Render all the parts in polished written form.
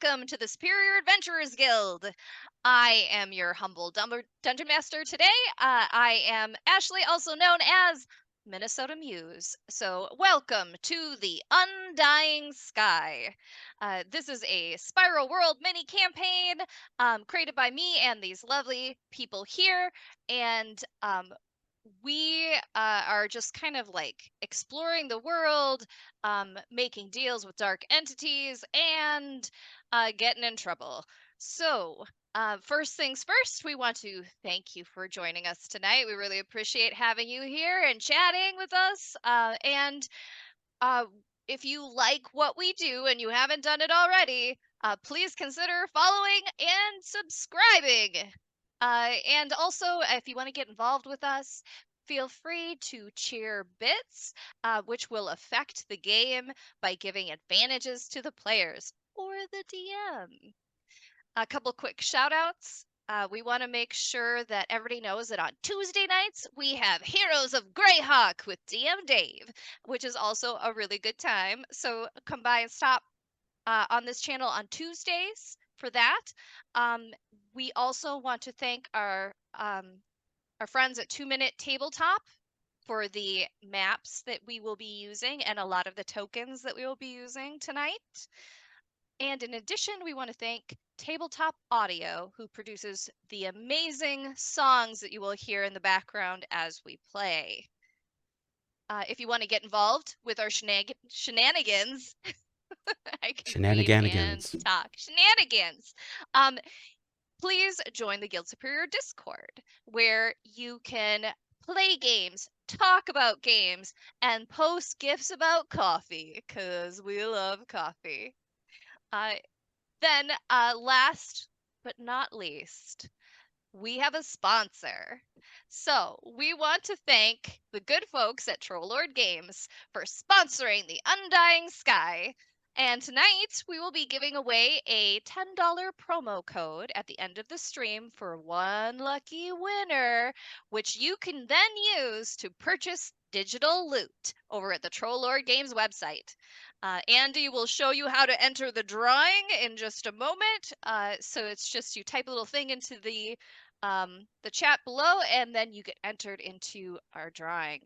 welcome to the Superior Adventurers Guild. I am your humble dungeon master today. I am Ashley, also known as Minnesota Muse. So, welcome to the Undying Sky. This is a Spiral World mini campaign created by me and these lovely people here. And we are just kind of like exploring the world, making deals with dark entities, and getting in trouble. So, first things first, we want to thank you for joining us tonight. We really appreciate having you here and chatting with us. And uh, if you like what we do and you haven't done it already, please consider following and subscribing. And also, if you want to get involved with us, feel free to cheer bits, which will affect the game by giving advantages to the players or the DM. A couple quick shout outs. We want to make sure that everybody knows that on Tuesday nights we have Heroes of Greyhawk with DM Dave, which is also a really good time. So come by and stop on this channel on Tuesdays for that. We also want to thank our friends at 2 Minute Tabletop for the maps that we will be using and a lot of the tokens that we will be using tonight. And in addition, we want to thank Tabletop Audio, who produces the amazing songs that you will hear in the background as we play. If you want to get involved with our shenanigans, I can read and talk. Shenanigans. Please join the Guild Superior Discord, where you can play games, talk about games, and post gifs about coffee, because we love coffee. Then, last but not least, we have a sponsor. So we want to thank the good folks at Trollord Games for sponsoring the Undying Sky. And tonight we will be giving away a $10 promo code at the end of the stream for one lucky winner, which you can then use to purchase digital loot over at the Trollord Games website. Andy will show you how to enter the drawing in just a moment. So it's just you type a little thing into the chat below, and then you get entered into our drawing.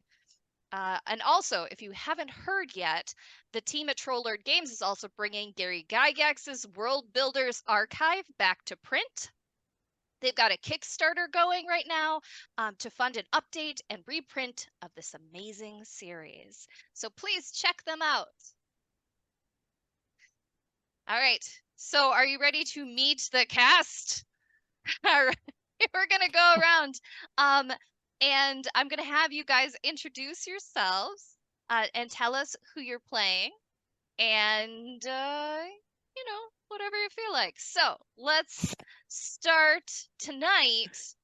And also, if you haven't heard yet, the team at Trollord Games is also bringing Gary Gygax's World Builders Archive back to print. They've got a Kickstarter going right now to fund an update and reprint of this amazing series. So please check them out. All right, so are you ready to meet the cast? All right, we're gonna go around, and I'm gonna have you guys introduce yourselves and tell us who you're playing, and whatever you feel like. So let's start tonight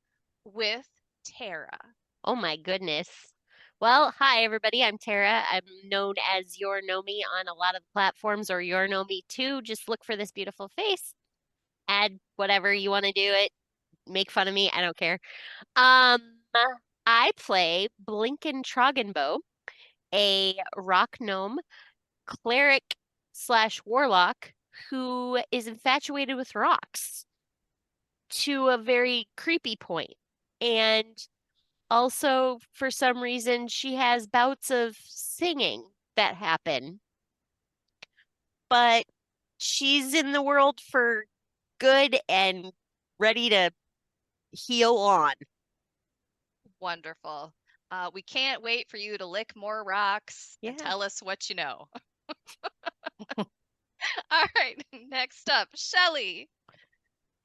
with Tara. Oh my goodness. Well, hi everybody. I'm Tara. I'm known as Your Know Me on a lot of platforms, or Your Know Me too. Just look for this beautiful face. Add whatever you want to do it. Make fun of me. I don't care. I play Blinken Troggenbow, a rock gnome cleric / warlock who is infatuated with rocks to a very creepy point. And also, for some reason, she has bouts of singing that happen. But she's in the world for good and ready to heal on. Wonderful. We can't wait for you to lick more rocks and tell us what you know. All right, next up, Shelly.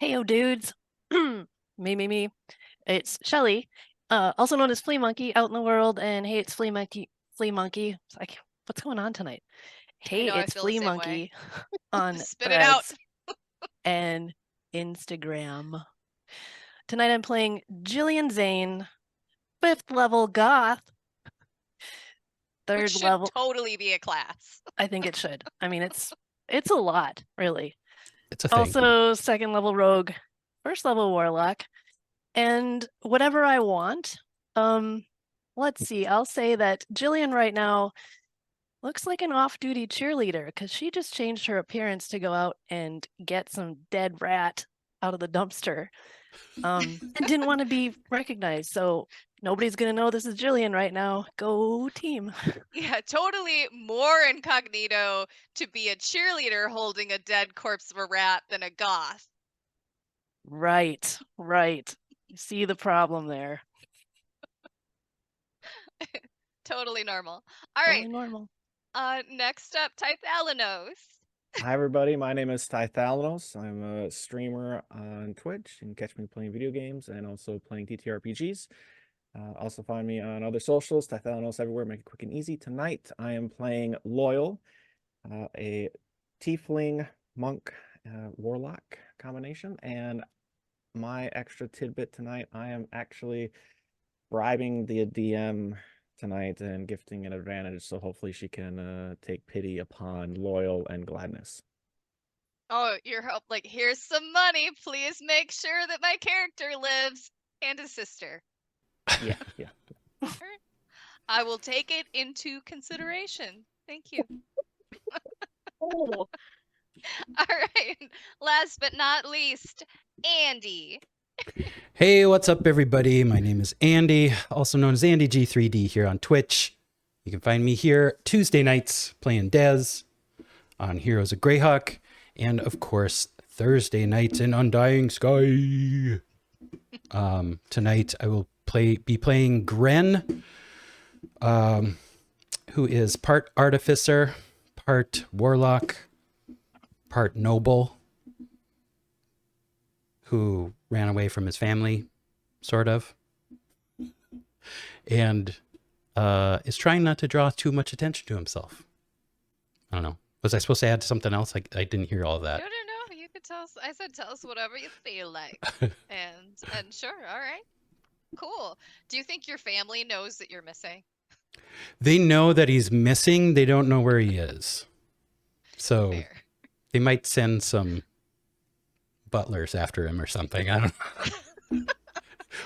Heyo, dudes. Me. It's Shelly, also known as Flea Monkey, out in the world, and hey, it's Flea Monkey. It's like, what's going on tonight? Hey, it's Flea Monkey on Spit it out. And Instagram. Tonight I'm playing Jillian Zane, 5th level goth. Which should totally be a class. I think it should. I mean, it's a lot, really. It's a thing. Also, 2nd level rogue, 1st level warlock, and whatever I want. Let's see. I'll say that Jillian right now Looks like an off-duty cheerleader because she just changed her appearance to go out and get some dead rat out of the dumpster. And didn't want to be recognized, so nobody's gonna know this is Jillian right now. Go team. Yeah, totally more incognito to be a cheerleader holding a dead corpse of a rat than a goth. Right, right. You see the problem there. Totally normal. All Totally right. normal. Next up, Tythalanos. Hi, everybody. My name is Ty Thalanos. I'm a streamer on Twitch. You can catch me playing video games and also playing TTRPGs. Also find me on other socials, Ty Thalanos everywhere. Make it quick and easy. Tonight, I am playing Loyal, a tiefling monk warlock combination. And my extra tidbit tonight, I am actually bribing the DM tonight and gifting an advantage, so hopefully she can take pity upon Loyal and Gladness. Oh, your help, like, here's some money. Please make sure that my character lives. And his sister. Yeah, yeah. I will take it into consideration. Thank you. Oh, All right. Last but not least, Andy. Hey, what's up, everybody? My name is Andy, also known as Andy G3D here on Twitch. You can find me here Tuesday nights playing Dez on Heroes of Greyhawk, and of course Thursday nights in Undying Sky. Tonight I will be playing Gren, who is part artificer, part warlock, part noble, who ran away from his family, sort of, and is trying not to draw too much attention to himself. I don't know. Was I supposed to add something else? I didn't hear all of that. No. You could tell us. I said tell us whatever you feel like. and sure. All right. Cool. Do you think your family knows that you're missing? They know that he's missing. They don't know where he is. So Fair. they might send some butlers after him or something. I don't know.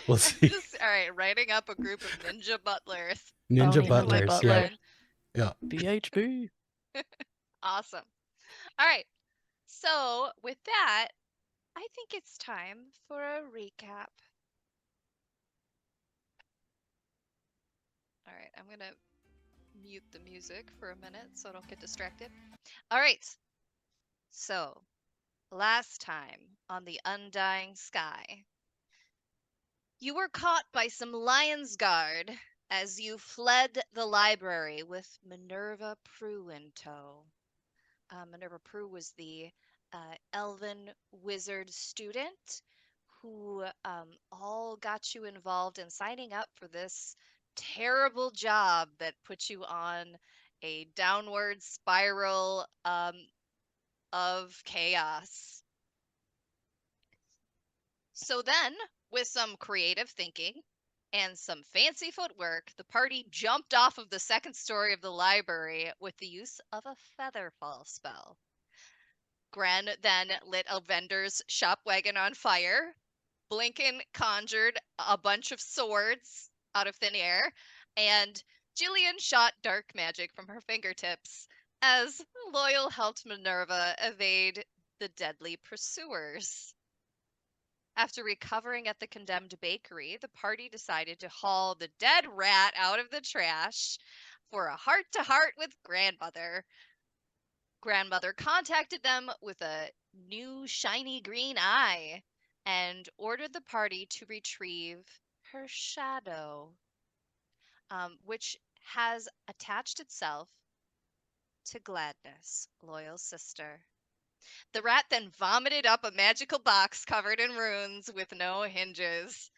We'll see. Just, all right, writing up a group of ninja butlers. Ninja Bounty hunter butlers. butler. Yeah. BHB. Awesome. All right. So with that, I think it's time for a recap. All right, I'm gonna mute the music for a minute so I don't get distracted. All right. So last time on the Undying Sky, you were caught by some Lion's Guard as you fled the library with Minerva Prue in tow. Minerva Prue was the elven wizard student who all got you involved in signing up for this terrible job that put you on a downward spiral of chaos. So then, with some creative thinking and some fancy footwork, the party jumped off of the second story of the library with the use of a featherfall spell. Gren then lit a vendor's shop wagon on fire. Blinken conjured a bunch of swords out of thin air, and Jillian shot dark magic from her fingertips as Loyal helped Minerva evade the deadly pursuers. After recovering at the condemned bakery, the party decided to haul the dead rat out of the trash for a heart-to-heart with Grandmother. Grandmother contacted them with a new shiny green eye and ordered the party to retrieve her shadow, which has attached itself to Gladness, Loyal's sister. The rat then vomited up a magical box covered in runes with no hinges.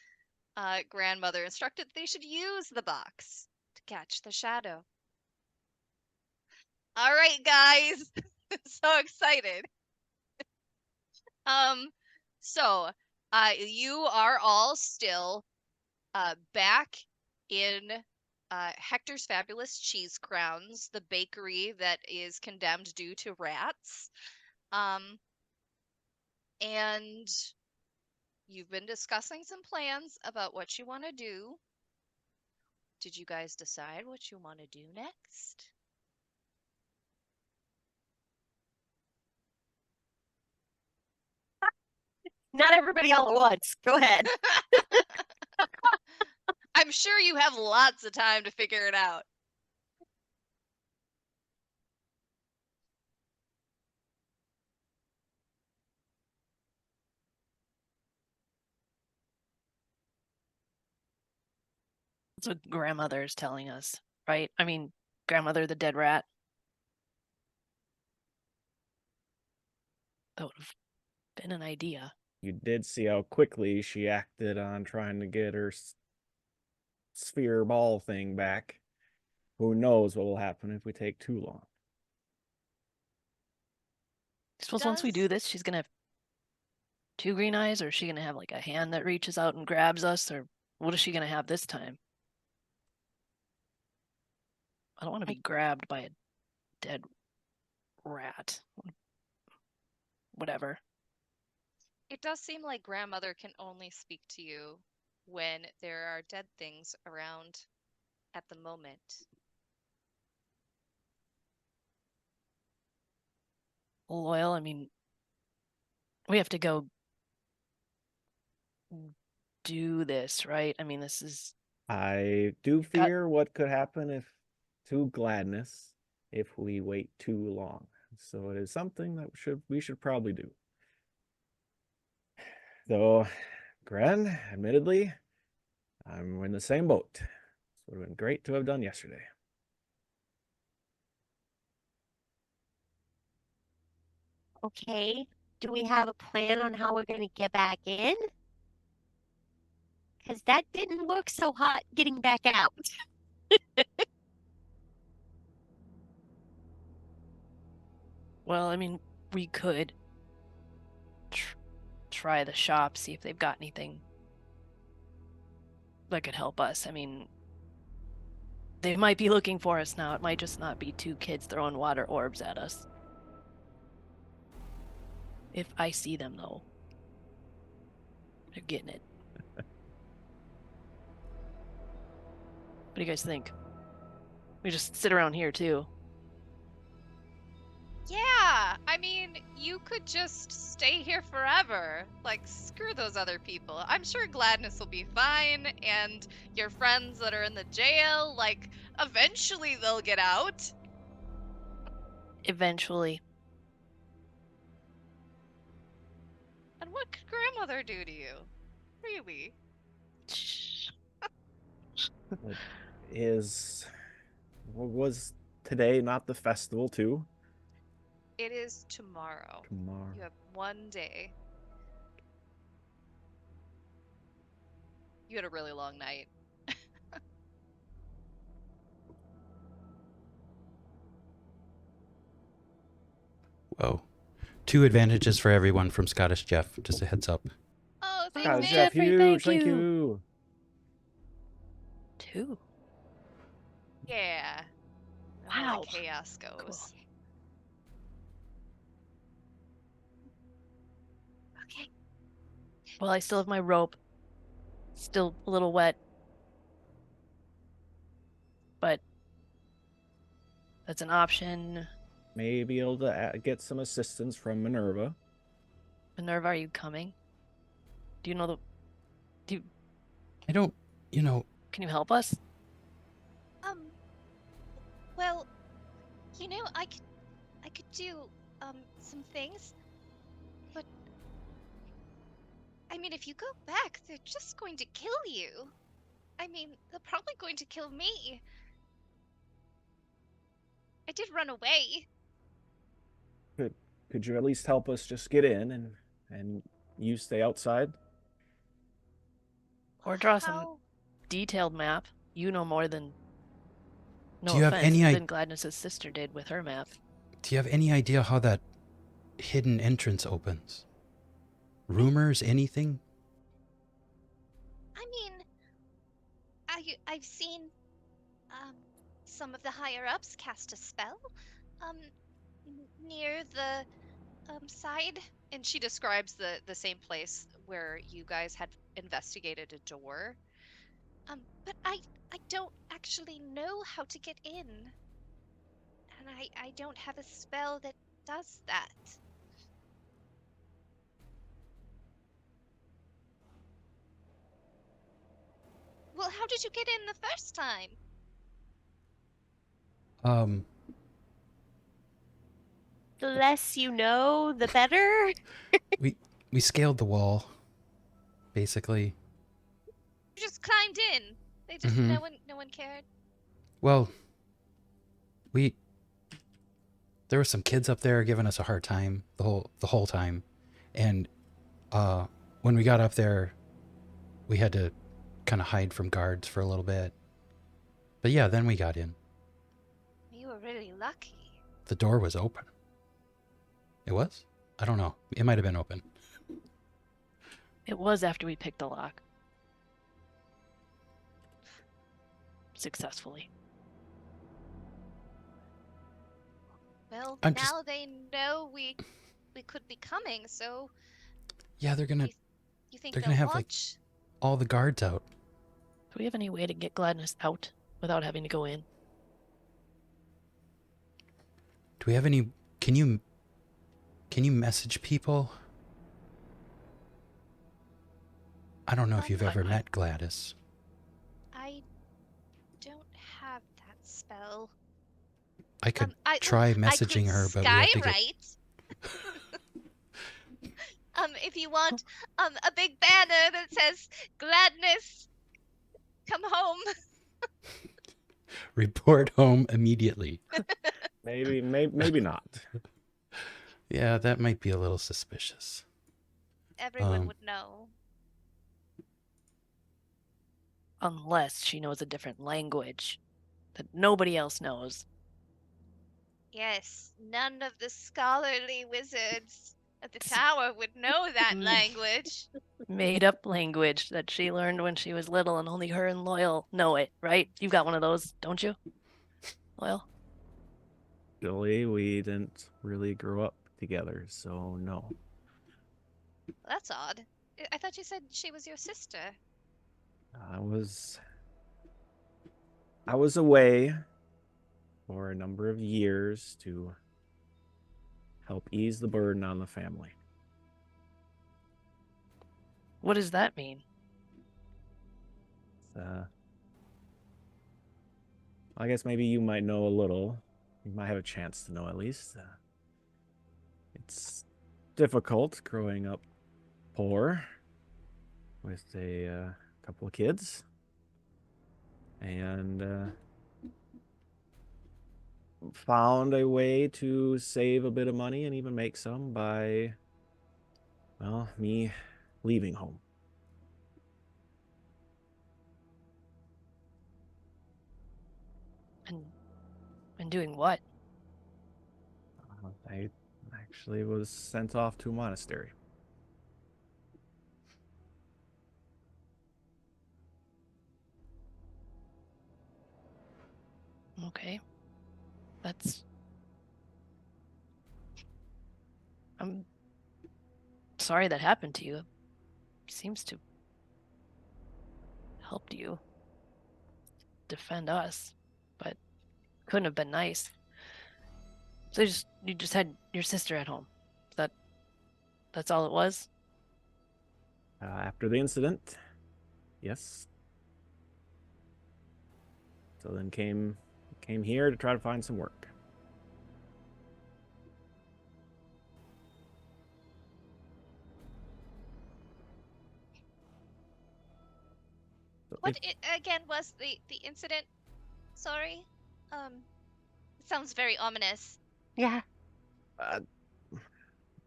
Grandmother instructed they should use the box to catch the shadow. All right, guys. So excited. So you are all still back in Hector's Fabulous Cheese Crowns, the bakery that is condemned due to rats. And you've been discussing some plans about what you want to do. Did you guys decide what you want to do next? Not everybody all at once. Go ahead. I'm sure you have lots of time to figure it out. That's what grandmother's telling us, right? I mean, grandmother, the dead rat. That would have been an idea. You did see how quickly she acted on trying to get her sphere ball thing back. Who knows what will happen if we take too long? I suppose once we do this, she's gonna have 2 green eyes, or is she gonna have like a hand that reaches out and grabs us, or what is she gonna have this time? I don't want to be grabbed by a dead rat. Whatever. It does seem like grandmother can only speak to you when there are dead things around at the moment. Loyal, I mean, we have to go do this, right? I mean, this is I do fear what could happen to Gladness if we wait too long. So it is something that we should probably do. Though, Gren, admittedly, I'm in the same boat. It would have been great to have done yesterday. Okay. Do we have a plan on how we're going to get back in? Because that didn't look so hot getting back out. well, I mean, we could try the shop, see if they've got anything that could help us. I mean, they might be looking for us now. It might just not be 2 kids throwing water orbs at us. If I see them, though, they're getting it. What do you guys think? We just sit around here, too. Yeah, I mean, you could just stay here forever. Like, screw those other people. I'm sure Gladness will be fine, and your friends that are in the jail, like, eventually they'll get out. Eventually. And what could grandmother do to you? Really? Was today not the festival too? It is tomorrow. Tomorrow. You have one day. You had a really long night. Whoa. 2 advantages for everyone from Scottish Jeff. Just a heads up. Oh, thanks, God, man. Jeff, Jeffrey, huge, thank thank you. you. 2. Yeah. How Wow. the chaos goes. Okay. Well, I still have my rope. Still a little wet. But that's an option. May be able to get some assistance from Minerva. Minerva, are you coming? Do you know the... I don't, Can you help us? Well, I could do, some things, but, I mean, if you go back, they're just going to kill you. I mean, they're probably going to kill me. I did run away. Could you at least help us just get in and you stay outside? Or draw some detailed map. You know more than... No Do you have offense, any than Gladness's sister did with her map. Do you have any idea how that hidden entrance opens? Rumors, anything? I mean, I've seen, some of the higher-ups cast a spell, near the, side. And she describes the same place where you guys had investigated a door. But I don't actually know how to get in. And I don't have a spell that does that. Well, how did you get in the first time? The less you know, the better. We scaled the wall, basically. You just climbed in. They just Mhm. no one cared. Well, there were some kids up there giving us a hard time the whole time, and when we got up there, we had to kind of hide from guards for a little bit. But yeah, then we got in. You were really lucky. The door was open. It was? I don't know. It might have been open. It was after we picked the lock. Successfully. Well, I'm now just- they know we could be coming, so Yeah, they're gonna you think they're they'll gonna have, like, watch? all the guards out. Do we have any way to get Gladness out without having to go in? Do we have any? Can you message people? I don't know if you've ever met Gladys. I don't have that spell. I could I try could messaging her, but we have to get. skywrite. If you want a big banner that says Gladness, come home. Report home immediately. Maybe not. Yeah, that might be a little suspicious. Everyone would know. Unless she knows a different language that nobody else knows. Yes, none of the scholarly wizards at the tower would know that language. Made up language that she learned when she was little and only her and Loyal know it, right? You've got one of those, don't you? Loyal? Really, we didn't really grow up together, so no. That's odd. I thought you said she was your sister. I was away for a number of years to help ease the burden on the family. What does that mean? I guess maybe you might know a little. You might have a chance to know at least. It's difficult growing up poor with a couple of kids. And found a way to save a bit of money and even make some by, well, me leaving home. And doing what? I actually was sent off to a monastery. Okay. I'm sorry that happened to you. Seems to helped you defend us, but couldn't have been nice. So you just had your sister at home. That's all it was? After the incident, yes. So then came here to try to find some work. So What again was the incident? Sorry. It sounds very ominous. Yeah.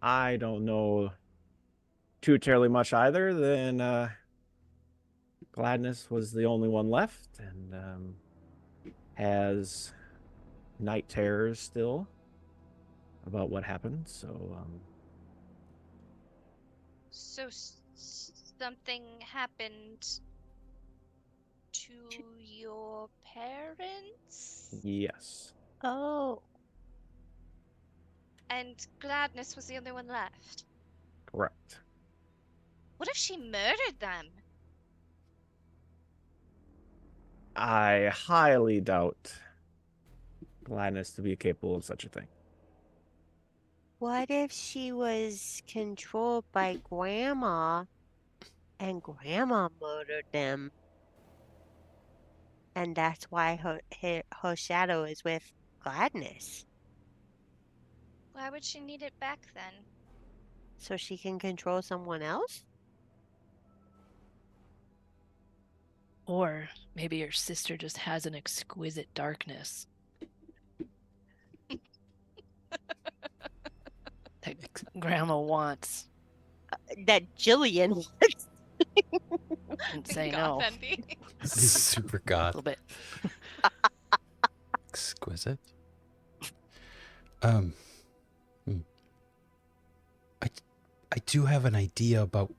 I don't know too terribly much either. Then Gladness was the only one left, and has night terrors still about what happened. So something happened to your parents? Yes, Oh. And Gladness was the only one left. correct. What if she murdered them? I highly doubt Gladness to be capable of such a thing. What if she was controlled by Grandma and Grandma murdered them? And that's why her shadow is with Gladness. Why would she need it back then? So she can control someone else? Or maybe your sister just has an exquisite darkness that Grandma wants. That Jillian wants. Didn't say Goth no. Envy. Super A goth. little bit. Exquisite. Hmm. I do have an idea about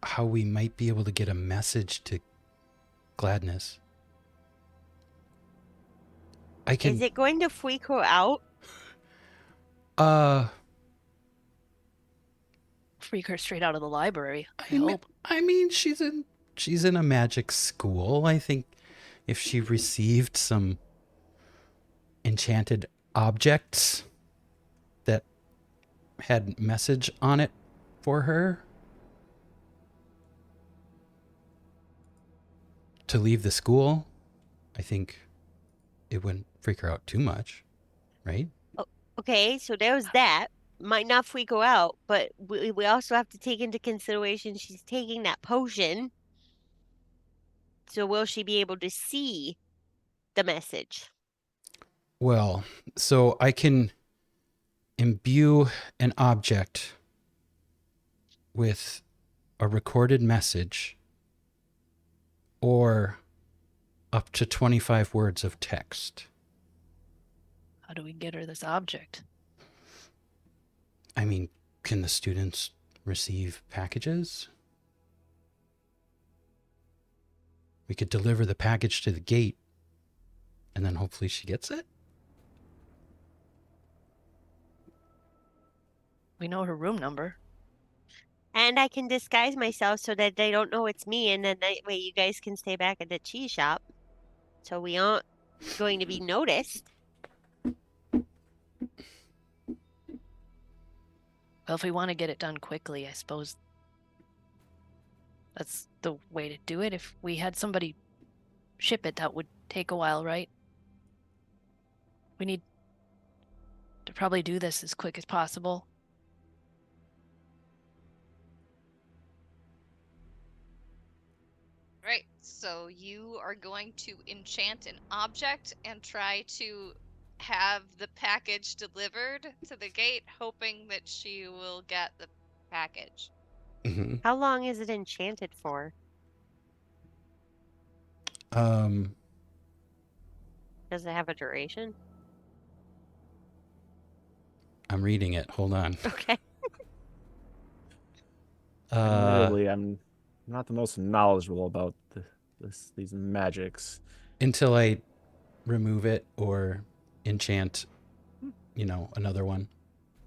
how we might be able to get a message to Gladness. I can. Is it going to freak her out? Freak her straight out of the library. I I hope. mean, she's in a magic school. I think if she received some enchanted objects that had message on it for her to leave the school, I think it wouldn't freak her out too much, right? Okay, so there's that. Might not freak her out, but we also have to take into consideration she's taking that potion. So will she be able to see the message? Well, so I can imbue an object with a recorded message or up to 25 words of text. How do we get her this object? I mean, can the students receive packages? We could deliver the package to the gate and then hopefully she gets it. We know her room number. And I can disguise myself so that they don't know it's me, and then that way you guys can stay back at the cheese shop. So we aren't going to be noticed. Well, if we want to get it done quickly, I suppose that's the way to do it. If we had somebody ship it, that would take a while, right? We need to probably do this as quick as possible. Right, so you are going to enchant an object and try to have the package delivered to the gate, hoping that she will get the package. Mm-hmm. How long is it enchanted for? Does it have a duration? I'm reading it. Hold on. Okay. Admittedly, I'm not the most knowledgeable about these magics. Until I remove it or enchant, another one.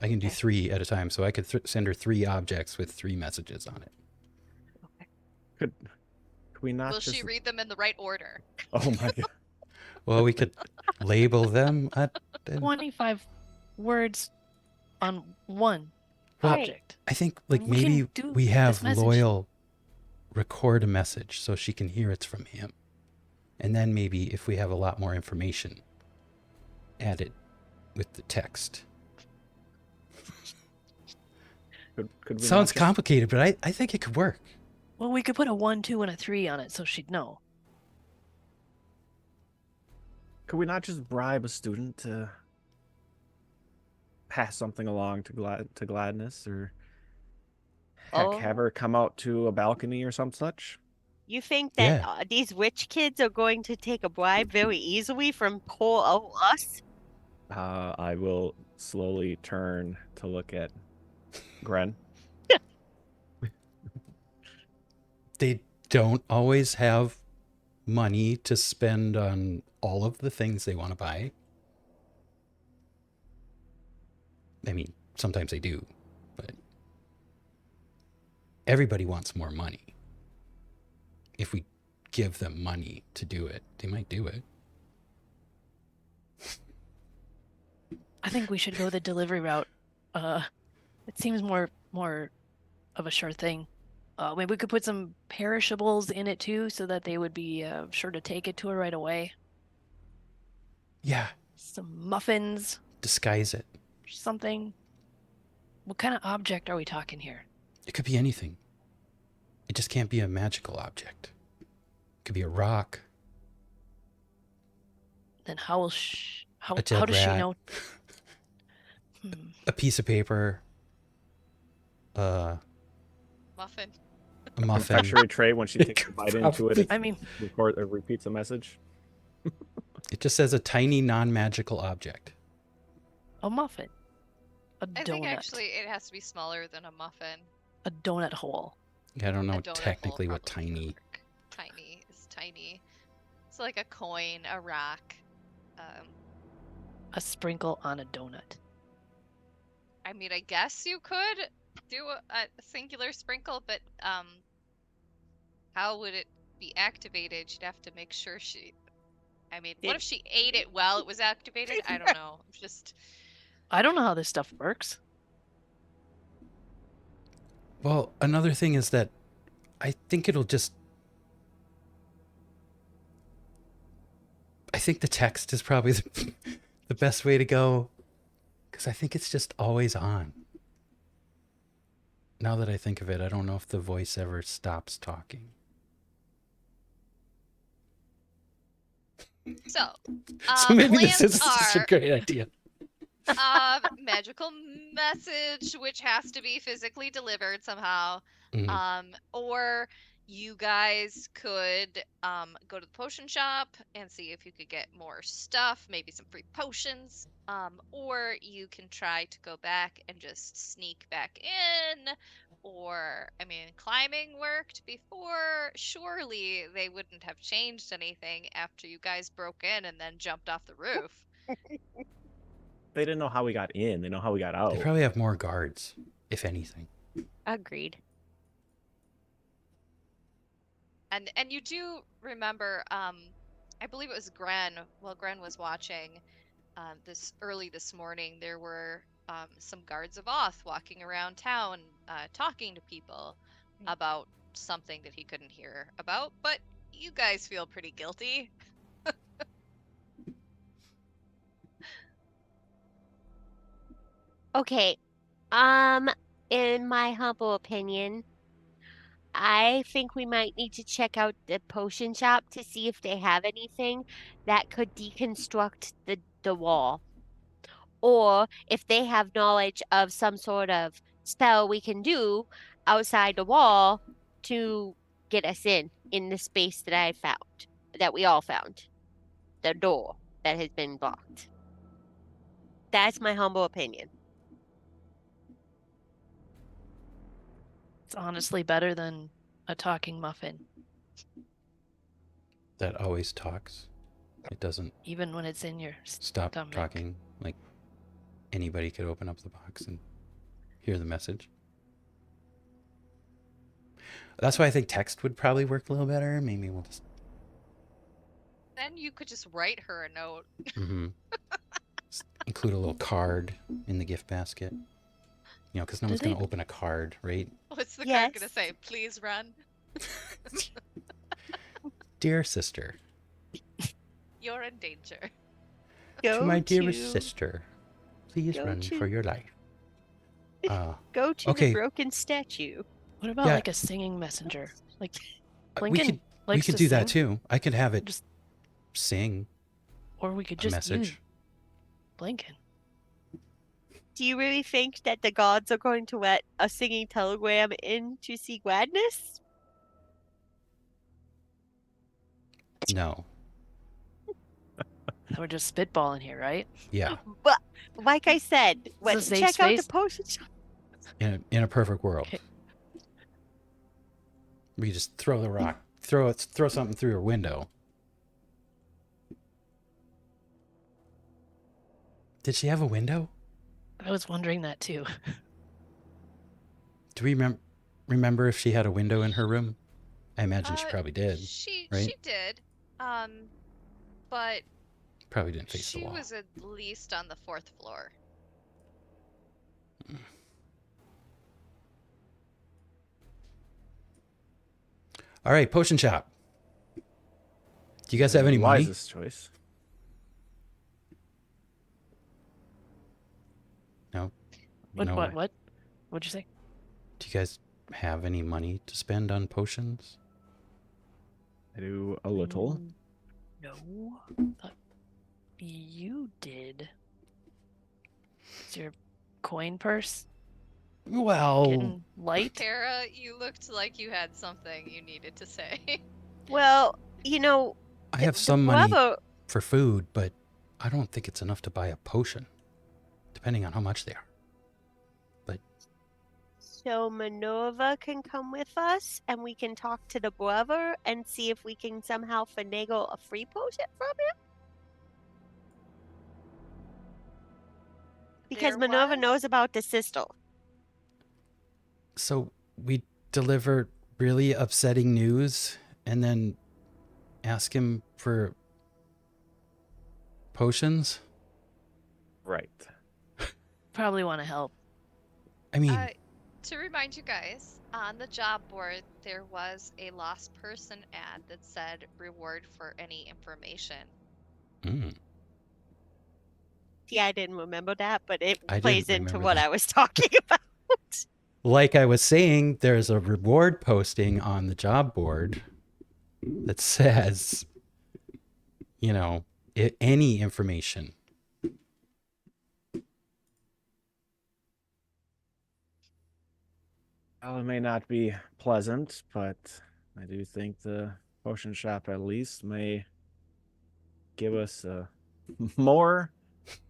I can do Okay. 3 at a time, so I could send her 3 objects with 3 messages on it. Could we not Will just? she read them in the right order? Oh my god! Well, we could label them. 25 words on one Well, object. I think We maybe can do we this have message. Loyal record a message so she can hear it's from him. And then maybe if we have a lot more information, add it with the text. Could we not Sounds just- complicated, but I think it could work. Well, we could put a 1, 2, and a 3 on it so she'd know. Could we not just bribe a student to pass something along to Gladness, or heck, have her come out to a balcony or some such? You think that Yeah. these rich kids are going to take a bribe very easily from poor old us? I will slowly turn to look at Gren. They don't always have money to spend on all of the things they want to buy. I mean, sometimes they do, but everybody wants more money. If we give them money to do it, they might do it. I think we should go the delivery route. It seems more of a sure thing. Maybe we could put some perishables in it too, so that they would be sure to take it to her right away. Yeah, Some muffins, disguise it. something. What kind of object are we talking here? It could be anything. It just can't be a magical object. It could be a rock, Then how will a dead how does she rat, know? a piece of paper, a Muffin. muffin. Refractory tray when she takes a bite into it. I mean, It repeats a message. It just says a tiny non-magical object. a muffin, a I donut, think actually it has to be smaller than a muffin. a donut hole. Yeah, I don't A know donut hole technically what probably would tiny. work. Tiny is tiny. It's like a coin, a rock. A sprinkle on a donut. I mean, I guess you could do a singular sprinkle, but how would it be activated? You'd have to make sure she. I mean, what if she ate it while it was activated? I don't know. Just I don't know how this stuff works. Well, another thing is that I think it'll just. I think the text is probably the best way to go, because I think it's just always on. Now that I think of it, I don't know if the voice ever stops talking. so. So maybe this Plans is such a are great idea. magical message, which has to be physically delivered somehow. Mhm. Or you guys could go to the potion shop and see if you could get more stuff, maybe some free potions. Or you can try to go back and just sneak back in. Or, I mean, climbing worked before. Surely they wouldn't have changed anything after you guys broke in and then jumped off the roof. They didn't know how we got in. They know how we got out. They probably have more guards, if anything. Agreed. And you do remember, I believe it was Gren. While Gren was watching this morning, there were some guards of Oth walking around town, talking to people about something that he couldn't hear about. But you guys feel pretty guilty. Okay. In my humble opinion, I think we might need to check out the potion shop to see if they have anything that could deconstruct the wall. Or if they have knowledge of some sort of spell we can do outside the wall to get us in the space that I found, that we all found. The door that has been blocked. That's my humble opinion. It's honestly better than a talking muffin, That always talks. It doesn't even when it's in your stop stomach. talking. Like anybody could open up the box and hear the message. That's why I think text would probably work a little better. Maybe we'll just. Then you could just write her a note. Just include a little card in the gift basket. You know, because no Do one's going they- to open a card, right? What's the card gonna Yes. say? Please run. Dear sister, You're in danger. to my dearest to- sister, please go run to- for your life. Go to Okay. the broken statue. What about Yeah. like a singing messenger? Like we Lincoln could likes to do that sing. too. I could have it Just sing or we could a just message. use Lincoln. Do you really think that the gods are going to let a singing telegram in to see gladness? No. We're just spitballing here, right? Yeah. But like I said, let's safe check out the space? potion shop. In a perfect world. Okay. We just throw the rock, throw something through your window. Did she have a window? I was wondering that too. Do we remember if she had a window in her room? I imagine she Uh, probably did. She right? did. But Probably didn't face the she wall. was at least on the 4th floor. All right, potion shop. Do you guys have any money? Wisest choice. No. What? No way. What? What'd you say? Do you guys have any money to spend on potions? I do a little. No. Thought you did. Is your coin purse Well, getting light? Kara, you looked like you had something you needed to say. Well, you know, I have the some money Bravo, for food, but I don't think it's enough to buy a potion, depending on how much they are. so Minerva can come with us, and we can talk to the brother and see if we can somehow finagle a free potion from him. Because There Minerva was- knows about the sister. So we deliver really upsetting news and then ask him for potions? Right. Probably want to help. I mean, To remind you guys, on the job board, there was a lost person ad that said reward for any information. Yeah, I didn't remember that, but it I plays didn't into remember what that. I was talking about. like I was saying, there's a reward posting on the job board that says, you know, any information. Well, it may not be pleasant, but I do think the potion shop at least may give us a more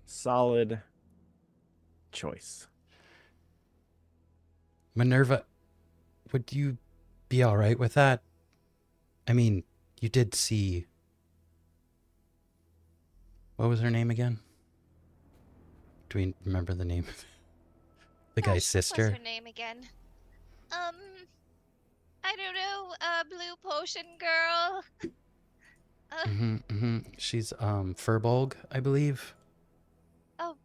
solid choice. Minerva, would you be all right with that? I mean, you did see... What was her name again? Do we remember the name? The guy's Gosh, sister? What's her name again? I don't know. Blue potion girl. She's Furbolg, I believe. Oh,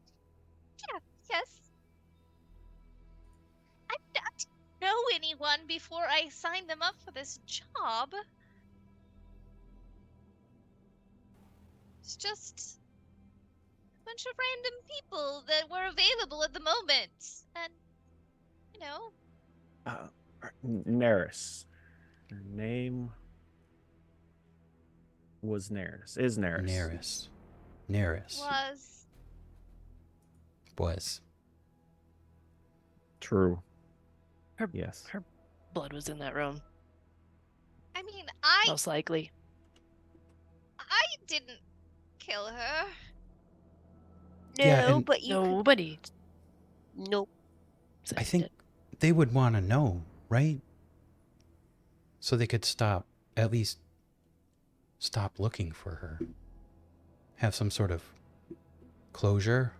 yeah, yes. I don't know anyone before I signed them up for this job. It's just a bunch of random people that were available at the moment. And, you know, Neris. Her name was Neris. Is Neris. Neris. Was. True. Her Yes. her blood was in that room, I mean, most likely. I didn't kill her. No, Yeah, and but you could... Nobody. Nope. I said think it. they would want to know, right? So they could at least stop looking for her. Have some sort of closure.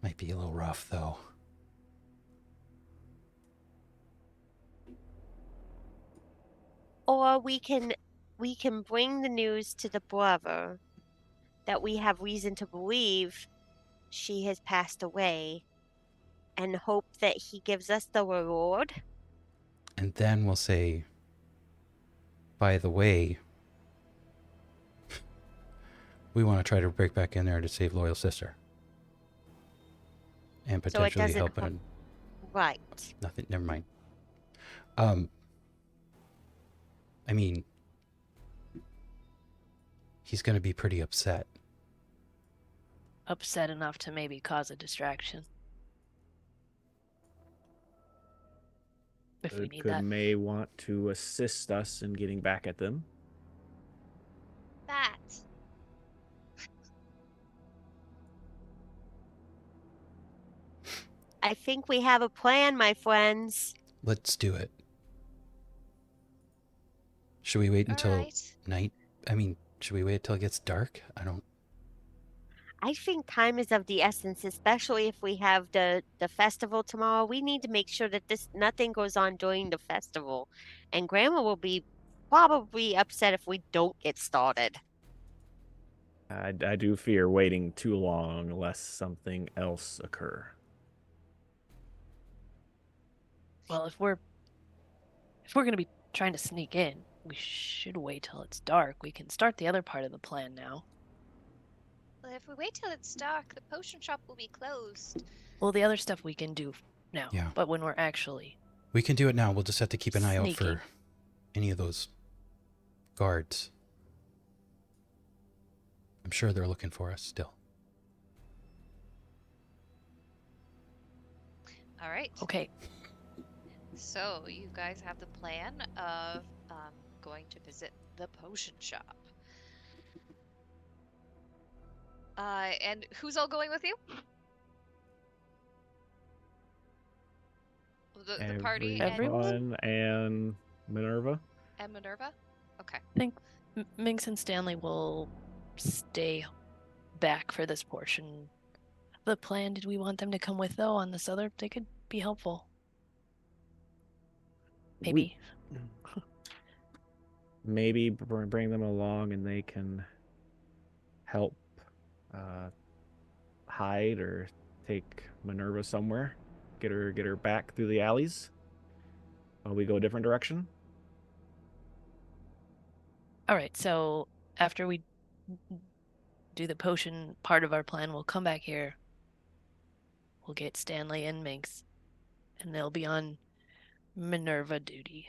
Might be a little rough, though. Or we can bring the news to the brother that we have reason to believe she has passed away, and hope that he gives us the reward. And then we'll say, by the way, we want to try to break back in there to save Loyal Sister. And So it potentially doesn't help come- in Right. nothing. Never mind. I mean, he's going to be pretty upset. Upset enough to maybe cause a distraction. If we need Could that. may want to assist us in getting back at them. That. I think we have a plan, my friends. Let's do it. Should we wait until Alright. night? I mean, should we wait till it gets dark? I think time is of the essence, especially if we have the festival tomorrow. We need to make sure that nothing goes on during the festival, and Grandma will be probably upset if we don't get started. I do fear waiting too long lest something else occur. Well, if we're gonna be trying to sneak in, we should wait till it's dark. We can start the other part of the plan now. Well, if we wait till it's dark, the potion shop will be closed. Well, the other stuff we can do now. Yeah. But when we're actually We can do it now. We'll just have to keep an eye out Sneaking. for any of those guards. I'm sure they're looking for us still. All right. okay, So you guys have the plan of going to visit the potion shop. And who's all going with you? The party and, Everyone? and Minerva. and Minerva? Okay. I think Minx and Stanley will stay back for this portion. The plan, did we want them to come with though on this other? They could be helpful. Maybe. Maybe bring them along and they can help hide or take Minerva somewhere. Get her back through the alleys while we go a different direction. All right, so after we do the potion part of our plan, we'll come back here. We'll get Stanley and Minx, and they'll be on Minerva duty.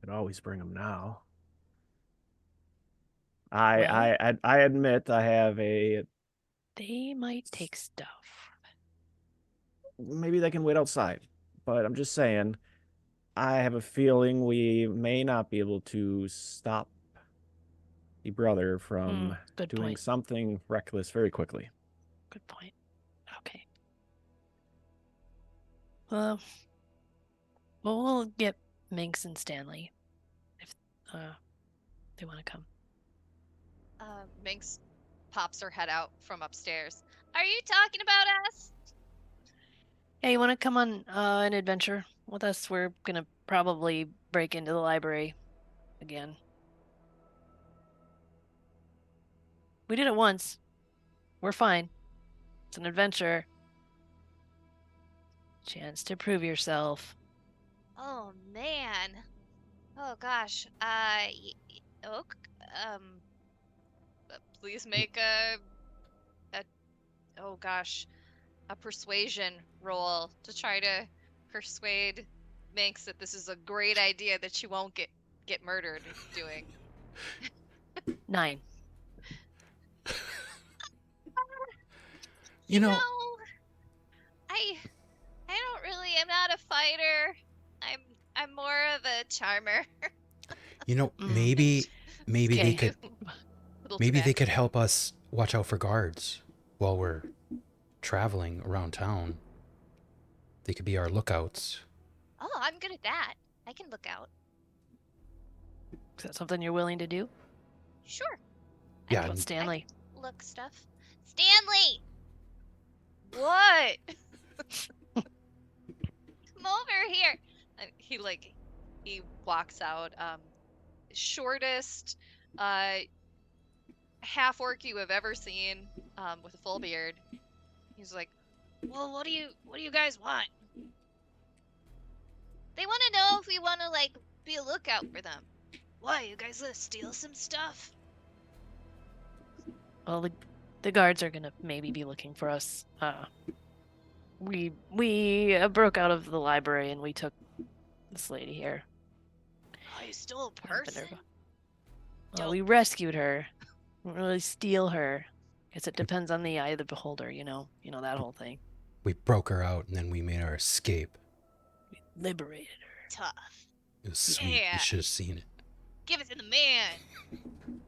Could always bring them now. I admit I have a. They might take stuff. Maybe they can wait outside, but I'm just saying. I have a feeling we may not be able to stop the brother from Good doing point. something reckless very quickly. Good point. Okay. Well, we'll get Minx and Stanley if they want to come. Minx pops her head out from upstairs. Are you talking about us? Hey, you want to come on an adventure with us? We're gonna probably break into the library again. We did it once. We're fine. It's an adventure. Chance to prove yourself. Oh man. Oh gosh. Please make oh gosh, a persuasion roll to try to persuade Minx that this is a great idea that she won't get murdered doing. 9. You know, I don't really. I'm not a fighter. I'm more of a charmer. maybe they Okay. could Little maybe they tobacco. could help us watch out for guards while we're traveling around town. They could be our lookouts. Oh, I'm good at that. I can look out. Is that something you're willing to do? Sure. Yeah, How about and- Stanley? Look stuff. Stanley! What? Come over here. And he walks out. Shortest half orc you have ever seen, with a full beard. He's like, well, what do you guys want? They want to know if we want to be a lookout for them. Why, you guys gonna steal some stuff? Well, the guards are gonna maybe be looking for us. We broke out of the library and we took this lady here. Oh, you stole a person? Minerva. Dope. Well, we rescued her. We didn't really steal her. Guess it depends on the eye of the beholder, you know that whole thing. We broke her out and then we made our escape. We liberated her. Tough. It was sweet. Yeah. You should have seen it. Give it to the man.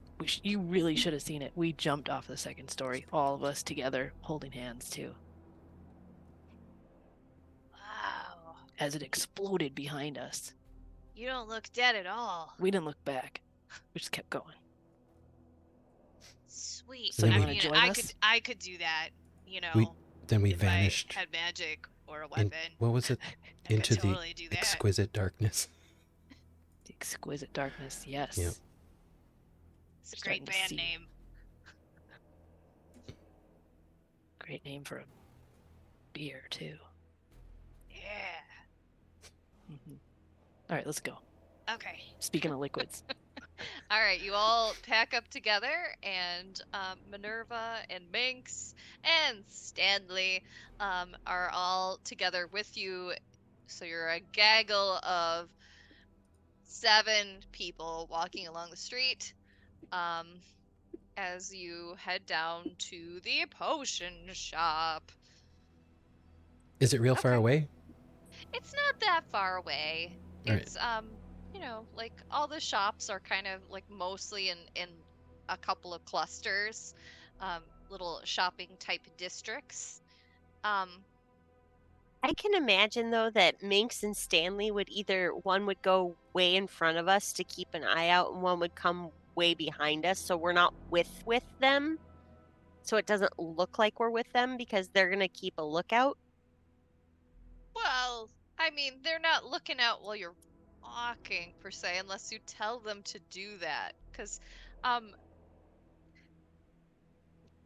You really should have seen it. We jumped off the second story, all of us together, holding hands too, Wow. as it exploded behind us. You don't look dead at all. We didn't look back. We just kept going. Sweet. So you I wanna mean, join I us? could do that, Then we if vanished. I had magic or a in- weapon. what was it? I Into could totally do the that. exquisite darkness. The exquisite darkness, yes. Yep. It's a Starting great to band see. name. Great name for a beer too. Yeah. All right, let's go. Okay. Speaking of liquids. All right, you all pack up together, and Minerva and Minx and Stanley are all together with you. So you're a gaggle of 7 people walking along the street as you head down to the potion shop. Is it real far Okay. away? It's not that far away. All right. It's like all the shops are kind of like mostly in a couple of clusters, little shopping type districts. Um, I can imagine though that Minx and Stanley would either one would go way in front of us to keep an eye out, and one would come way behind us, so we're not with them. So it doesn't look like we're with them because they're gonna keep a lookout. well, I mean, they're not looking out while you're walking per se, unless you tell them to do that, because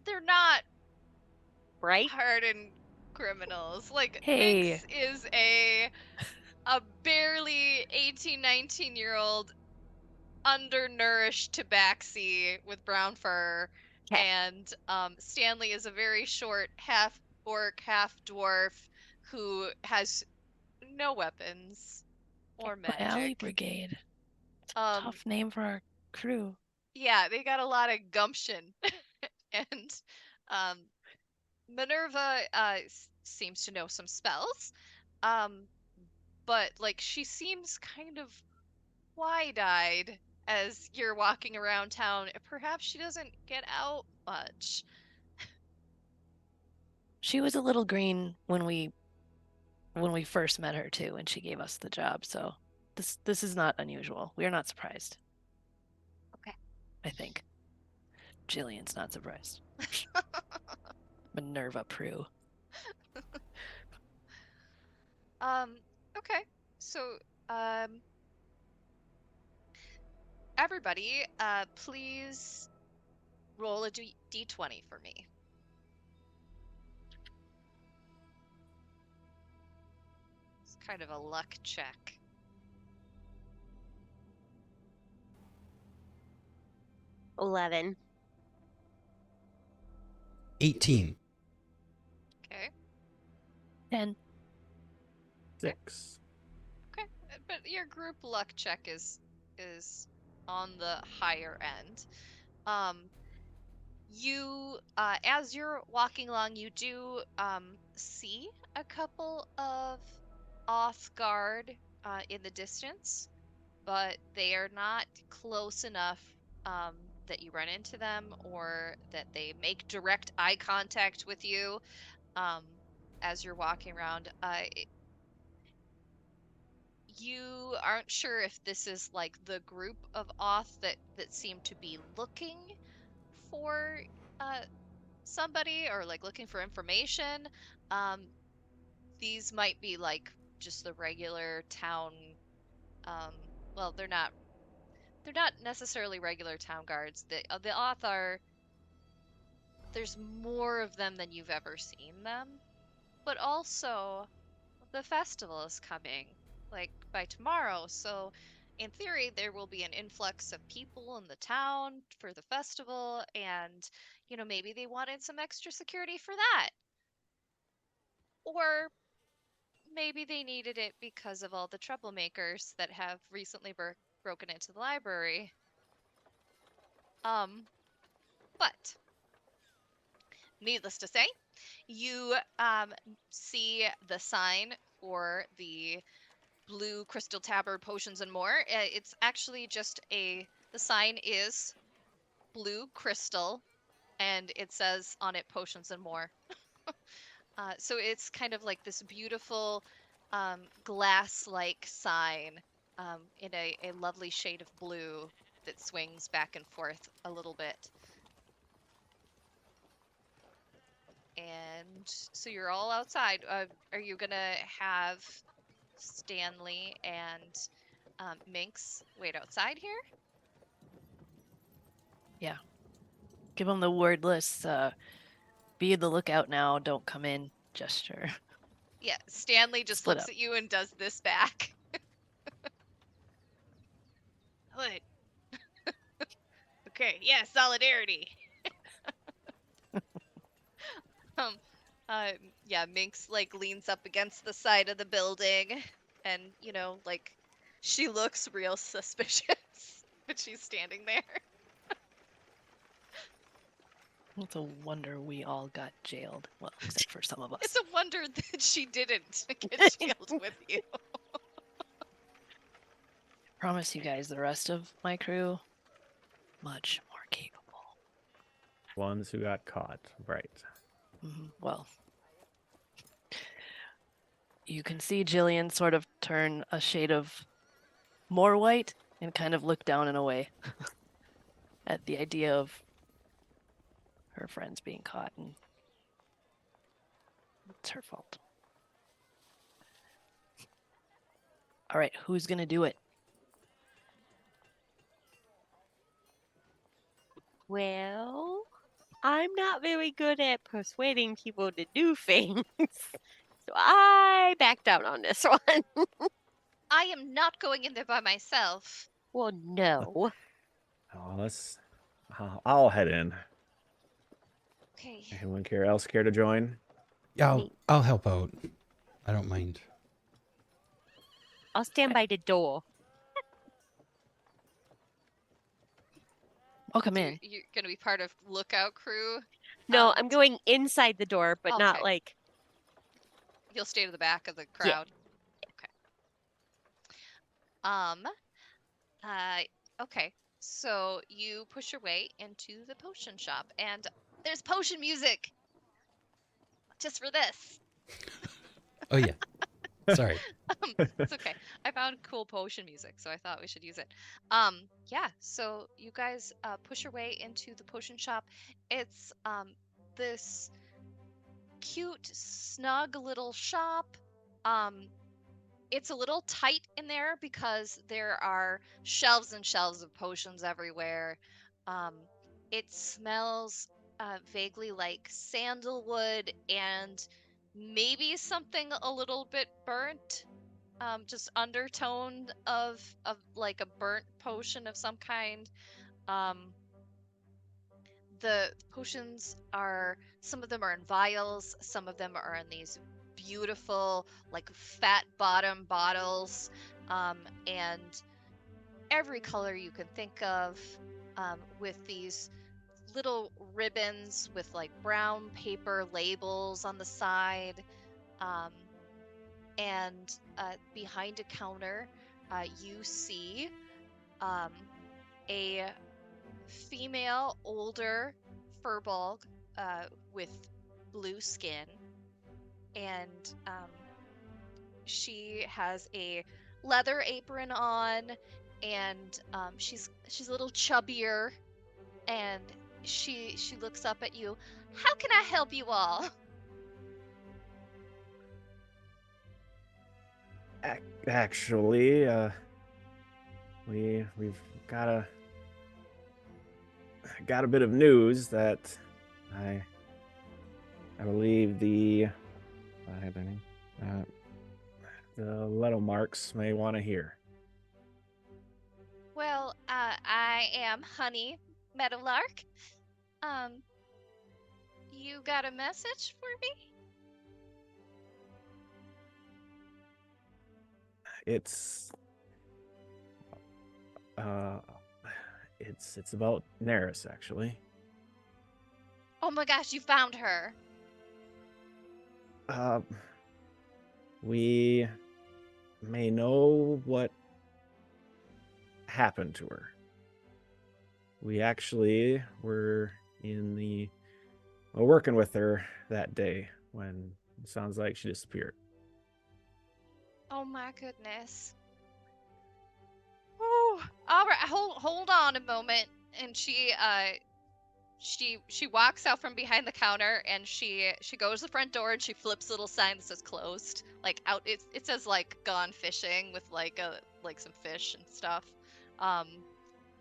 they're not Right? hardened criminals. Like Hey. Minx is a barely 18, 19-year-old undernourished tabaxi with brown fur, 'Kay. and Stanley is a very short half orc, half dwarf who has no weapons or The Alley magic. Brigade. It's a tough name for our crew. Yeah, they got a lot of gumption. And Minerva seems to know some spells, but like she seems kind of wide-eyed as you're walking around town. Perhaps she doesn't get out much. She was a little green when we first met her too, and she gave us the job. So this is not unusual. We are not surprised. Okay. I think. Jillian's not surprised. Minerva Prue. Okay. So, everybody, please roll a d20 for me. It's kind of a luck check. $11. 18. Okay. 10. 6. Okay. But your group luck check is on the higher end. You as you're walking along, you do see a couple of Othguard in the distance, but they are not close enough that you run into them or that they make direct eye contact with you as you're walking around. You aren't sure if this is like the group of Oth that seem to be looking for somebody or like looking for information. These might be like just the regular town. Well, they're not necessarily regular town guards. The Oth are. There's more of them than you've ever seen them, but also the festival is coming like by tomorrow, so in theory there will be an influx of people in the town for the festival, and maybe they wanted some extra security for that, or maybe they needed it because of all the troublemakers that have recently broken into the library. But needless to say, you see the sign for the Blue Crystal Tabard Potions and More. It's actually just the sign is blue crystal, and it says on it Potions and More. So it's kind of like this beautiful glass-like sign in a lovely shade of blue that swings back and forth a little bit. And so you're all outside. Are you gonna have Stanley and Minx wait outside here? Yeah. Give them the wordless, be the lookout now, don't come in gesture. Yeah, Stanley just Split looks up. at you and does this back. Good. Okay, yeah, solidarity. um, yeah, Minx like leans up against the side of the building, and like she looks real suspicious, but she's standing there. It's a wonder we all got jailed. Well, except for some of us. It's a wonder that she didn't get jailed with you. Promise you guys, the rest of my crew, much more capable. Ones who got caught, right? Well, you can see Jillian sort of turn a shade of more white and kind of look down and away at the idea of her friends being caught, and it's her fault. All right, who's gonna do it? Well, I'm not very good at persuading people to do things. So I back down on this one. I am not going in there by myself. Well, no. Oh, I'll head in. Okay. Anyone else care to join? Yeah, Me. I'll help out. I don't mind. I'll stand by the door. I'll come So in. you're gonna be part of lookout crew. No, I'm going inside the door, but not Okay. like. You'll stay to the back of the crowd. Okay. Okay. So you push your way into the potion shop, and there's potion music. Just for this. Oh yeah. Sorry. It's okay. I found cool potion music, so I thought we should use it. Yeah. So you guys push your way into the potion shop. It's this cute, snug little shop. It's a little tight in there because there are shelves and shelves of potions everywhere. It smells vaguely like sandalwood and maybe something a little bit burnt. Just undertone of like a burnt potion of some kind. Um, the potions are, some of them are in vials, some of them are in these beautiful like fat bottom bottles, and every color you can think of, with these little ribbons with like brown paper labels on the side, um, and behind a counter you see a female, older furbolg with blue skin, and she has a leather apron on, and she's a little chubbier, and she looks up at you. How can I help you all? Actually, we've got a bit of news that I believe the Little Marks may want to hear. Well, I am Honey Meadowlark. You got a message for me? It's about Neris, actually. Oh my gosh, you found her. We may know what happened to her. We actually were working with her that day when it sounds like she disappeared. Oh my goodness. Oh, all right. Hold on a moment. And she walks out from behind the counter, and she goes to the front door, and she flips a little sign that says closed. Like out, it says like gone fishing with like some fish and stuff.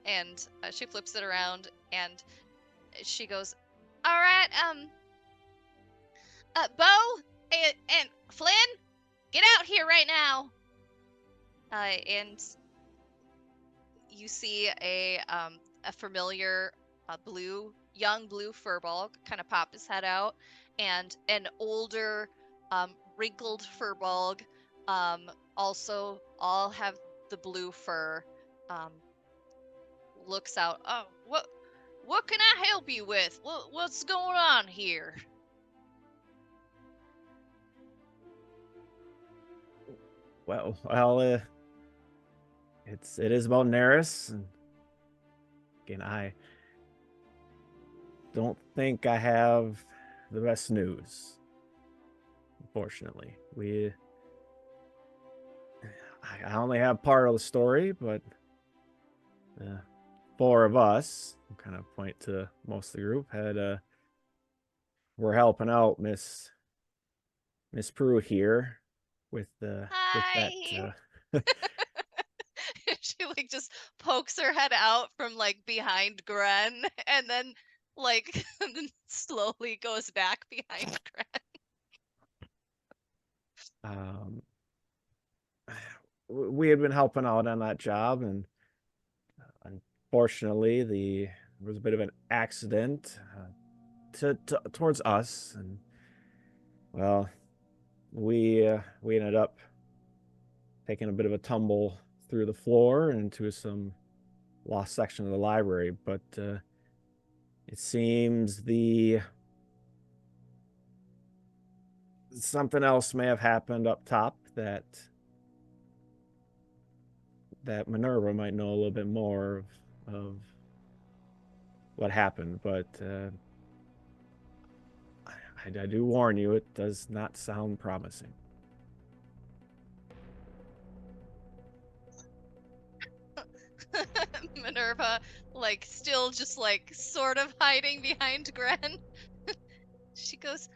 And she flips it around, and she goes, "All right, Bo and Flynn, get out here right now." And you see a familiar young blue furball kind of pop his head out, and an older wrinkled furball also all have the blue fur, looks out. Oh, what can I help you with? What's going on here? Well, it is about Neris, and again, I don't think I have the best news. Unfortunately, I only have part of the story, but the four of us, kind of point to most of the group, we're helping out Miss Prue here with Hi. that. She like just pokes her head out from like behind Gren, and then like then slowly goes back behind Gren. We had been helping out on that job, and unfortunately, there was a bit of an accident towards us, and well, we ended up taking a bit of a tumble through the floor into some lost section of the library, but it seems something else may have happened up top that Minerva might know a little bit more of what happened, but I do warn you, it does not sound promising. Minerva, like, still just like sort of hiding behind Gren. She goes,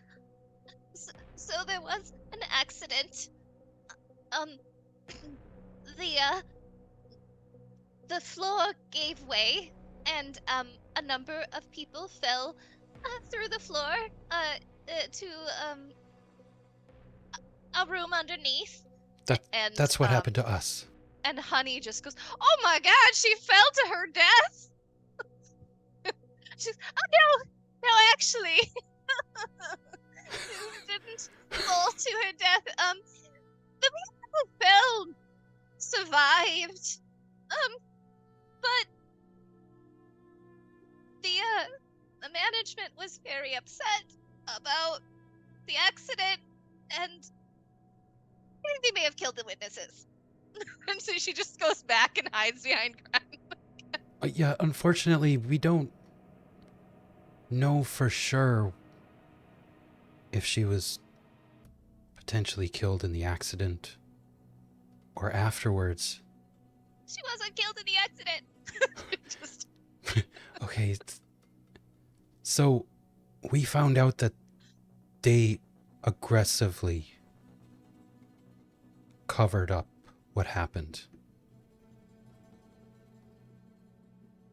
so there was an accident. The floor gave way, and a number of people fell through the floor to a room underneath. That's what happened to us. And Honey just goes, "Oh my God, she fell to her death." She's, "Oh no, actually, she didn't fall to her death. The people who fell survived. But the management was very upset about the accident, and I think they may have killed the witnesses." And so she just goes back and hides behind Gren. Yeah, unfortunately, we don't know for sure if she was potentially killed in the accident or afterwards. She wasn't killed in the accident. Just... Okay, so we found out that they aggressively covered up what happened.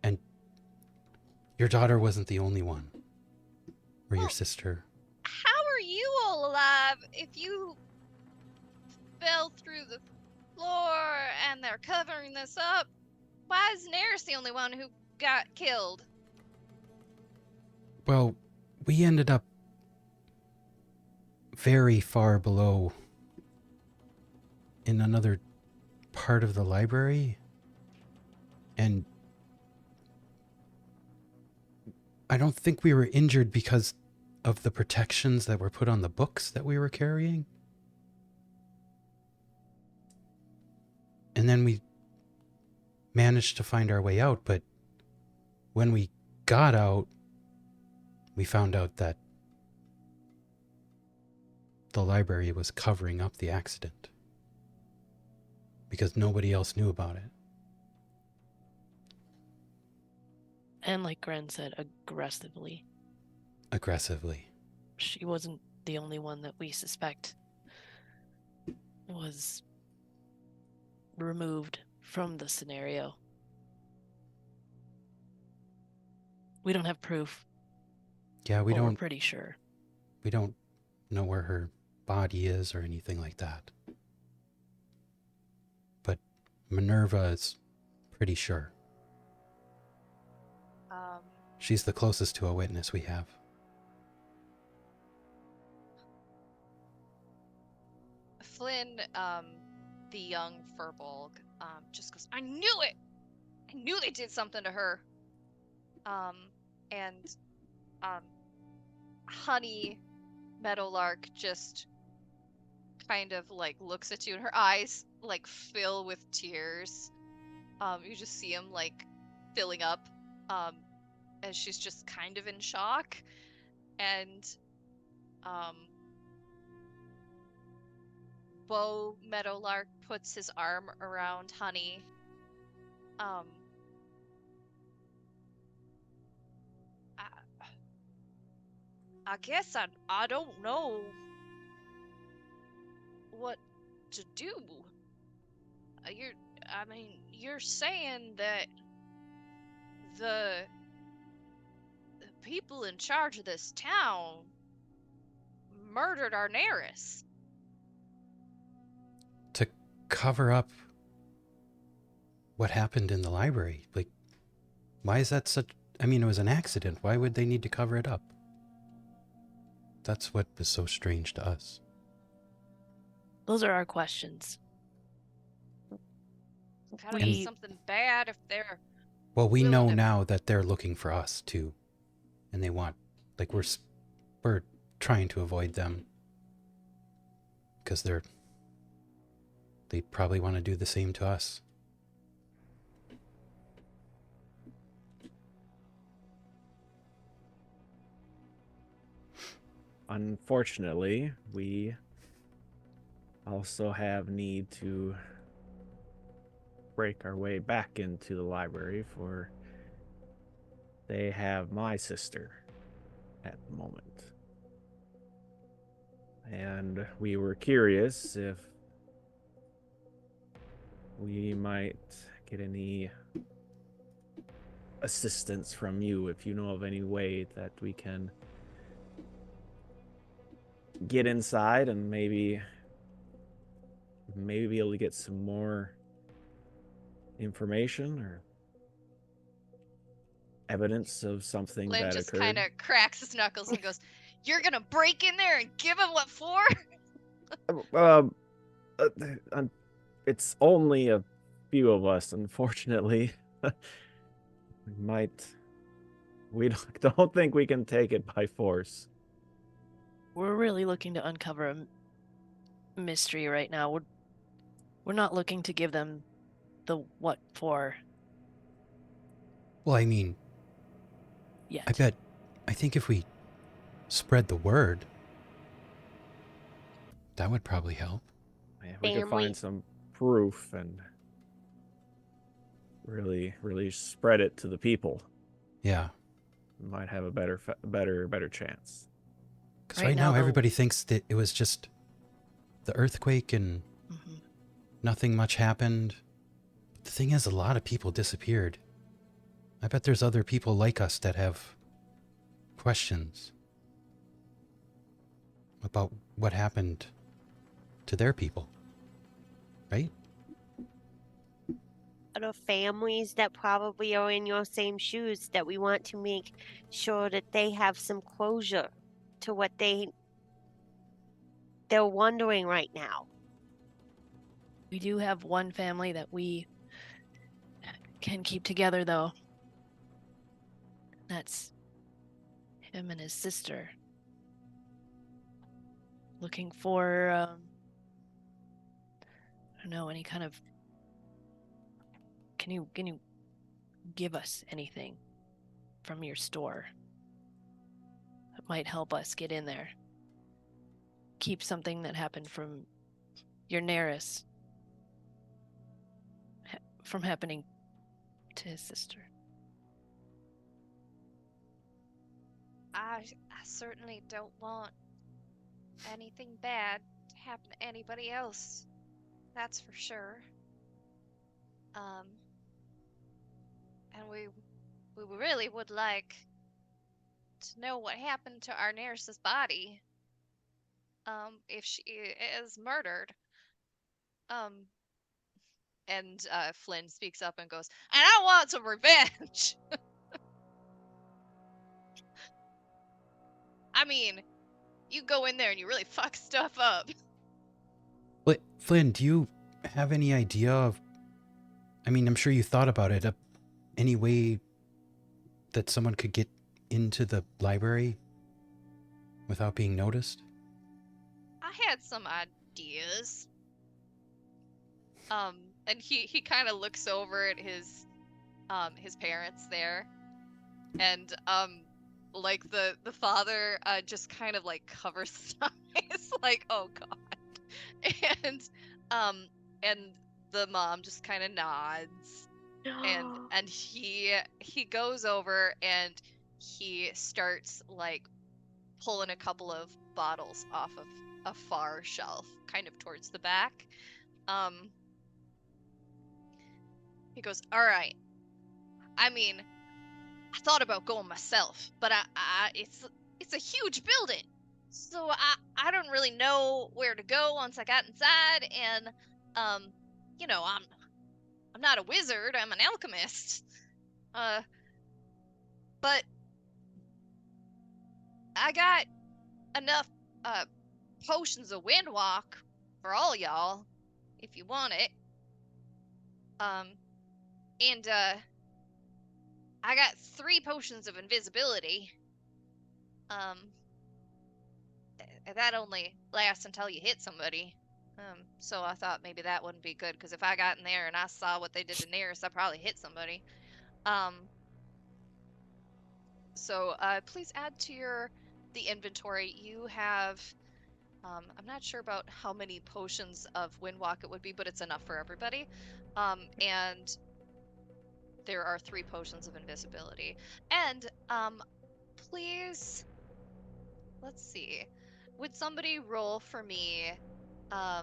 And your daughter wasn't the only one. Or your sister. How are you all alive if you fell through the floor and they're covering this up? Why is Neris the only one who got killed? Well, we ended up very far below in another part of the library, and I don't think we were injured because of the protections that were put on the books that we were carrying. And then we managed to find our way out, but when we got out, we found out that the library was covering up the accident because nobody else knew about it. And like Gren said, aggressively. Aggressively. She wasn't the only one that we suspect was removed from the scenario. We don't have proof. Yeah, We're pretty sure. We don't know where her body is or anything like that. But Minerva is Pretty sure. Um, She's the closest to a witness we have. Flynn, the young Furbolg, just goes, I knew it! I knew they did something to her. And Honey Meadowlark just kind of like looks at you and her eyes like fill with tears. You just see them like filling up. And she's just kind of in shock. And Bo Meadowlark puts his arm around Honey. I guess I don't know what to do. You're saying that the people in charge of this town murdered our Neris. To cover up what happened in the library. Like, why is that such... I mean, it was an accident. Why would they need to cover it up? That's what was so strange to us. Those are our questions. Gotta be We something bad if they're... Well, we willing know to- now that they're looking for us too, and they want, like, we're trying to avoid them because they probably want to do the same to us. Unfortunately, we also have need to break our way back into the library, for they have my sister at the moment. And we were curious if we might get any assistance from you, if you know of any way that we can get inside and maybe be able to get some more information or evidence of something Flynn that just occurred. kind of cracks his knuckles and goes, "You're gonna break in there and give him what for?" It's only a few of us, unfortunately. We don't think we can take it by force. we're really looking to uncover a mystery right now. We're not looking to give them the what for Well, I mean, yet. I think if we spread the word, that would probably help. Yeah, we could Family. find some proof and really spread it to the people. Yeah. We might have a better chance. Because Right right now, now though- everybody thinks that it was just the earthquake and Mhm. nothing much happened. The thing is, a lot of people disappeared. I bet there's other people like us that have questions about what happened to their people. Right? Other families that probably are in your same shoes that we want to make sure that they have some closure to what they're wondering right now. We do have one family that we can keep together, though. That's him and his sister. Looking for, I don't know, any kind of. Can you give us anything from your store that might help us get in there? Keep something that happened from your Neris from happening to his sister. I certainly don't want anything bad to happen to anybody else. That's for sure. And we really would like to know what happened to our Neris's body. If she is murdered. And Flynn speaks up and goes, and I want some revenge. I mean, you go in there and you really fuck stuff up. But Flynn, do you have any idea of, I mean, I'm sure you thought about it, any way that someone could get into the library without being noticed? I had some ideas. And he kind of looks over at his parents there, and like the father just kind of like covers his eyes, like, oh god, and um and the mom just kind of nods, and he goes over and he starts like pulling a couple of bottles off of a far shelf, kind of towards the back. He goes, all right. I mean, I thought about going myself, but it's a huge building, so I don't really know where to go once I got inside, and you know, I'm not a wizard, I'm an alchemist, but I got enough potions of windwalk for all y'all if you want it, and I got 3 potions of invisibility. That only lasts until you hit somebody. So I thought maybe that wouldn't be good, because if I got in there and I saw what they did to Nearest, I'd probably hit somebody. So please add to the inventory. You have, I'm not sure about how many potions of Windwalk it would be, but it's enough for everybody. And there are 3 potions of invisibility. And please, let's see. Would somebody roll for me a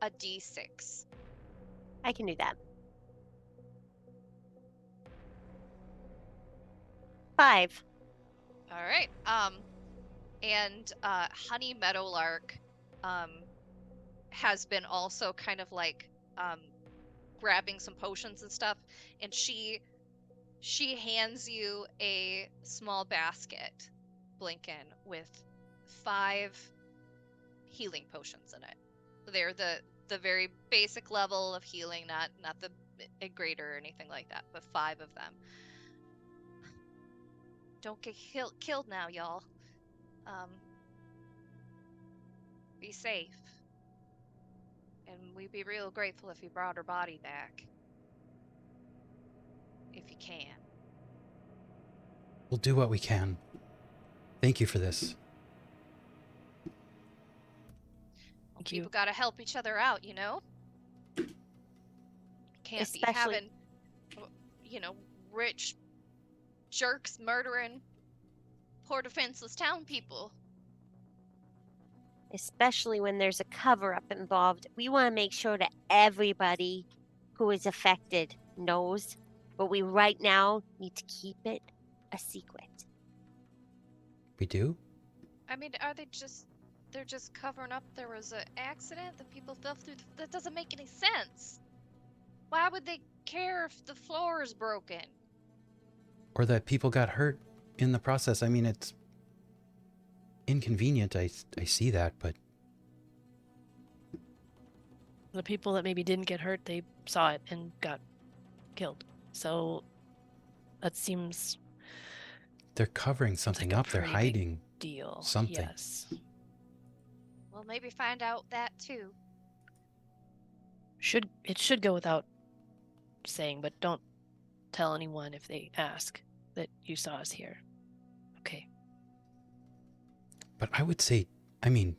d6? I can do that. 5. All right. And Honey Meadowlark has been also kind of like grabbing some potions and stuff, and she hands you a small basket, Blinken, with 5 healing potions in it. They're the very basic level of healing, not the greater or anything like that, but 5 of them. Don't get killed now, y'all. Be safe. And we'd be real grateful if you brought her body back. If you can. We'll do what we can. Thank you for this. Well, people gotta help each other out, you know? Can't be Especially- having, you know, rich jerks murdering poor defenseless town people. Especially when there's a cover-up involved. We want to make sure that everybody who is affected knows, but we right now need to keep it a secret. We do? I mean, they're just covering up there was an accident that people fell through? That doesn't make any sense. Why would they care if the floor is broken? Or that people got hurt in the process. I mean, it's inconvenient. I see that, but The people that maybe didn't get hurt, they saw it and got killed. So that seems they're covering something a up. They're pretty big hiding deal. something. Yes. Well, maybe find out that too. It should go without saying, but don't tell anyone if they ask that you saw us here. Okay. But I would say, I mean,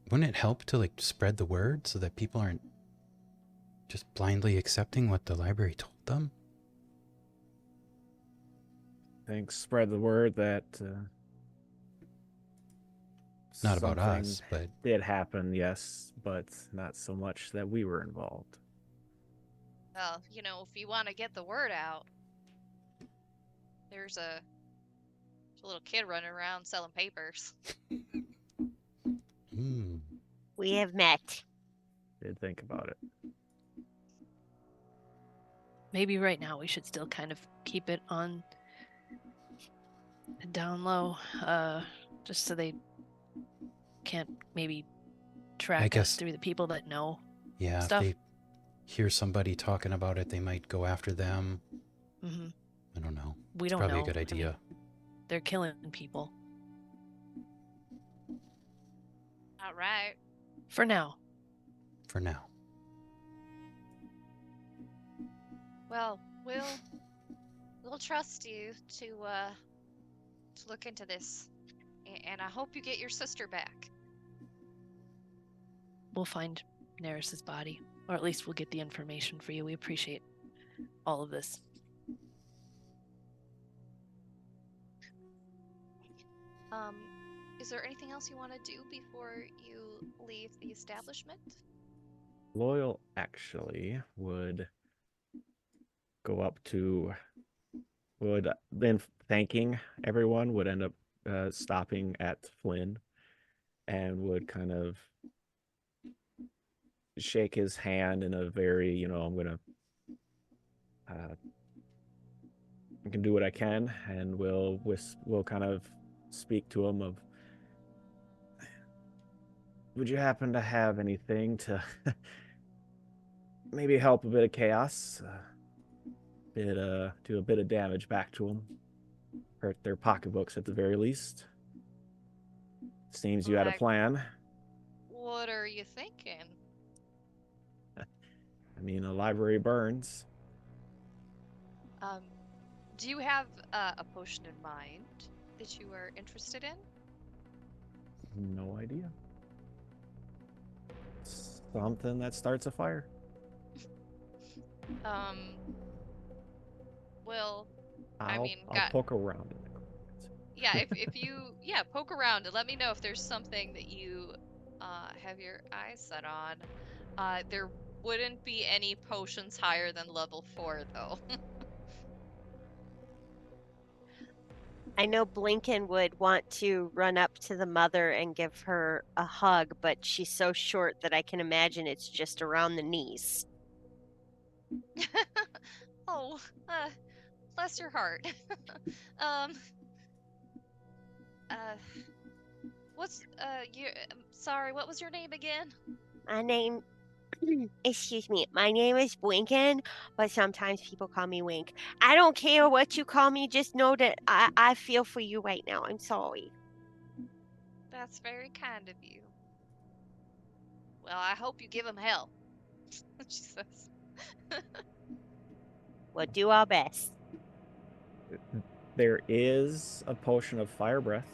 wouldn't it help to like spread the word so that people aren't just blindly accepting what the library told them? I think spread the word that Not about something us, but did happen, yes, but not so much that we were involved. Well, you know, if you want to get the word out, there's a little kid running around selling papers. mm, We have met. did think about it. Maybe right now we should still kind of keep it on the down low, just so they can't maybe track us guess- through the people that know Yeah, stuff. if they hear somebody talking about it, they might go after them. Hmm. I don't know. We It's don't probably know. a good I mean, idea they're killing people All right. for now. for now. Well, we'll trust you to look into this, and I hope you get your sister back. We'll find Neris's body, or at least we'll get the information for you. We appreciate all of this. Is there anything else you want to do before you leave the establishment? Loyal actually would go up to, would then thanking everyone, would end up stopping at Flynn and would kind of shake his hand in a very, I'm gonna I can do what I can, and we'll kind of speak to him of, would you happen to have anything to maybe help a bit of chaos, do a bit of damage back to them, hurt their pocketbooks at the very least? Seems you had a Like- plan. What are you thinking? I mean, a library burns. Do you have a potion in mind that you are interested in? No idea. Something that starts a fire. Well, I'll mean, poke around in the corners. yeah, if you poke around and let me know if there's something that you have your eyes set on. There wouldn't be any potions higher than level 4 though. I know Blinken would want to run up to the mother and give her a hug, but she's so short that I can imagine it's just around the knees. Oh, bless your heart. um, what's you? Sorry, what was your name again? My name, excuse me, my name is Blinken, but sometimes people call me Wink. I don't care what you call me, just know that I feel for you right now. I'm sorry. That's very kind of you. Well, I hope you give him hell. She says. We'll do our best. There is a potion of fire breath.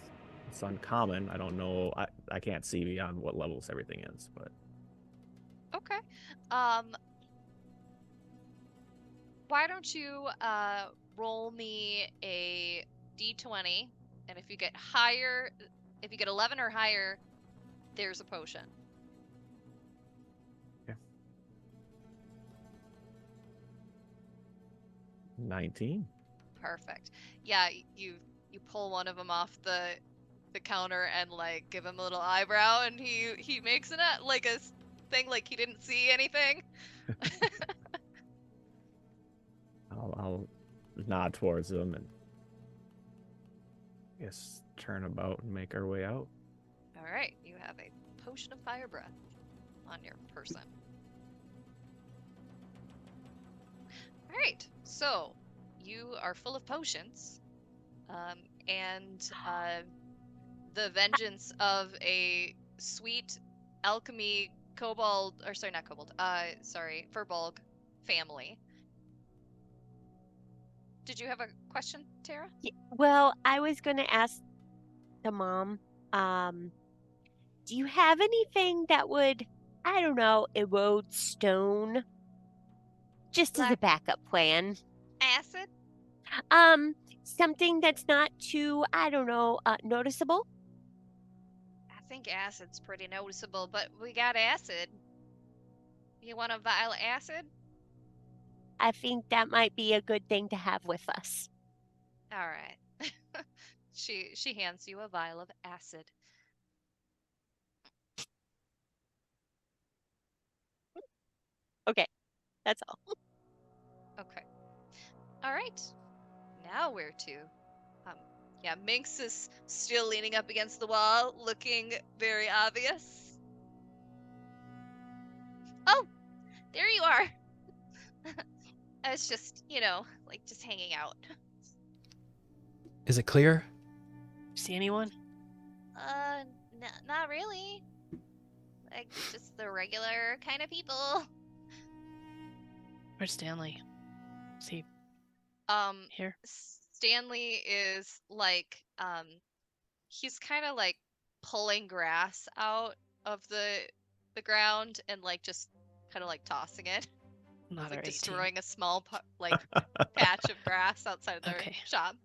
It's uncommon. I don't know. I can't see beyond what levels everything is, but Okay. Why don't you roll me a d20, and if you get 11 or higher, there's a potion. yeah. 19. Perfect. Yeah, you pull one of them off the counter and like give him a little eyebrow, and he makes it like a thing like he didn't see anything. I'll nod towards them and I guess turn about and make our way out. All right, you have a potion of fire breath on your person. All right, so you are full of potions, and the vengeance of a sweet alchemy Furbolg family. Did you have a question, Tara? Well, I was going to ask the mom, do you have anything that would, I don't know, erode stone? Just as a Like backup plan. acid? Something that's not too, I don't know, noticeable? I think acid's pretty noticeable, but we got acid. You want a vial of acid? I think that might be a good thing to have with us. All right. She hands you a vial of acid. Okay, that's all. Okay. All right. Now where to? Yeah, Minx is still leaning up against the wall, looking very obvious. Oh, there you are. I was just, like just hanging out. Is it clear? See anyone? Not really. Like just the regular kind of people. Where's Stanley? Is he Um, here? Stanley is like, he's kind of like pulling grass out of the ground and like just kind of like tossing it. Not It's our like 18. destroying a small like patch of grass outside of their Okay. shop.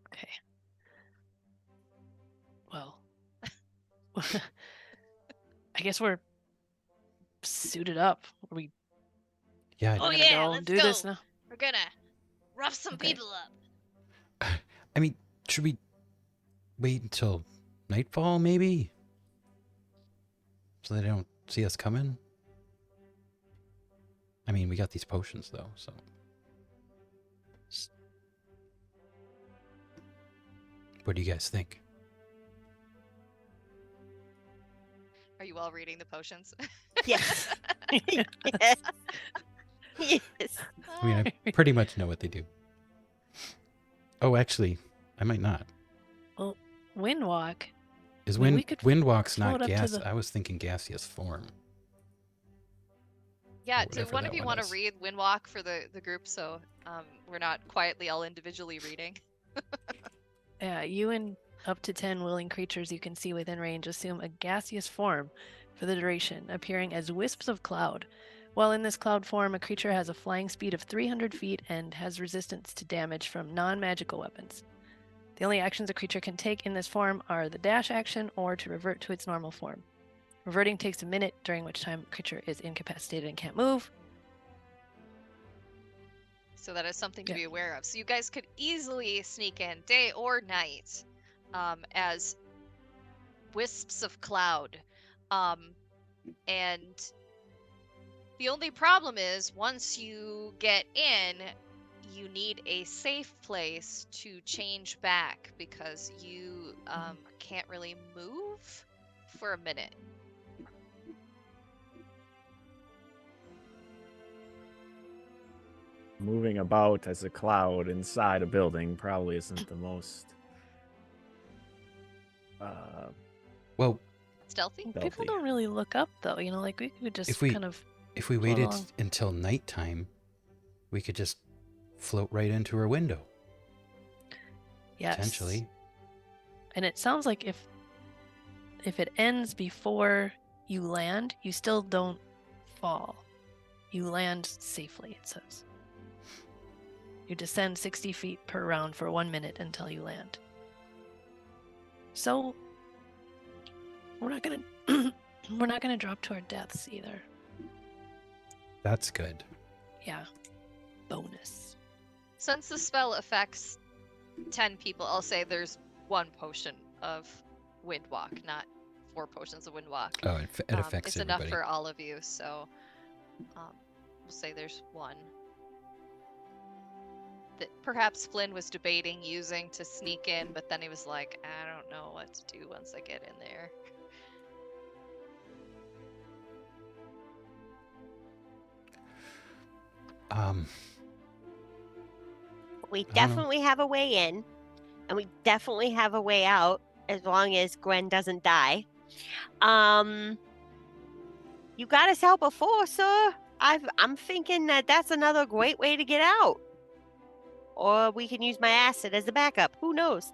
Okay. Well, I guess we're suited up. Are we Yeah. Oh gonna yeah, go let's do this go. now? We're gonna rough some Okay. people up. I mean, should we wait until nightfall, maybe? So they don't see us coming? I mean, we got these potions, though, so. What do you guys think? Are you all reading the potions? Yes. Yes. Yes. I mean, I pretty much know what they do. Oh, actually, I might not. Windwalk. Is I mean, we could Windwalk's not float up to gas? the- I was thinking gaseous form. Yeah, Or do whatever one that of you one want to is. read Windwalk for the group so we're not quietly all individually reading? Yeah, you and up to 10 willing creatures you can see within range assume a gaseous form for the duration, appearing as wisps of cloud. While in this cloud form, a creature has a flying speed of 300 feet and has resistance to damage from non-magical weapons. The only actions a creature can take in this form are the dash action or to revert to its normal form. Reverting takes a minute, during which time a creature is incapacitated and can't move. So that is something to Yeah. be aware of. So you guys could easily sneak in day or night as wisps of cloud. And the only problem is once you get in, you need a safe place to change back because you can't really move for a minute. Moving about as a cloud inside a building probably isn't the most Well, Stealthy? People Stealthy. don't really look up though, like we could just If we- kind of if we Float waited along. until nighttime, we could just float right into her window, yes. potentially. And it sounds like if it ends before you land, you still don't fall. You land safely, it says. You descend 60 feet per round for 1 minute until you land. So we're not gonna drop to our deaths either. That's good. Yeah. Bonus. Since the spell affects 10 people, I'll say there's 1 potion of Windwalk, not 4 potions of Windwalk. Oh, it affects It's everybody. enough for all of you, so we'll say there's 1 that perhaps Flynn was debating using to sneak in, but then he was like, I don't know what to do once I get in there. We don't know. definitely have a way in, and we definitely have a way out as long as Gwen doesn't die. You got us out before, sir. I'm thinking that's another great way to get out. Or we can use my acid as a backup. Who knows?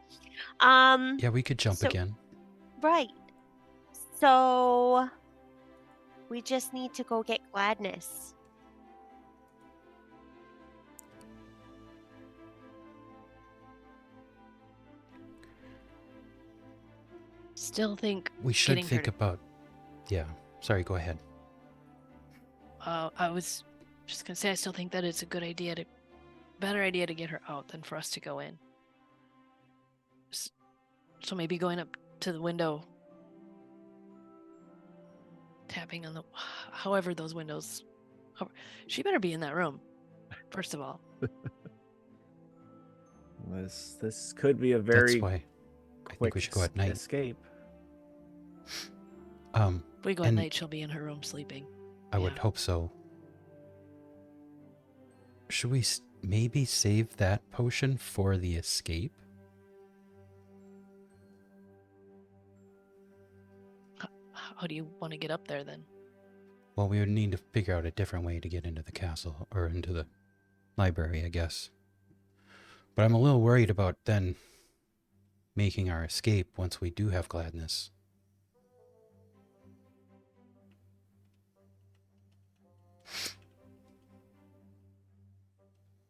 Yeah, we could jump so- again. Right. So we just need to go get Gladness. Still think We should getting her think to- about. Yeah. Sorry, go ahead. I was just gonna say I still think that it's a better idea to get her out than for us to go in. So maybe going up to the window, tapping on however those windows She better be in that room, first of all. This could be a That's very why I think quick we should go at night. escape. If we go at And night, she'll be in her room sleeping. I would hope so. Should we maybe save that potion for the escape? How do you want to get up there then? Well, we would need to figure out a different way to get into the castle or into the library, I guess. But I'm a little worried about then making our escape once we do have gladness.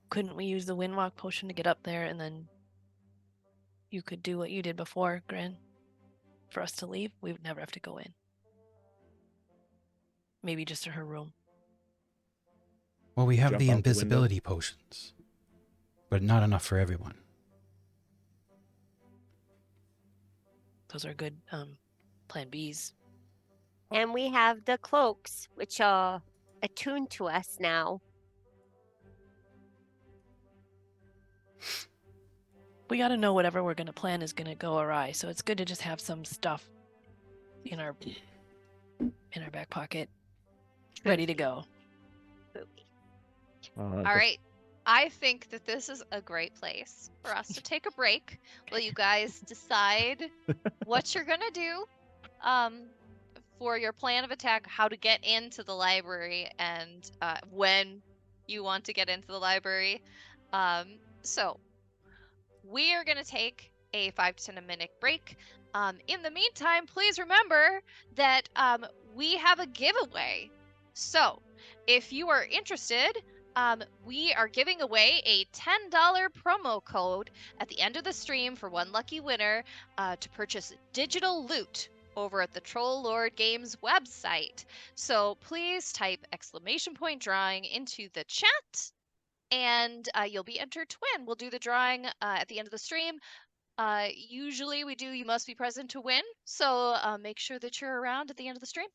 Couldn't we use the windwalk potion to get up there, and then you could do what you did before, Gran? For us to leave, we would never have to go in. Maybe just to her room. Well, we have Jump the out the window. invisibility potions, but not enough for everyone. Those are good plan Bs. And we have the cloaks, which are attuned to us now. We got to know whatever we're going to plan is going to go awry, so it's good to just have some stuff in our back pocket ready to go. All right. I think that this is a great place for us to take a break while you guys decide what you're going to do for your plan of attack, how to get into the library, and when you want to get into the library. So we are going to take a 5 to 10 minute break. In the meantime, please remember that we have a giveaway. So if you are interested, we are giving away a $10 promo code at the end of the stream for one lucky winner to purchase digital loot over at the Troll Lord Games website. So please type !drawing into the chat, and you'll be entered to win. We'll do the drawing at the end of the stream. Usually we do you must be present to win, so make sure that you're around at the end of the stream.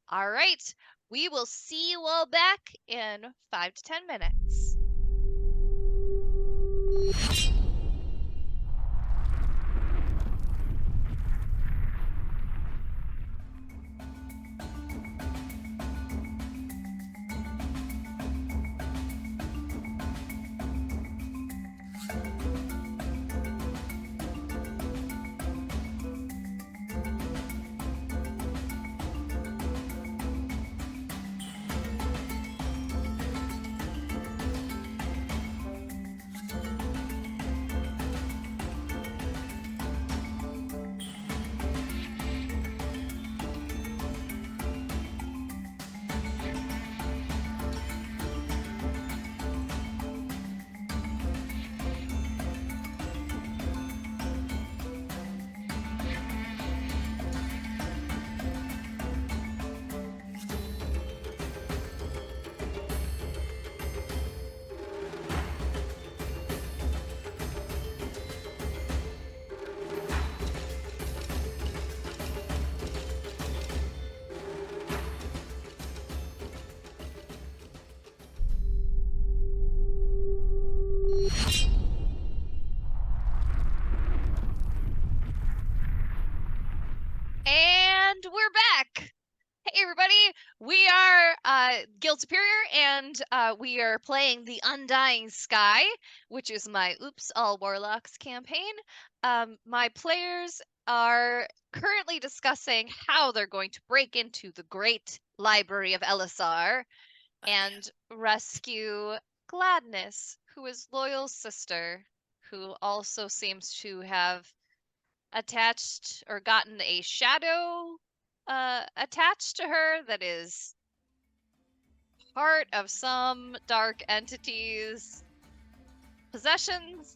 All right, we will see you all back in 5 to 10 minutes. And we're back. Hey everybody, we are Guild Superior, and we are playing the Undying Sky, which is my Oops All Warlocks campaign. My players are currently discussing how they're going to break into the great library of Elisar and rescue Gladness, who is Loyal's sister, who also seems to have attached or gotten a shadow attached to her that is part of some dark entity's possessions.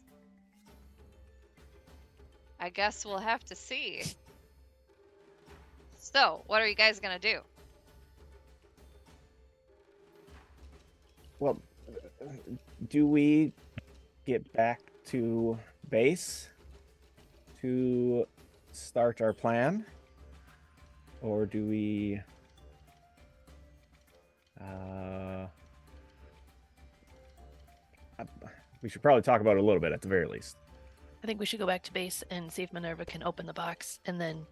I guess we'll have to see. So, what are you guys gonna do? Well, do we get back to base to start our plan, or do we we should probably talk about it a little bit at the very least. I think we should go back to base and see if Minerva can open the box, and then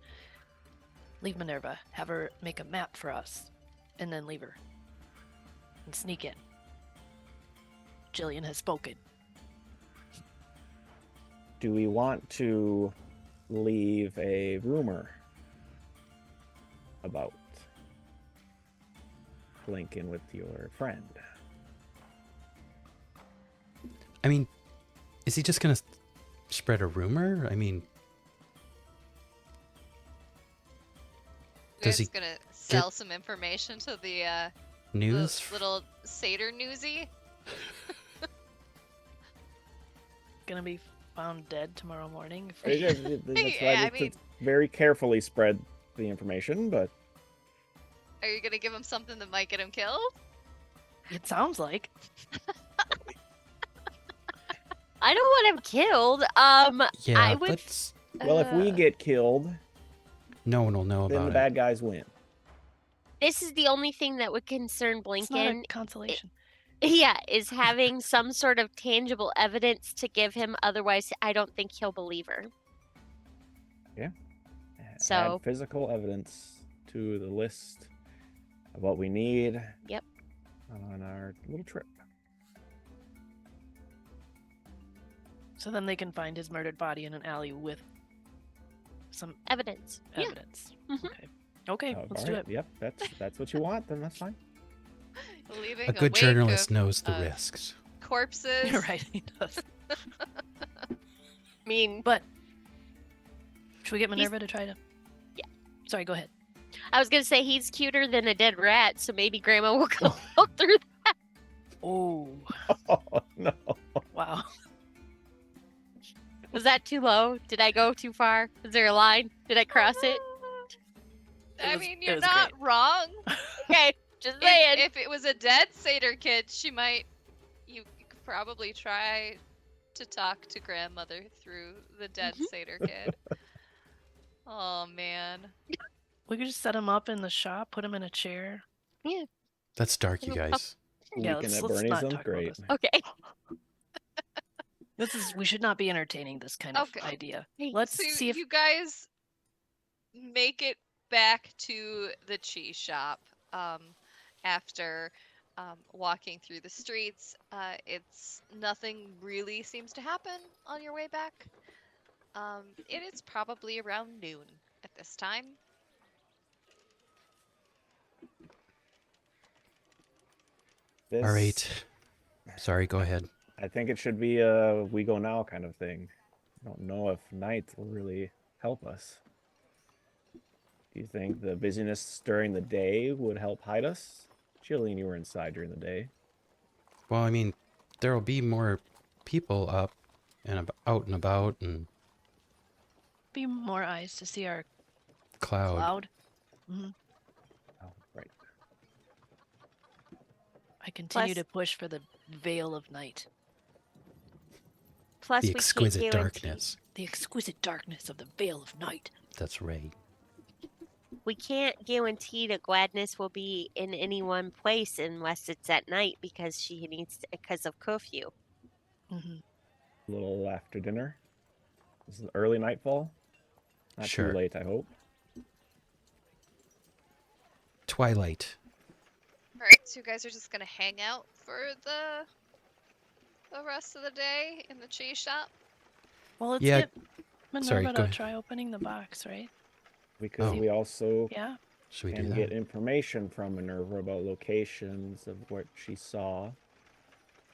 leave Minerva, have her make a map for us, and then leave her. And sneak in. Jillian has spoken. Do we want to leave a rumor about Lincoln with your friend? I mean, is he just gonna spread a rumor? I mean, We're Does he just gonna sell some information to the news? little satyr newsy. Gonna be found dead tomorrow morning. That's Yeah, why I mean- to very carefully spread the information, but Are you gonna give him something that might get him killed? It sounds like. I don't want him killed. Yeah, I would. let's. well, if we get killed, No one will know then about the it. bad guys win. This is the only thing that would concern It's not a Blinken. consolation. Yeah, is having some sort of tangible evidence to give him. Otherwise, I don't think he'll believe her. So- Add physical evidence to the list of what we need. Yep. On our little trip. So then they can find his murdered body in an alley with some Evidence. Yeah. evidence. Mhm. Okay. Okay, Oh, let's all do right, it. Yep, that's what you want. Then that's fine. Leaving A good wake journalist of knows the uh, risks. corpses. You're right, he does. I mean, But should we get Minerva to try to? Yeah. Sorry, go ahead. I was gonna say he's cuter than a dead rat, so maybe Grandma will go look through. Oh, Oh no. wow. Was that too low? Did I go too far? Was there a line? Did I cross it? I was- mean, it you're was not great. wrong. Okay, just saying. If it was a dead satyr kid, you could probably try to talk to grandmother through the dead Mhm. satyr kid. Oh man. We could just set him up in the shop, put him in a chair. That's dark, you Little guys. Yeah, Weekend let's at not Bernie's talk them. about Great. this. Okay. We should not be entertaining this kind of Okay. idea. Hey, Let's So see if you guys make it back to the cheese shop after walking through the streets. It's nothing really seems to happen on your way back. It is probably around noon at this time. This, All right. Sorry, go ahead. I think it should be a we go now kind of thing. I don't know if night will really help us. Do you think the busyness during the day would help hide us? Jillian, you were inside during the day. Well, I mean, there will be more people up and out and about and be more eyes to see our cloud. cloud. hmm Oh, right. I continue Plus- to push for the veil of night, Plus, The we exquisite can't guarantee, darkness. the exquisite darkness of the veil of night. That's right. we can't guarantee that Gladness will be in any one place unless it's at night because she needs because of curfew. hmm A little after dinner. This is early nightfall. Not Sure. too late, I hope. Twilight. All right, so you guys are just gonna hang out for the rest of the day in the cheese shop. Well, let's Yeah, get Minerva sorry, go to ahead. try opening the box, right? Because Oh. we also Yeah. Should we do can that? get information from Minerva about locations of what she saw.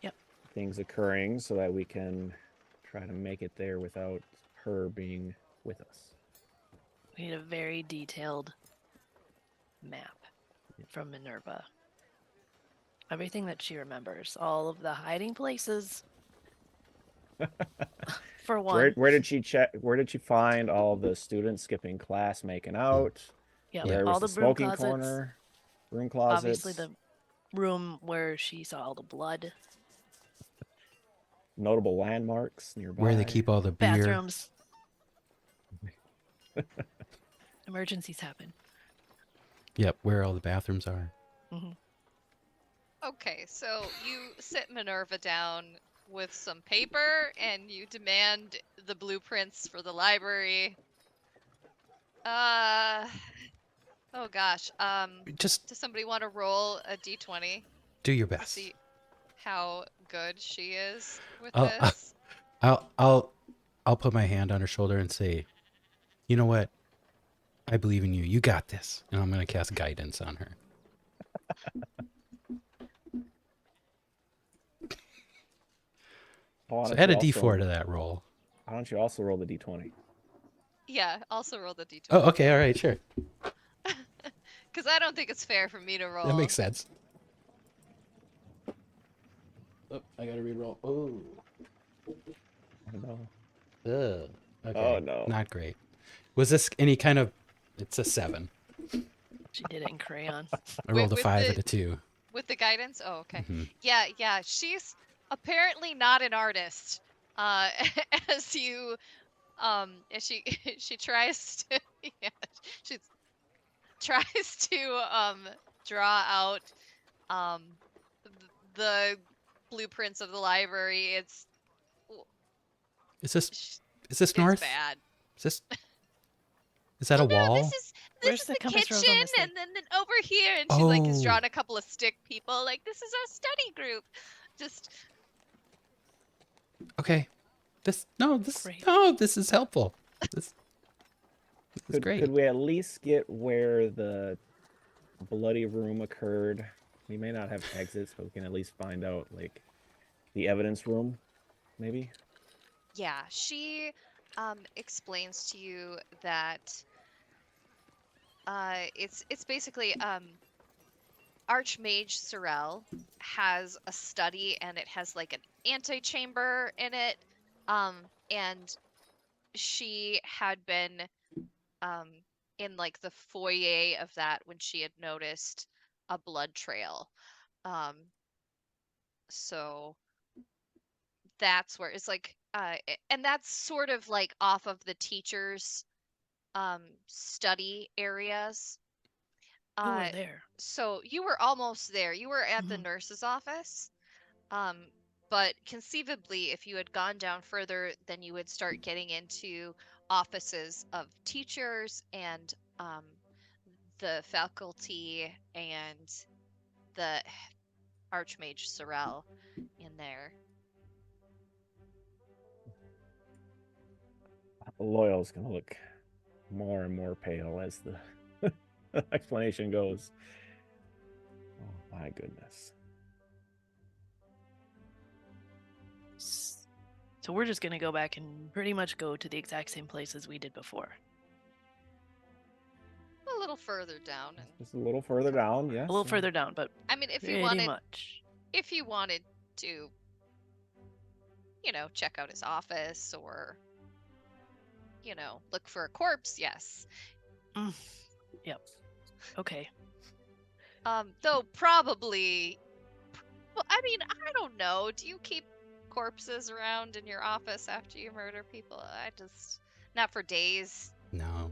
Yep. Things occurring so that we can try to make it there without her being with us. We need a very detailed map from Minerva. Everything that she remembers, all of the hiding places. For one, Where did she check? Where did she find all the students skipping class making out? yeah, Where all was the the broom smoking closets. corner? Room closets. Obviously, the room where she saw all the blood. Notable landmarks nearby. Where they keep all the beer. Bathrooms. Emergencies happen. Yep, where all the bathrooms are. Okay, so you sit Minerva down with some paper and you demand the blueprints for the library. Oh gosh. Just Does somebody want to roll a d20 do your to best. see how good she is with I'll, this? I'll put my hand on her shoulder and say, you know what? I believe in you. You got this. And I'm going to cast guidance on her. Why So don't add you a D4 also- to that roll. Why don't you also roll the d20? Yeah, also roll the d20. Oh, okay. All right. Sure. Because I don't think it's fair for me to roll. That makes sense. Oh, I got to re-roll. Oh. I don't know. Ugh. Okay. Oh, no. Not great. Was this any kind of... It's a 7. She did it in crayon. I rolled a With 5 the- and a 2. With the guidance? Oh, okay. Mhm. Yeah. She's apparently not an artist. As you, as she tries to, yeah, she tries to draw out the blueprints of the library. Is this It's north? bad. Is that a No, wall? this is Where's the the compass rose on kitchen, this thing? and then over here, and she like has Oh. drawn a couple of stick people. Like, this is our study group. Just Okay. This Great. this is helpful. This is great. Could we at least get where the bloody room occurred? We may not have exits, but we can at least find out, like, the evidence room, maybe? yeah, she explains to you that it's basically Archmage Sorrel has a study, and it has like an antechamber in it, and she had been in like the foyer of that when she had noticed a blood trail. So that's where it's like and that's sort of like off of the teachers study areas. You were there. So you were almost there. You were at the Mhm. nurse's office. But conceivably, if you had gone down further, then you would start getting into offices of teachers and the faculty and the Archmage Sorrel in there. Loyal's gonna look more and more pale as the explanation goes. Oh my goodness. So we're just gonna go back and pretty much go to the exact same places we did before. A little further down, and Just a little further down, yes. A little further down, but I mean, if pretty you wanted, much. if you wanted to, you know, check out his office or, you know, look for a corpse, yes. Yep. Okay. Though probably, well, I mean, I don't know. Do you keep corpses around in your office after you murder people? I just, not for days. No.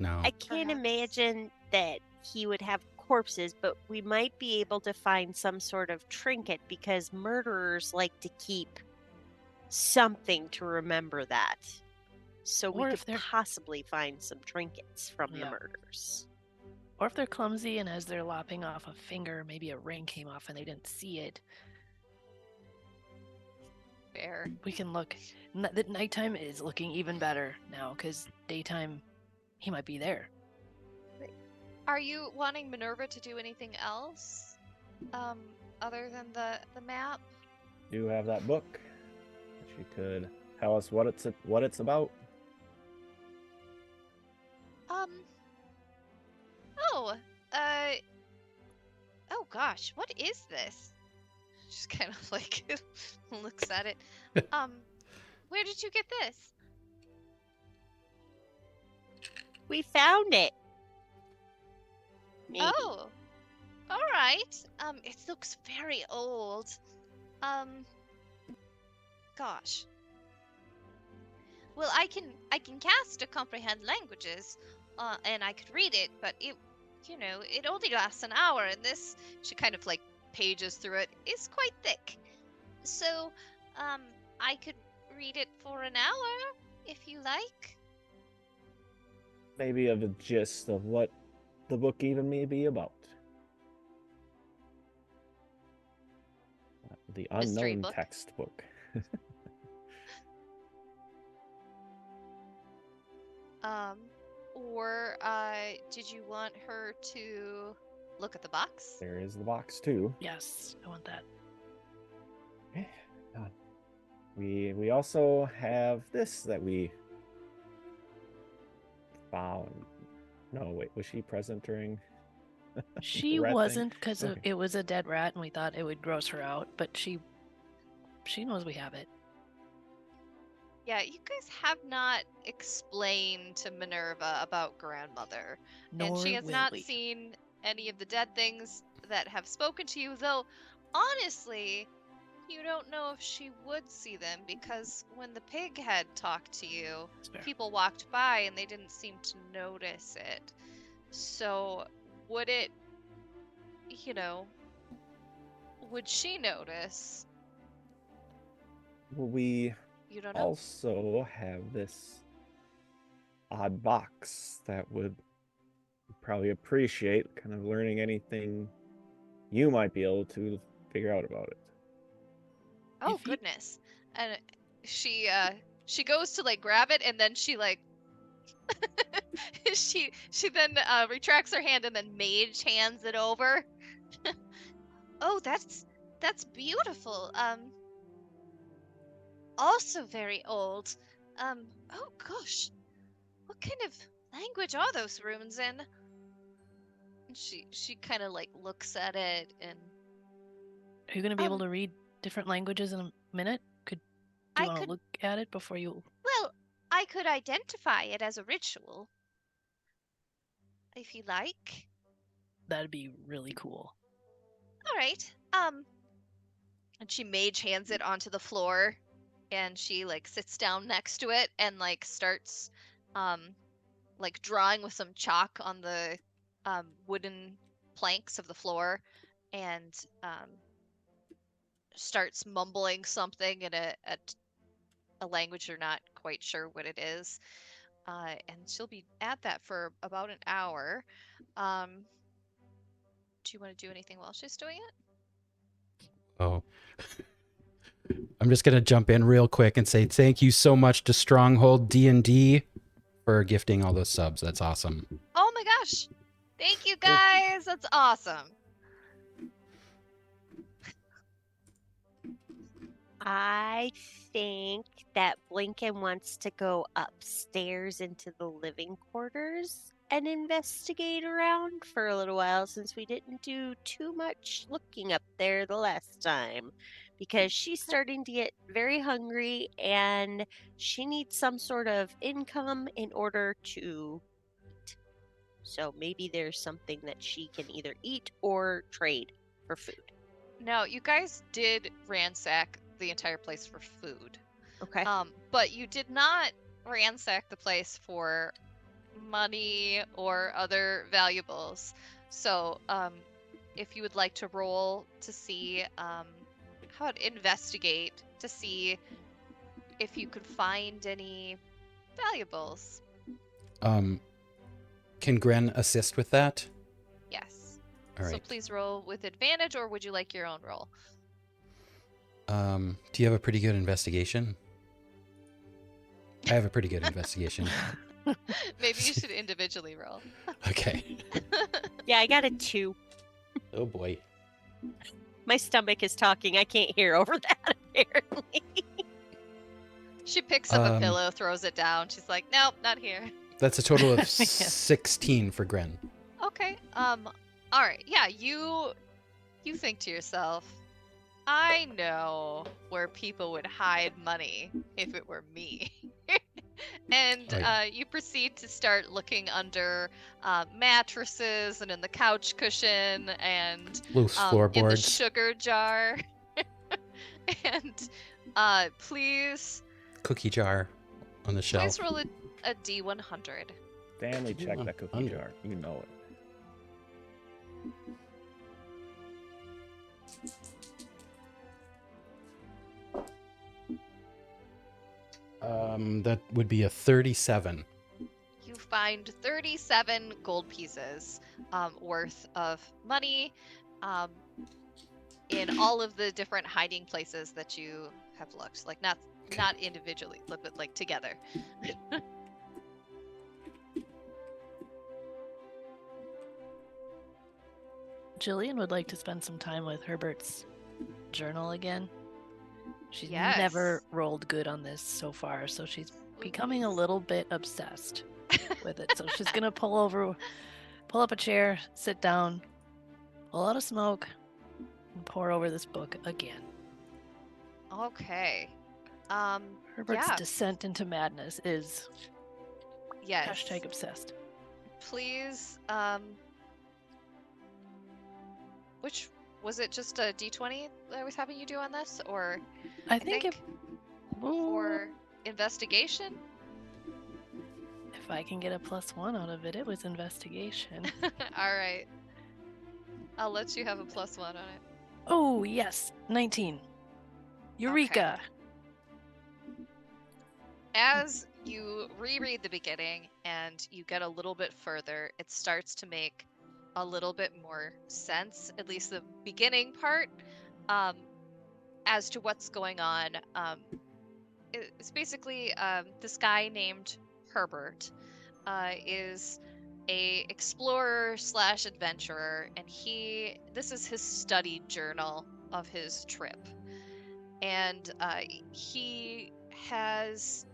I can't Perhaps. imagine that he would have corpses, but we might be able to find some sort of trinket because murderers like to keep something to remember that. So we Or could if they're- possibly find some trinkets from the Yeah. murders. Or if they're clumsy and as they're lopping off a finger, maybe a ring came off and they didn't see it. Fair. We can look. The nighttime is looking even better now because daytime, he might be there. Are you wanting Minerva to do anything else, other than the map? Do have that book. She could tell us what it's about. Oh, oh gosh, what is this? Just kind of like looks at it. Where did you get this? We found it. Maybe. Oh, all right. It looks very old. Gosh. Well, I can cast to comprehend languages, and I could read it, but it, you know, it only lasts an hour, and this, she kind of like pages through it, is quite thick. So, I could read it for an hour, if you like. Maybe of a gist of what the book even may be about. The Mystery unknown book. textbook. Or did you want her to look at the box? There is the box too. Yes, I want that. Uh, we also have this that we found. No, wait, was she present during? She rat thing? wasn't because Okay. it was a dead rat, and we thought it would gross her out. But she knows we have it. Yeah, you guys have not explained to Minerva about grandmother. Nor And she has will not we. seen any of the dead things that have spoken to you, though honestly, you don't know if she would see them because when the pig had talked to you, It's fair. people walked by and they didn't seem to notice it. So, would it, would she notice? Well, we You don't know. also have this odd box that would probably appreciate kind of learning anything you might be able to figure out about it. Oh If you- goodness. And she goes to like grab it and then she like she then retracts her hand and then mage hands it over. Oh, that's beautiful. Also very old. Oh gosh. What kind of language are those runes in? And she kind of like looks at it and Are you going to be able Um, to read different languages in a minute? Do I you want to could look at it before you? well, I could identify it as a ritual if you like. That'd be really cool. All right. And she mage hands it onto the floor, and she like sits down next to it and like starts, like drawing with some chalk on the wooden planks of the floor, and starts mumbling something in a language you're not quite sure what it is. And she'll be at that for about an hour. Do you want to do anything while she's doing it? Oh. I'm just going to jump in real quick and say thank you so much to Stronghold D&D for gifting all those subs. That's awesome. Oh my gosh! Thank you guys. That's awesome. I think that Blinken wants to go upstairs into the living quarters and investigate around for a little while since we didn't do too much looking up there the last time because she's starting to get very hungry and she needs some sort of income in order to eat. So maybe there's something that she can either eat or trade for food. Now, you guys did ransack the entire place for food. Okay. But you did not ransack the place for money or other valuables. So, if you would like to roll to see, how about investigate to see if you could find any valuables. Can Gren assist with that? Yes. All So right. please roll with advantage, or would you like your own roll? Do you have a pretty good investigation? I have a pretty good investigation. Maybe you should individually roll. Okay. Yeah, I got a 2. Oh boy. My stomach is talking. I can't hear over that, apparently. She picks up a pillow, throws it down. She's like, "Nope, not here." That's a total of 16 for Gren. Okay. All right. Yeah, you think to yourself, I know where people would hide money if it were me. And Oh, yeah. you proceed to start looking under mattresses and in the couch cushion and Loose in the floorboards. sugar jar. And please Cookie jar on the shelf. roll a D100. Family check that cookie 100. jar. You know it. That would be a 37. You find 37 gold pieces worth of money in all of the different hiding places that you have looked. Like not individually, but like together. Jillian would like to spend some time with Herbert's journal again. She's Yes. never rolled good on this so far, so she's becoming a little bit obsessed with it. So she's gonna pull up a chair, sit down, pull out a smoke, and pour over this book again. Okay. Herbert's Yeah. descent into madness is Yes. hashtag obsessed. Please. Which was it? Just a D20 that I was having you do on this, or I think for investigation? if I can get a +1 out of it, it was investigation. All right. I'll let you have a +1 on it. Oh yes, 19. Eureka! As you reread the beginning and you get a little bit further, it starts to make a little bit more sense, at least the beginning part, as to what's going on. It's basically this guy named Herbert is a explorer / adventurer, and this is his study journal of his trip, and he has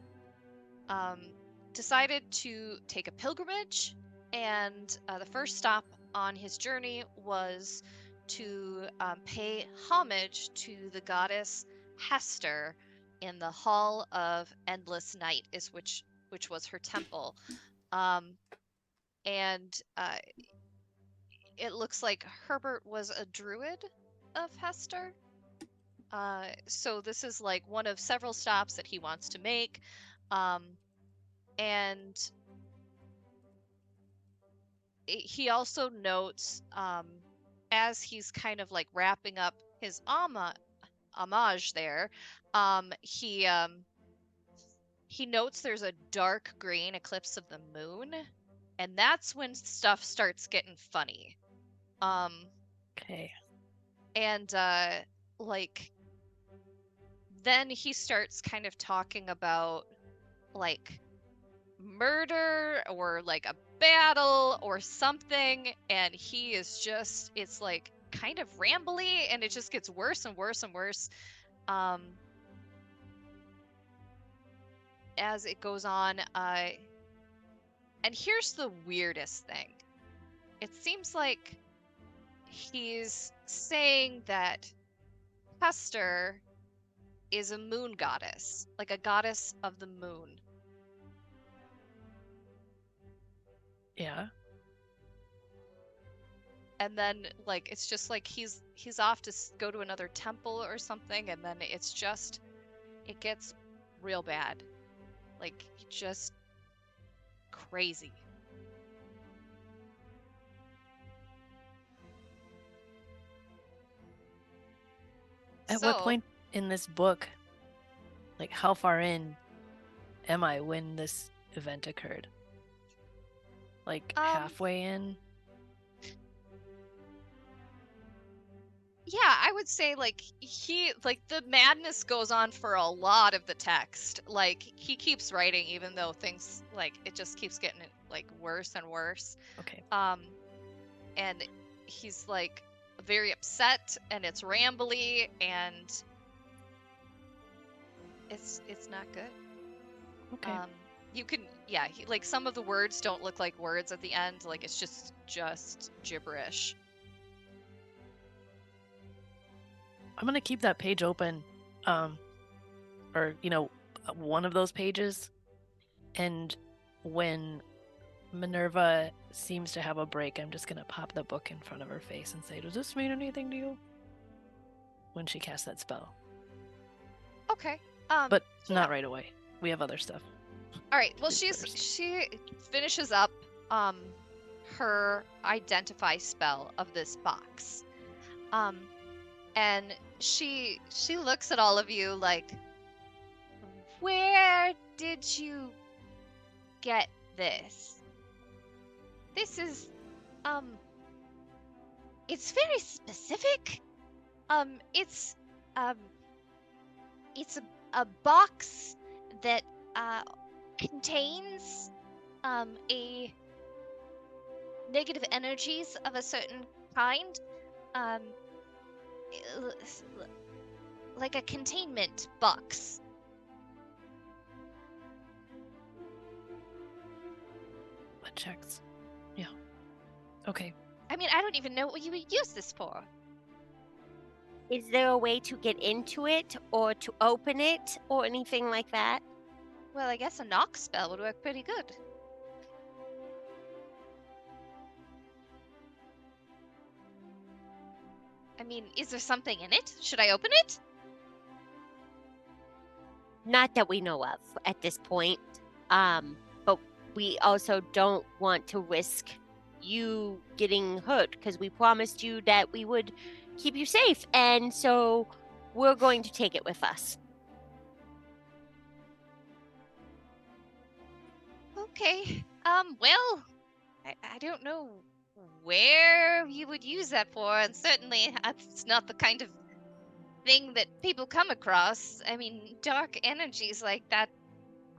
decided to take a pilgrimage, and the first stop on his journey was to pay homage to the goddess Hester in the Hall of Endless Night, which was her temple, and it looks like Herbert was a druid of Hester. So this is like one of several stops that he wants to make, and he also notes, as he's kind of like wrapping up his homage there, he notes there's a dark green eclipse of the moon, and that's when stuff starts getting funny. Okay. And like then he starts kind of talking about like murder or like a battle or something, and he is just, it's like kind of rambly, and it just gets worse and worse and worse as it goes on. And here's the weirdest thing. It seems like he's saying that Hester is a moon goddess, like a goddess of the moon. Yeah. And then like it's just like he's off to go to another temple or something, and then it gets real bad, like just crazy. At what point in this book, like how far in am I when this event occurred? Like halfway in? Yeah, I would say like the madness goes on for a lot of the text. Like he keeps writing even though things like it just keeps getting like worse and worse. Okay. And he's like very upset, and it's rambly, and it's not good. Okay. You can, yeah, like some of the words don't look like words at the end, like it's just gibberish. I'm gonna keep that page open, or one of those pages, and when Minerva seems to have a break, I'm just gonna pop the book in front of her face and say, "Does this mean anything to you?" When she casts that spell. Okay. But not right away. We have other stuff. All right. Well, Do she finishes up her identify spell of this box, and she looks at all of you like, Where did you get this? This is, it's very specific. It's, um, it's a box that, contains, a negative energies of a certain kind. Um, like a containment box. That checks. Yeah. Okay. I mean, I don't even know what you would use this for. Is there a way to get into it or to open it or anything like that? Well, I guess a knock spell would work pretty good. I mean, is there something in it? Should I open it? Not that we know of at this point. But we also don't want to risk you getting hurt because we promised you that we would keep you safe, and so we're going to take it with us. Okay. Well, I don't know where you would use that for, and certainly it's not the kind of thing that people come across. I mean, dark energies like that,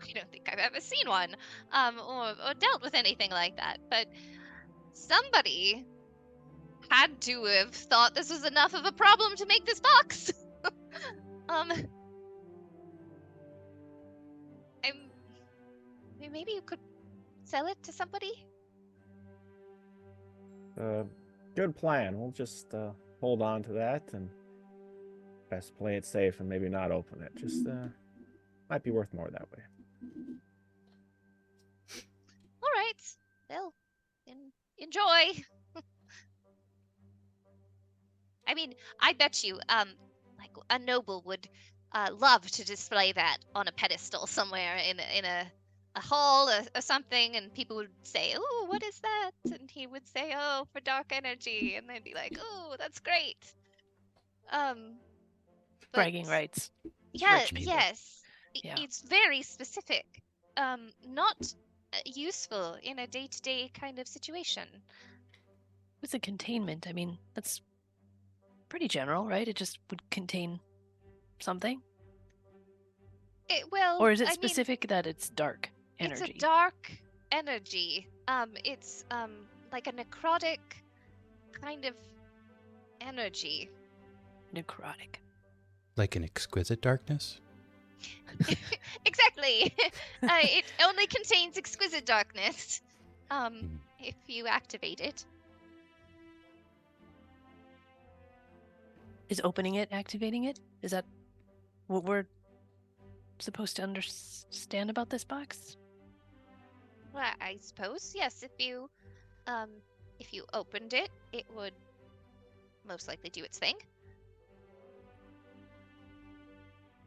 I don't think I've ever seen one, or dealt with anything like that. But somebody had to have thought this was enough of a problem to make this box. Maybe you could sell it to somebody? Good plan. We'll just hold on to that and best play it safe and maybe not open it. Just might be worth more that way. All right. Well, enjoy. I mean, I bet you, like a noble would love to display that on a pedestal somewhere in a hall or something, and people would say, "Oh, what is that?" And he would say, "Oh, for dark energy," and they'd be like, "Oh, that's great." But Bragging rights. yeah, rich people. yes, Yeah. it's very specific. Not useful in a day-to-day kind of situation. With a containment, I mean, that's pretty general, right? It just would contain something. Well, Or is it I mean, specific that it's dark energy? it's a dark energy. It's like a necrotic kind of energy. Necrotic. Like an exquisite darkness? Exactly. It only contains exquisite darkness. If you activate it. Is opening it activating it? Is that what we're supposed to understand about this box? Well, I suppose yes. If you opened it, it would most likely do its thing.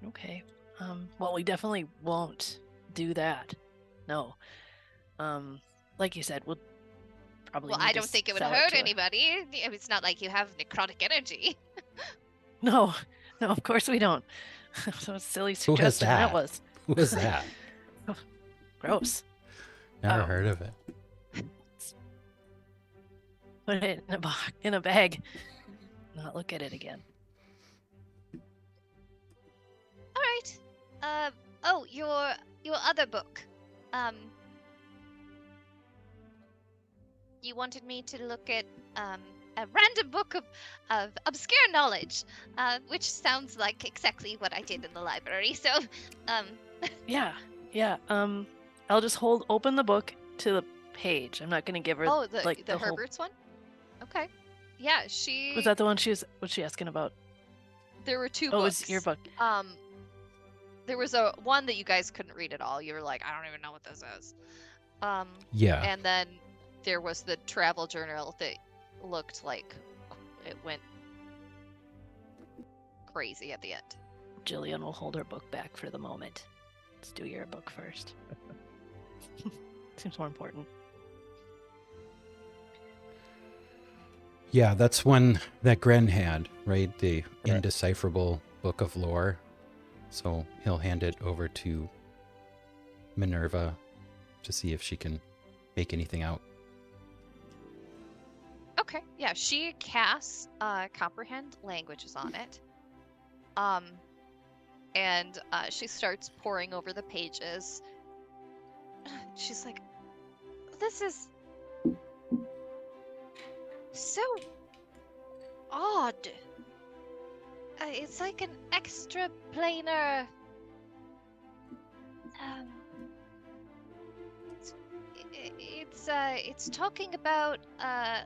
Okay. Well, we definitely won't do that. No. Like you said, we'll probably. Well, need I to don't think it would sell hurt to a- anybody. It's not like you have necrotic energy. No, of course we don't. So silly Who has suggestion that? was. Who was that? Gross. Never Oh. heard of it. Put it in a bag. Not look at it again. All right. Oh, your other book. You wanted me to look at a random book of obscure knowledge, which sounds like exactly what I did in the library. So, Yeah. I'll just open the book to the page. I'm not gonna give her oh, the like the whole. Herbert's one. Okay. Yeah, she. Was that the one was she asking about? There were two Oh, it books. was your book. There was one that you guys couldn't read at all. You were like, I don't even know what this is. Yeah. And then there was the travel journal that looked like it went crazy at the end. Jillian will hold her book back for the moment. Let's do your book first. Seems more important. Yeah, that's one that Gren had, right? The Correct. indecipherable book of lore. So he'll hand it over to Minerva to see if she can make anything out. Okay, yeah, she casts comprehend languages on it. And she starts poring over the pages. She's like, this is so odd. It's like an extra planar. It's talking about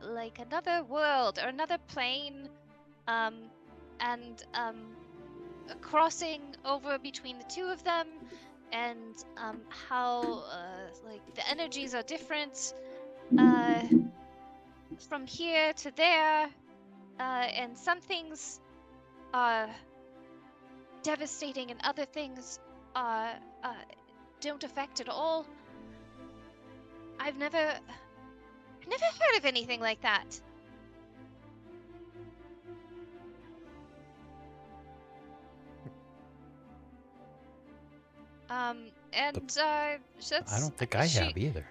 like another world or another plane, and crossing over between the two of them, and how like the energies are different from here to there, and some things are devastating and other things are don't affect at all. I've never heard of anything like that. And that's, I don't think I have either.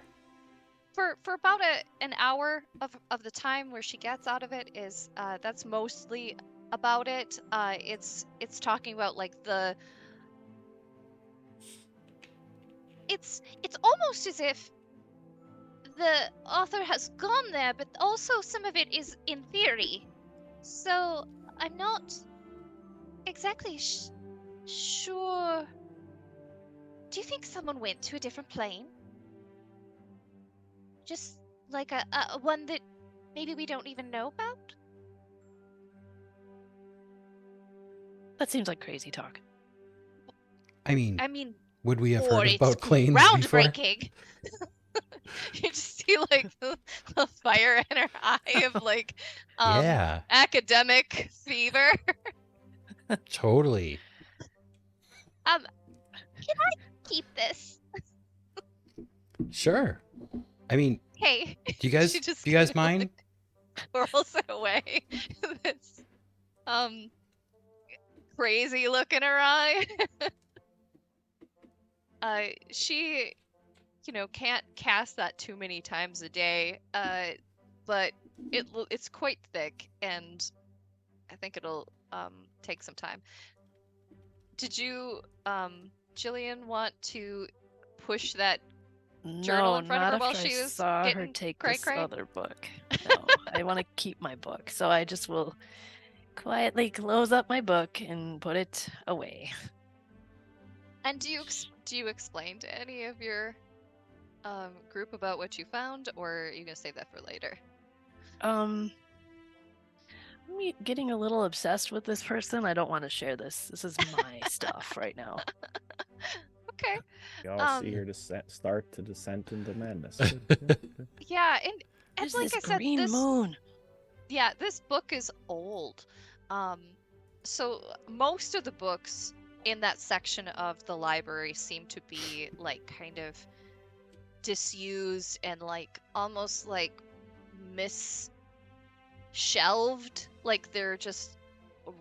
For about an hour of the time where she gets out of it is that's mostly about it. It's talking about like it's almost as if the author has gone there, but also some of it is in theory. So I'm not exactly sure. Do you think someone went to a different plane? Just like a one that maybe we don't even know about? That seems like crazy talk. I mean, I mean, would we have or heard it's about planes before? groundbreaking. You just see like the fire in her eye of like Yeah, academic fever. totally. Can I keep this? Sure. I mean, Hey, do you guys she just do you guys kinda, mind? like, twirls it away. This crazy look in her eye. She, can't cast that too many times a day. But it's quite thick, and I think it'll take some time. Did you, Jillian, want to push that journal No, in front not of her while after I she was saw her getting take cray this cray? other book. No, I want to keep my book, so I just will quietly close up my book and put it away. And do you explain to any of your group about what you found, or are you gonna save that for later? I'm getting a little obsessed with this person. I don't want to share this. This is my stuff right now. Okay. Y'all see her start to descent into madness. Yeah, and There's like this I said, green moon. Yeah, this book is old. So most of the books in that section of the library seem to be like kind of disused and like almost like shelved. Like they're just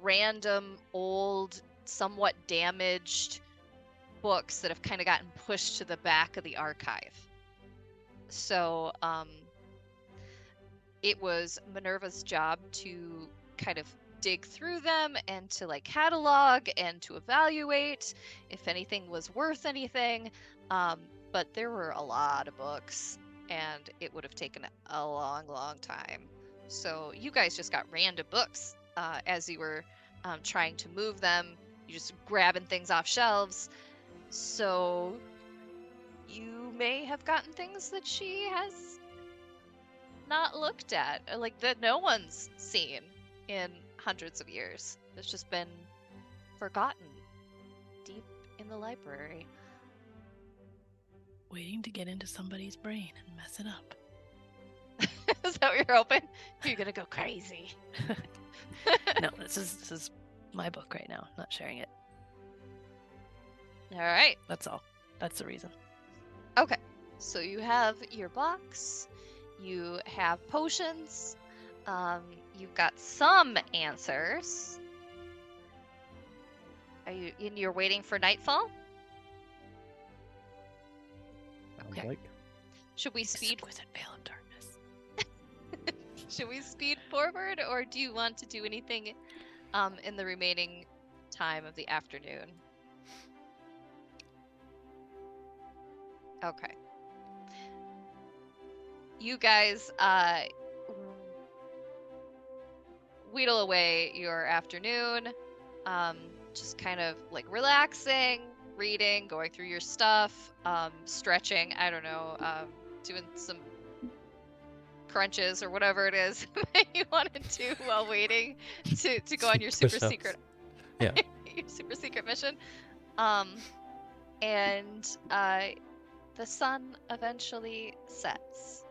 random old, somewhat damaged books that have kind of gotten pushed to the back of the archive. So it was Minerva's job to kind of dig through them and to like catalog and to evaluate if anything was worth anything. But there were a lot of books, and it would have taken a long, long time. So you guys just got random books as you were trying to move them. You just grabbing things off shelves. So you may have gotten things that she has not looked at, like that no one's seen in hundreds of years. It's just been forgotten deep in the library. Waiting to get into somebody's brain and mess it up. Is that what you're hoping? You're gonna go crazy. No, this is my book right now. Not sharing it. All right. That's all. That's the reason. Okay. So you have your box. You have potions. You've got some answers. you're waiting for nightfall? Sounds Okay. like. Should we speed Exquisite veil of darkness. should we speed forward, or do you want to do anything in the remaining time of the afternoon? Okay. You guys wheedle away your afternoon, just kind of like relaxing, reading, going through your stuff, stretching, I don't know, doing some crunches or whatever it is that you want to do while waiting to go on your super Push-ups. secret Yeah. your super secret mission. And the sun eventually sets.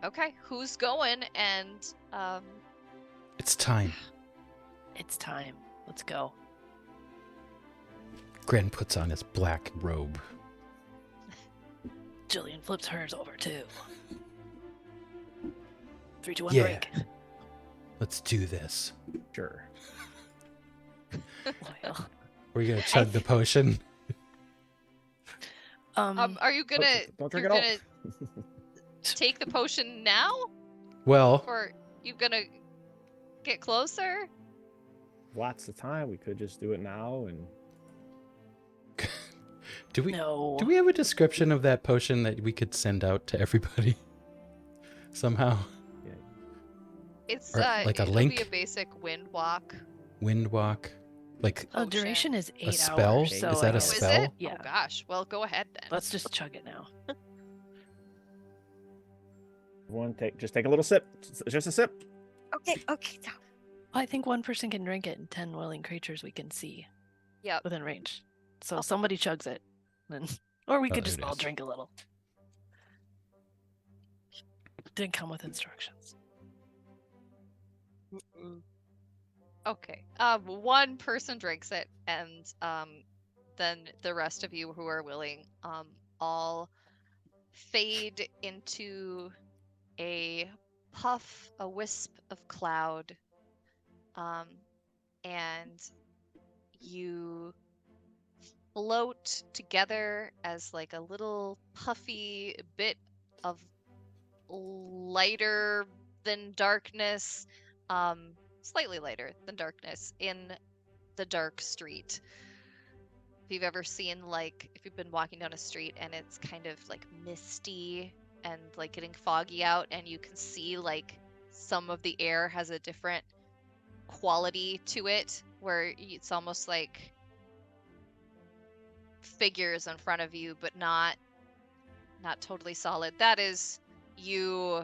Okay, who's going? And It's time. It's time. Let's go. Gren puts on his black robe. Jillian flips hers over too. 3, 2, 1, Yeah. break. Let's do this. Sure. Well, We're gonna chug the potion. are you gonna Don't drink you're it all. gonna take the potion now, Well, or you gonna get closer? Lots of time. We could just do it now and do we no. do we have a description of that potion that we could send out to everybody somehow? It's Or, like, a it'll link? be a basic wind walk. Wind walk, like Oh, duration is 8 spell? hours. So Is that I a Oh, guess- is spell? it? Yeah. Oh gosh. Well, go ahead then. Let's just chug it now. everyone just take a little sip. Just a sip. Okay. Okay. I think one person can drink it and 10 willing creatures we can see Yep. within range. So somebody chugs it. Then, or we Oh, could there just it all is. drink a little. Didn't come with instructions. Okay. One person drinks it, and then the rest of you who are willing, all fade into a puff, a wisp of cloud, and you float together as like a little puffy bit of lighter than darkness, slightly lighter than darkness in the dark street. If you've ever seen, like, if you've been walking down a street and it's kind of like misty and like getting foggy out, and you can see like some of the air has a different quality to it, where it's almost like figures in front of you, but not totally solid. That is you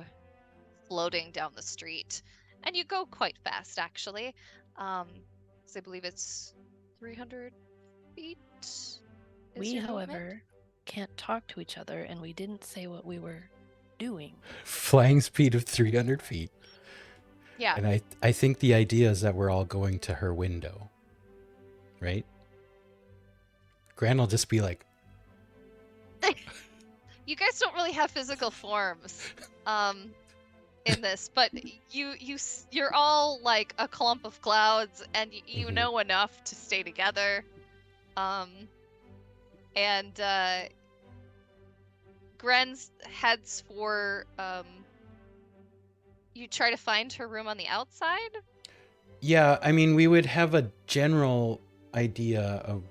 floating down the street, and you go quite fast actually. 'Cause I believe it's 300 feet. is We, your movement. however, can't talk to each other, and we didn't say what we were doing. Flying speed of 300 feet. Yeah. And I think the idea is that we're all going to her window, right? Gran will just be like, You guys don't really have physical forms in this, but you're all like a clump of clouds, and you Mhm. know enough to stay together. And Gren's heads for you try to find her room on the outside. yeah, I mean, we would have a general idea of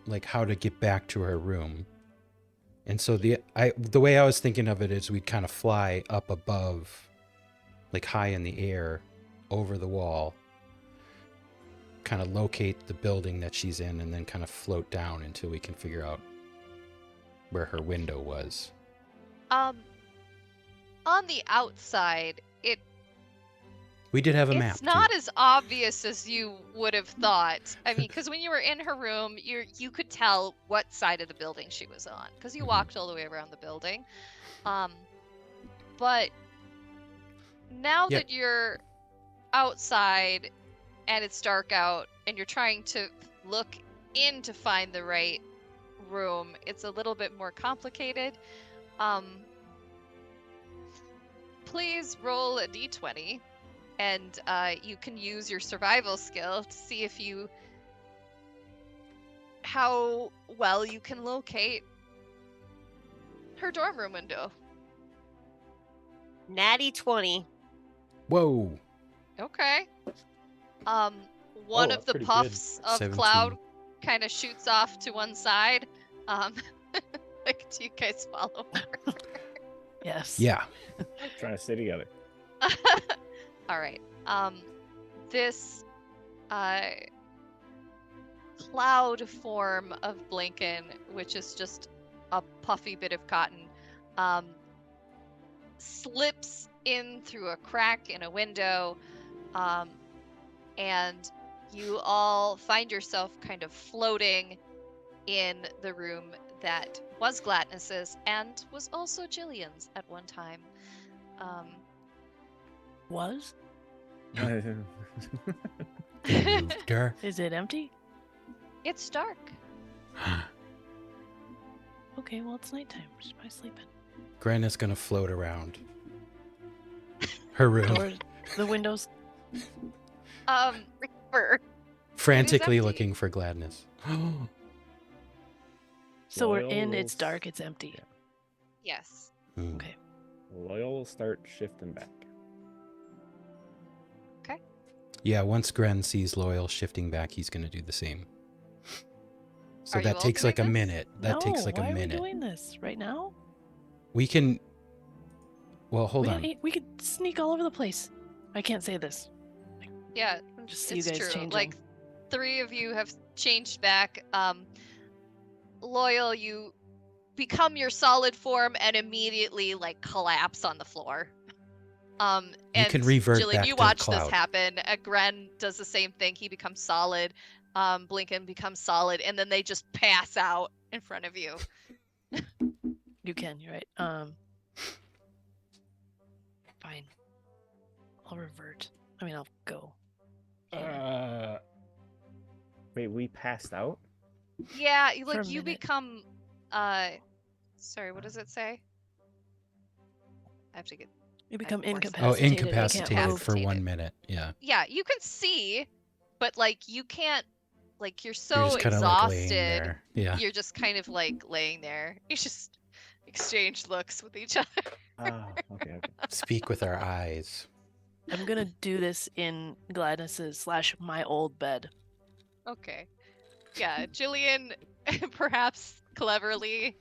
like how to get back to her room. And so the way I was thinking of it is we'd kind of fly up above, like high in the air, over the wall, kind of locate the building that she's in, and then kind of float down until we can figure out where her window was. On the outside, We did have a map. it's not too. as obvious as you would have thought. I mean, because when you were in her room, you could tell what side of the building she was on, because you Mhm. walked all the way around the building. But now Yeah. that you're outside and it's dark out, and you're trying to look in to find the right room, it's a little bit more complicated. Please roll a d20. and you can use your survival skill to see if how well you can locate her dorm room window. Natty 20. Whoa. Okay. One Oh, of the pretty good. puffs of 17. cloud kind of shoots off to one side. Like, do you guys follow her? Yes. Yeah. Trying to stay together. All right. This cloud form of Blinken, which is just a puffy bit of cotton, slips in through a crack in a window, and you all find yourself kind of floating in the room that was Gladness's and was also Jillian's at one time. Was? Moved her. Is it empty? It's dark. Okay, well, it's nighttime. She's probably sleeping. Gren is gonna float around her room, Doors, the windows. Reaper. frantically empty. looking for Gladness. So we're Loyal in, will it's dark, it's empty. yeah. Yes. Hmm. Okay. Loyal will start shifting back. Yeah, once Gren sees Loyal shifting back, he's gonna do the same. So Are you that all takes doing like a this? minute. That no, takes like why a are we minute. doing this right now? We can. Well, hold on. We could sneak all over the place. I can't say this. Yeah, Just see you it's guys true. changing. Like, 3 of you have changed back. Loyal, you become your solid form and immediately like collapse on the floor. You And can revert Jillian, back you to watch cloud. this happen. Gren does the same thing. He becomes solid. Blinken becomes solid, and then they just pass out in front of you. You can, you're right. Fine. I'll revert. I mean, I'll go. Wait, we passed out? Yeah, For a like you minute. become sorry, what does it say? I have to get You become forced- Oh, incapacitated. You incapacitated can't move. for 1 Incapacitated. minute. Yeah. Yeah, you can see, but like you can't, like you're You're so just kind of like laying exhausted. there. Yeah. You're just kind of like laying there. You just exchange looks with each other. Ah, okay. Speak with our eyes. I'm gonna do this in Gladness's / my old bed. Okay. Yeah, Jillian perhaps cleverly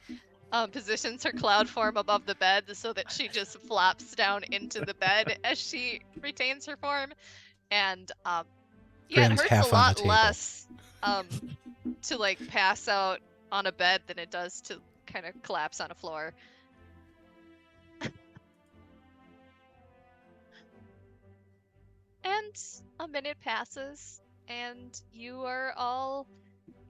positions her cloud form above the bed so that she just flops down into the bed as she retains her form. And yeah, Gren's it hurts half a on the lot table. less to like pass out on a bed than it does to kind of collapse on a floor. And a minute passes, and you are all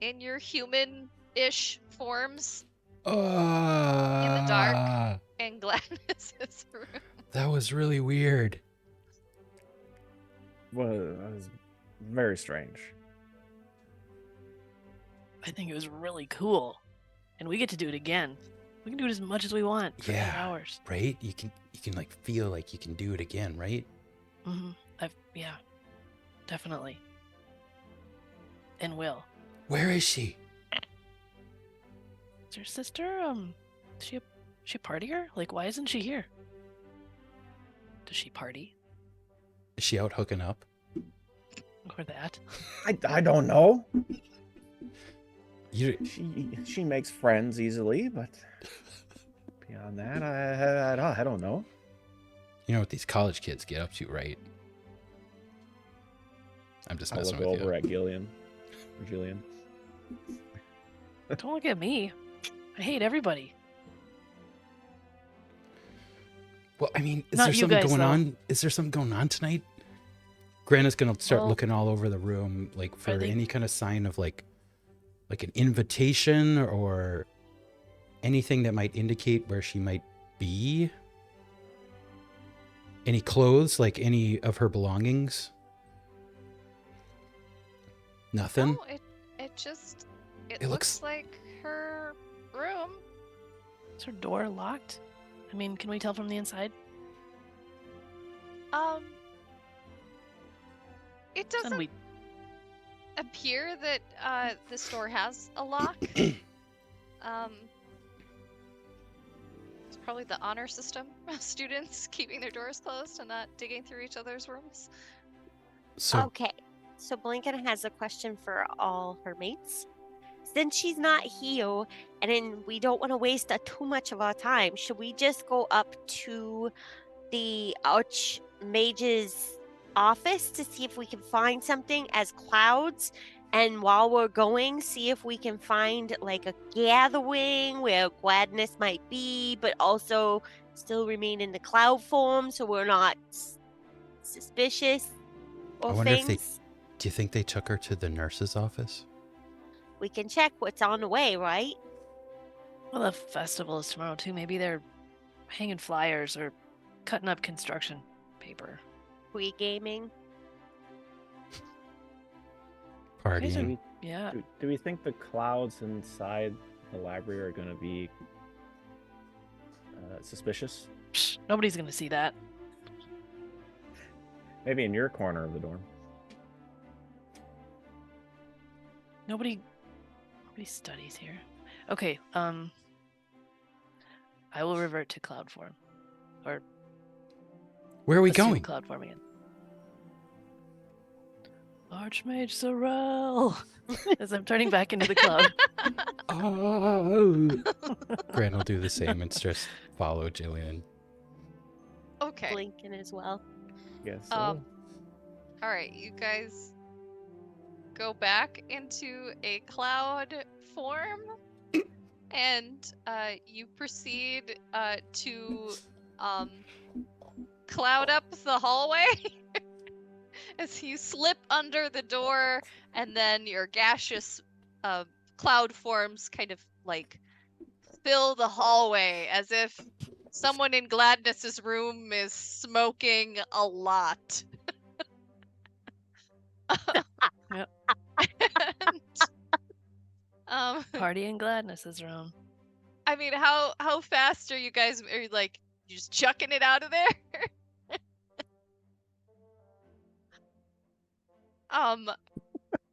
in your human-ish forms in the dark in Gladness's room. That was really weird. Well, that was very strange. I think it was really cool. And we get to do it again. We can do it as much as we want for 8 Yeah. hours. Right? You can like feel like you can do it again, right? Mm-hmm. Yeah. Definitely. And will. Where is she? Is her sister, is she a partier? Like, why isn't she here? Does she party? Is she out hooking up? Or that? I don't know. You She makes friends easily, but beyond that, I don't know. you know what these college kids get up to, right? I'm just I'll messing look with over you. at Gillian. Or Jillian. Don't look at me. I hate everybody. Well, I mean, is Not there you something guys, going though. on? Is there something going on tonight? Grant is gonna start Well, looking all over the room, like for they- any kind of sign of like an invitation or anything that might indicate where she might be. Any clothes, like any of her belongings? Nothing. No, it just it It looks looks- like her room. Is her door locked? I mean, can we tell from the inside? It Then doesn't we appear that this door has a lock. It's probably the honor system students keeping their doors closed and not digging through each other's rooms. So Okay, so Blinken has a question for all her mates. Since she's not here, and then we don't want to waste too much of our time, should we just go up to the Archmage's office to see if we can find something as clouds? And while we're going, see if we can find like a gathering where gladness might be, but also still remain in the cloud form so we're not suspicious I or wonder if things. do you think they took her to the nurse's office? We can check what's on the way, right? well, the festival is tomorrow too. Maybe they're hanging flyers or cutting up construction paper. Pre-gaming. Guys are- Partying. Yeah. Do we think the clouds inside the library are going to be suspicious? Psh, nobody's gonna see that. Maybe in your corner of the dorm. Nobody studies here. Okay. I will revert to cloud form, or Where are we assume going? cloud form again. Archmage Sorrel. As I'm turning back into the cloud. Oh. Gran will do the same and just follow Jillian. Okay. Blinken as well. Yes. All right, you guys go back into a cloud form, and you proceed to cloud up the hallway as you slip under the door, and then your gaseous cloud forms kind of like fill the hallway as if someone in Gladness's room is smoking a lot. Yep. And, Party and gladness is room. I mean, how fast are you guys? Are you like you just chucking it out of there?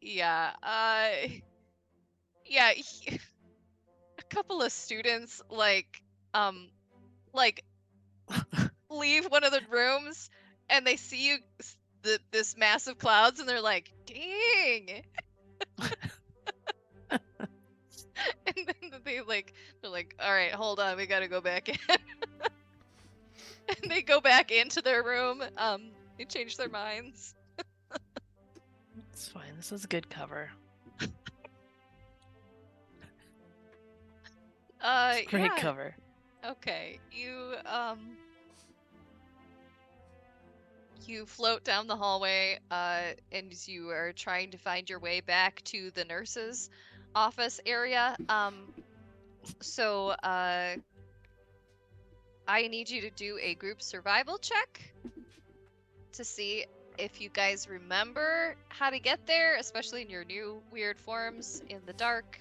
Yeah. Yeah. A couple of students like leave one of the rooms, and they see you this massive clouds, and they're like, "Dang." And then they're like, "All right, hold on, we gotta go back in." And they go back into their room. They change their minds. It's fine. This is a good cover. It's great Yeah. cover. Okay, you float down the hallway, and you are trying to find your way back to the nurse's office area. So I need you to do a group survival check to see if you guys remember how to get there, especially in your new weird forms in the dark.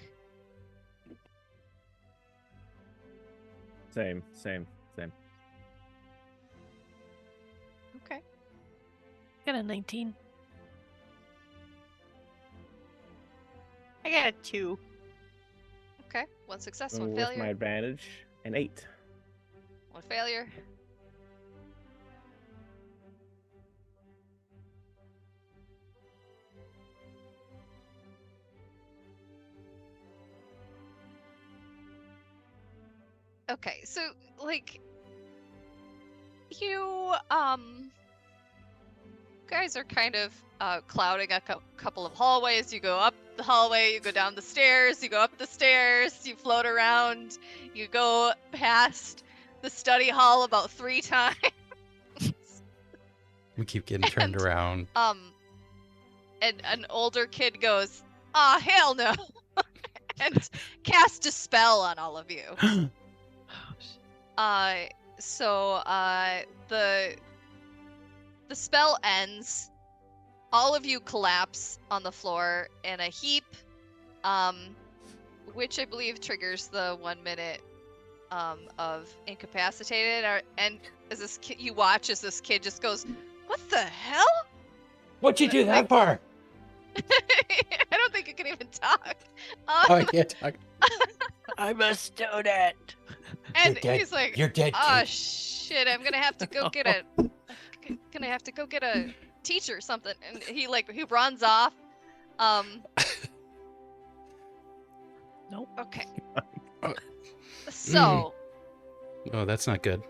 Same. Okay. Got a 19. I got a 2. Okay. One success, With one my failure. advantage, an 8. One failure. Okay, so like you guys are kind of clouding a couple of hallways. You go up the hallway, you go down the stairs, you go up the stairs, you float around, you go past the study hall about 3 times. We keep getting turned And, around. And an older kid goes, "Ah, hell no," and cast a spell on all of you. So the spell ends. All of you collapse on the floor in a heap, which I believe triggers the 1 minute of incapacitated. And as this kid, you watch as this kid just goes, "What the hell?" What'd you do that for? I don't think you can even talk. Oh, I can't talk. I'm a student. And You're dead. he's like, You're dead, "Oh kid." shit! I'm gonna have to go get a teacher or something." And he runs off. Nope. Okay. Oh. So Oh, that's not good.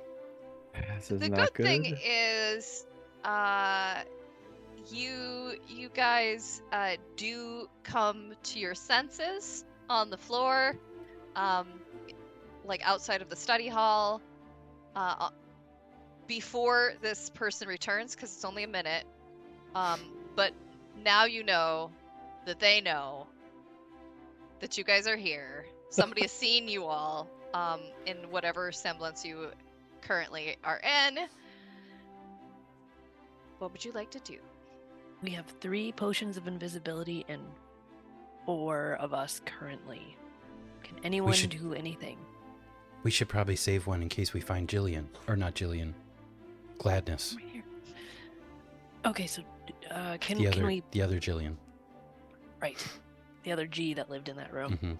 This is the not good thing is, you guys do come to your senses on the floor, like outside of the study hall, before this person returns, because it's only a minute. But now you know that they know that you guys are here. Somebody has seen you all, in whatever semblance you currently are in. What would you like to do? We have 3 potions of invisibility and 4 of us currently. Can anyone should- do anything? We should probably save one in case we find Jillian. Or not Jillian. Gladness. Right here. Okay, so can we? The other Jillian. Right, the other G that lived in that room. Mm-hmm.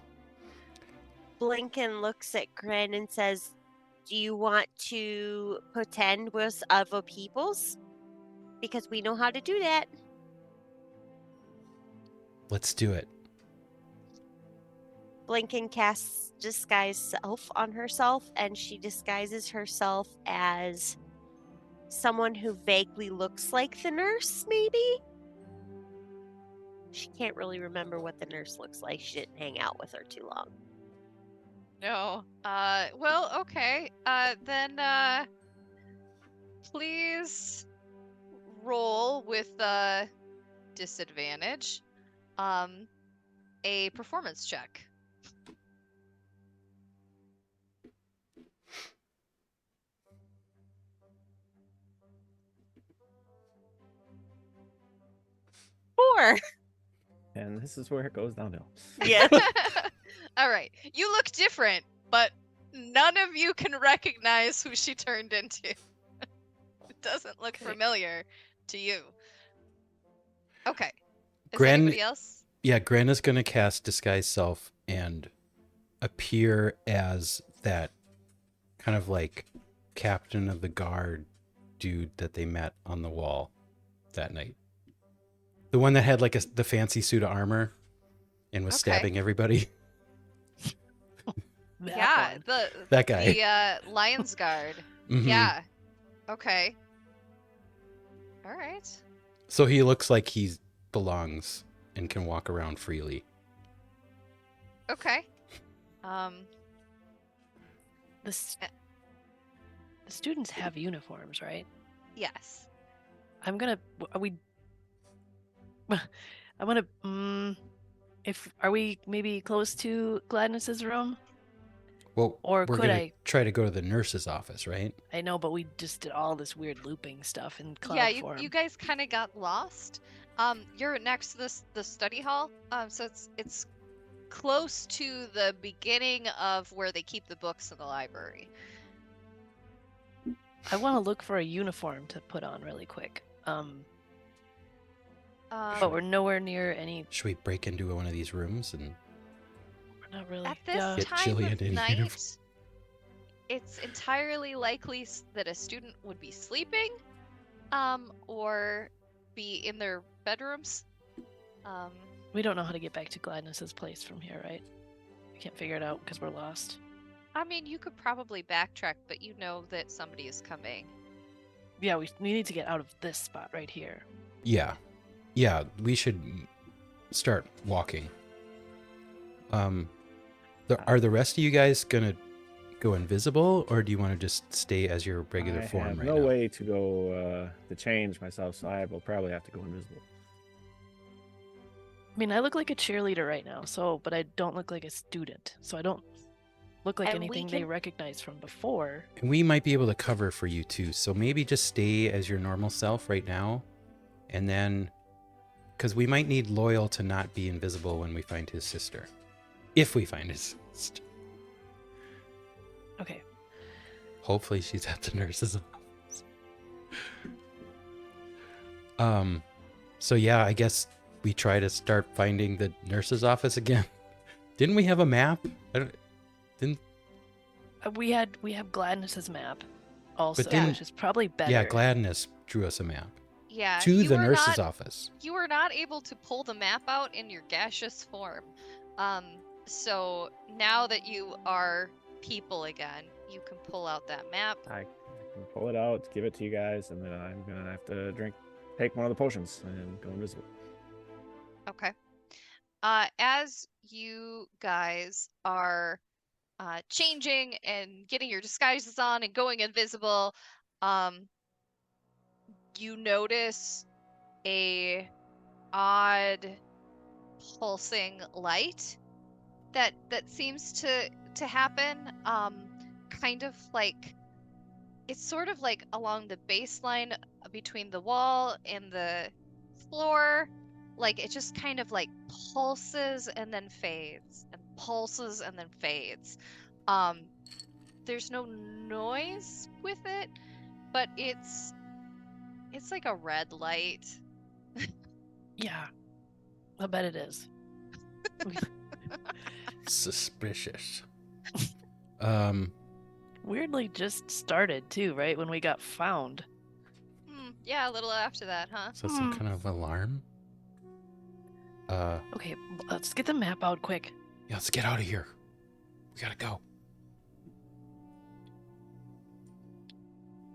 Blinken looks at Grin and says, "Do you want to pretend we're other peoples? Because we know how to do that." Let's do it. Blinken casts disguise self on herself, and she disguises herself as someone who vaguely looks like the nurse, maybe? She can't really remember what the nurse looks like. She didn't hang out with her too long. No. Well, okay. Then, please roll with, disadvantage, a performance check. Four. And this is where it goes downhill. Yeah. All right. You look different, but none of you can recognize who she turned into. It doesn't look Okay. familiar to you. Okay. Is Gren- anybody else? Yeah, Gren is going to cast Disguise Self and appear as that kind of like captain of the guard dude that they met on the wall that night. The one that had like the fancy suit of armor and was Okay. stabbing everybody. That Yeah, one. That guy. the Lion's Guard. Mhm. Yeah. Okay. All right. So he looks like he belongs and can walk around freely. Okay. The students have uniforms, right? Yes. I'm gonna. Are we? I want to. Are we maybe close to Gladness's room? Well, Or we're could gonna I? try to go to the nurse's office, right? I know, but we just did all this weird looping stuff in cloud Yeah, form. you guys kind of got lost. You're next to the study hall. So it's close to the beginning of where they keep the books in the library. I want to look for a uniform to put on really quick. But we're nowhere near any. Should we break into one of these rooms and We're not really. At this yeah. Get time Jillian of in night, uniform. it's entirely likely that a student would be sleeping, or be in their bedrooms. We don't know how to get back to Gladness's place from here, right? We can't figure it out because we're lost. I mean, you could probably backtrack, but you know that somebody is coming. Yeah, we need to get out of this spot right here. Yeah, we should start walking. Are the rest of you guys gonna go invisible, or do you want to just stay as your regular I form have right no now? way to go to change myself, so I will probably have to go invisible. I mean, I look like a cheerleader right now, but I don't look like a student, so I don't look like And we anything they can- recognize from before. And we might be able to cover for you too, so maybe just stay as your normal self right now, and then, because we might need Loyal to not be invisible when we find his sister, if we find his sister. Okay. Hopefully she's at the nurse's office. So yeah, I guess we try to start finding the nurse's office again. Didn't we have a map? Didn't We have Gladness's map also, then- which is probably better. Yeah, Gladness drew us a map Yeah, to you the were nurse's not office. you were not able to pull the map out in your gaseous form. So now that you are people again, you can pull out that map. I can pull it out, give it to you guys, and then I'm gonna have to take one of the potions and go invisible. Okay. As you guys are changing and getting your disguises on and going invisible, you notice a odd pulsing light that seems to happen, kind of like it's sort of like along the baseline between the wall and the floor. Like it just kind of like pulses and then fades and pulses and then fades. There's no noise with it, but it's like a red light. Yeah, I bet it is. Suspicious. Weirdly just started too, right? When we got found. Yeah, a little after that, huh? Is that some kind of alarm? Okay, let's get the map out quick. Yeah, let's get out of here. We gotta go.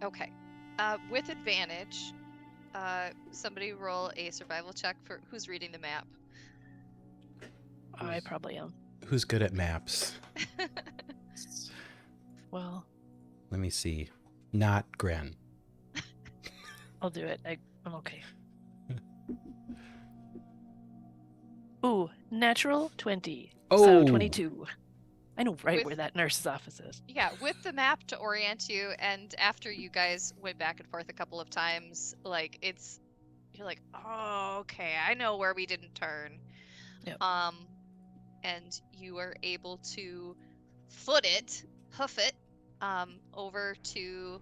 Okay. With advantage, somebody roll a survival check for who's reading the map. I probably am. Who's good at maps? Well, Let me see. Not Gren. I'll do it. I'm okay. Ooh, natural 20. So Oh. 22. I know right With- where that nurse's office is. Yeah, with the map to orient you, and after you guys went back and forth a couple of times, like you're like, oh, okay, I know where we didn't turn. Yep. And you are able to hoof it, over to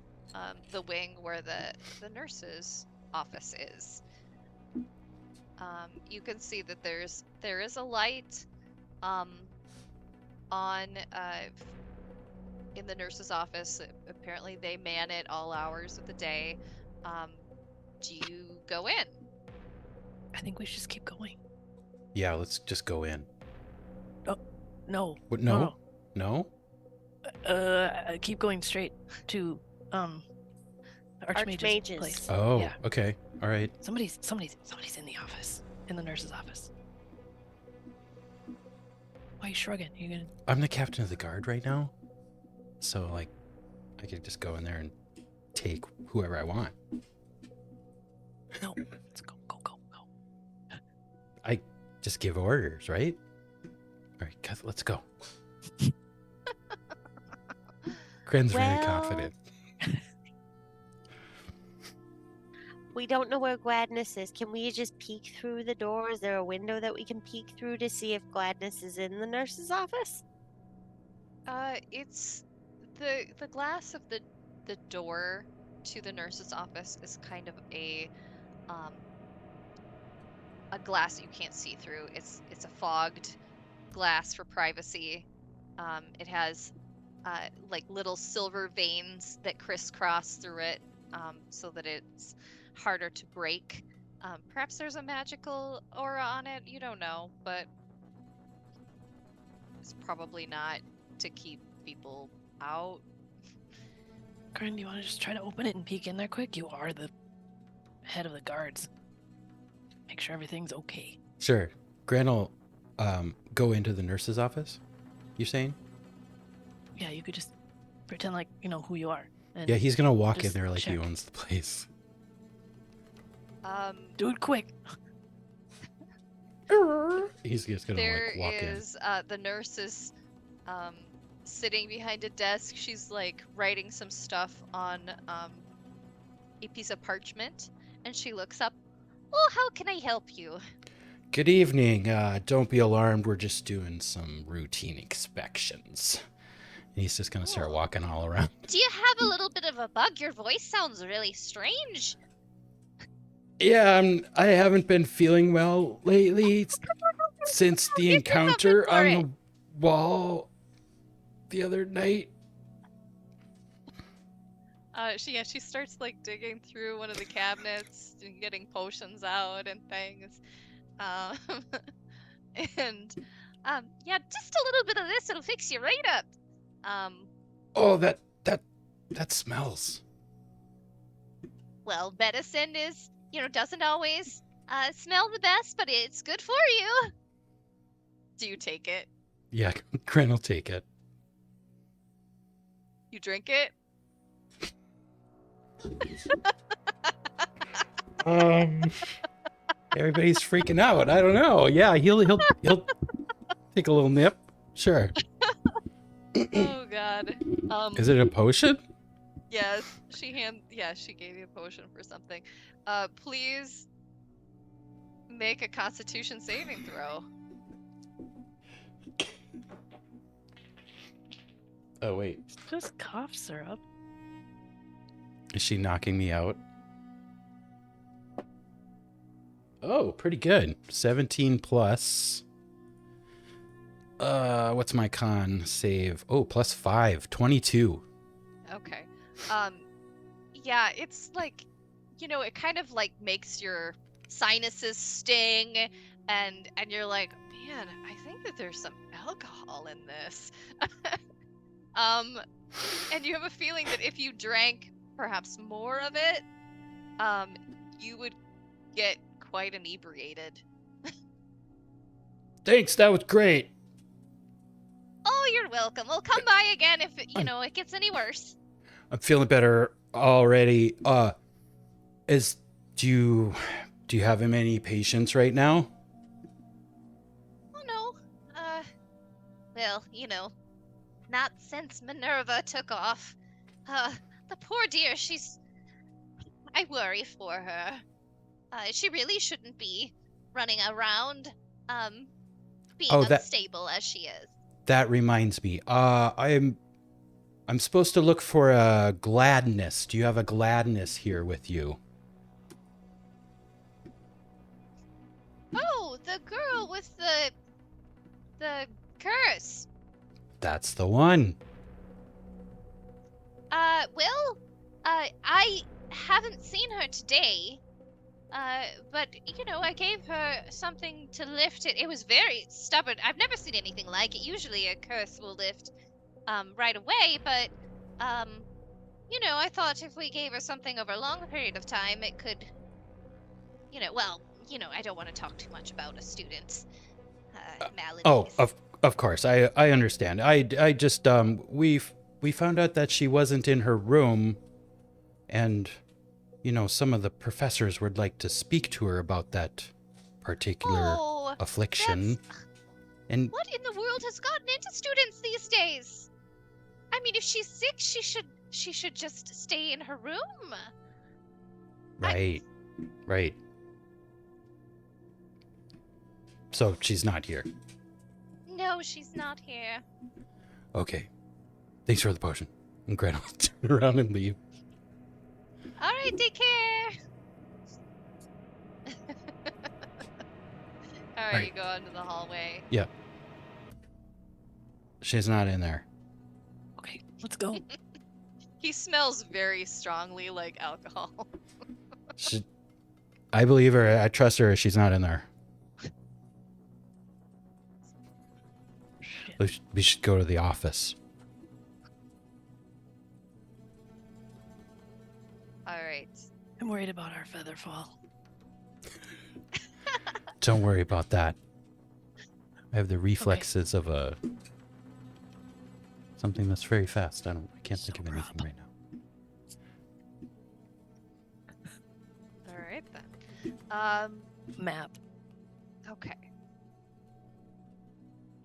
the wing where the nurse's office is. You can see that there is a light on in the nurse's office. Apparently they man it all hours of the day. Do you go in? I think we should just keep going. Yeah, let's just go in. No. What? No? No? Keep going straight to Archmage's Archmage's. place. Oh, Yeah. okay. All right. Somebody's in the office. In the nurse's office. Why are you shrugging? You gonna I'm the captain of the guard right now. So, like, I could just go in there and take whoever I want. No. Let's go. I just give orders, right? All right, guys, let's go. Gren's very Well- confident. We don't know where Gladness is. Can we just peek through the door? Is there a window that we can peek through to see if Gladness is in the nurse's office? It's the glass of the door to the nurse's office is kind of a glass that you can't see through. It's a fogged glass for privacy. It has like little silver veins that crisscross through it, so that it's harder to break. Perhaps there's a magical aura on it. You don't know, but it's probably not to keep people out. Gren, do you want to just try to open it and peek in there quick? You are the head of the guards. Make sure everything's okay. Sure. Gren will go into the nurse's office, you're saying? Yeah, you could just pretend like you know who you are. And Yeah, he's going to walk in just there like he check. owns the place. do it quick. He's just going to There like walk in. is the nurse is sitting behind a desk. She's like writing some stuff on a piece of parchment, and she looks up. Oh, how can I help you? Good evening. Don't be alarmed. We're just doing some routine inspections. And he's just going to start Oh. walking all around. Do you have a little bit of a bug? Your voice sounds really strange. Yeah, I haven't been feeling well lately since the Give me encounter something for on it. the wall the other night. She starts like digging through one of the cabinets and getting potions out and things. Um, and yeah, just a little bit of this, it'll fix you right up. Oh, that smells. Well, medicine is, doesn't always smell the best, but it's good for you. Do you take it? Yeah, Gren will take it. You drink it? Everybody's freaking out. I don't know. Yeah, he'll take a little nip. Sure. Oh God. Is it a potion? Yes, she gave you a potion for something. Please make a Constitution saving throw. Oh wait, It's just cough syrup. is she knocking me out? Oh, pretty good. 17 plus. What's my con save? Oh, plus 5, 22. Okay. Yeah, it's like, it kind of like makes your sinuses sting, and you're like, man, I think that there's some alcohol in this. And you have a feeling that if you drank perhaps more of it, you would get quite inebriated. Thanks, that was great. Oh, you're welcome. We'll come by again if it gets any worse. I'm feeling better already. Do you have many patients right now? Oh no. Well, not since Minerva took off. The poor dear, I worry for her. She really shouldn't be running around, being Oh, that- unstable as she is. That reminds me. I'm supposed to look for a Gladness. Do you have a Gladness here with you? Oh, the girl with the curse. That's the one. I haven't seen her today. But I gave her something to lift it. It was very stubborn. I've never seen anything like it. Usually a curse will lift right away, but I thought if we gave her something over a long period of time, it could I don't want to talk too much about a student's maladies. Oh, of course. I understand. I just we found out that she wasn't in her room, and some of the professors would like to speak to her about that particular affliction. And what in the world has gotten into students these days? I mean, if she's sick, she should just stay in her room. right. So she's not here. No, she's not here. Okay. Thanks for the potion. And Gren will turn around and leave. All right, take care. All right, you go into the hallway. Yeah. She's not in there. Okay, let's go. He smells very strongly like alcohol. I believe her. I trust her. She's not in there. We should go to the office. All right. I'm worried about our feather fall. Don't worry about that. I have the reflexes of something that's very fast. I can't think of Sober anything up. right now. All right then. Map. Okay.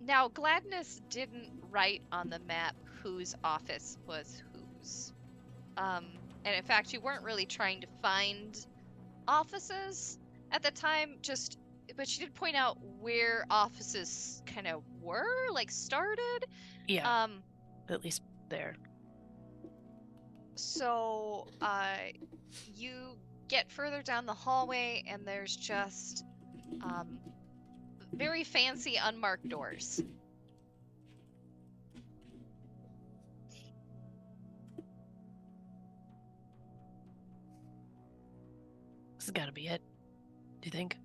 Now, Gladness didn't write on the map whose office was whose. And in fact, you weren't really trying to find offices at the time, but she did point out where offices kind of were, like started. Yeah, at least there. So, you get further down the hallway, and there's just very fancy unmarked doors. This has got to be it. Do you think?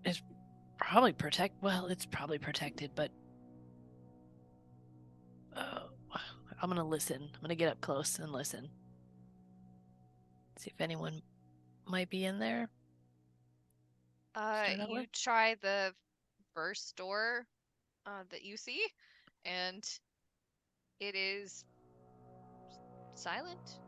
It's probably it's probably protected, but I'm gonna listen. I'm gonna get up close and listen. See if anyone might be in there. Start out You with? try the first door that you see, and it is silent.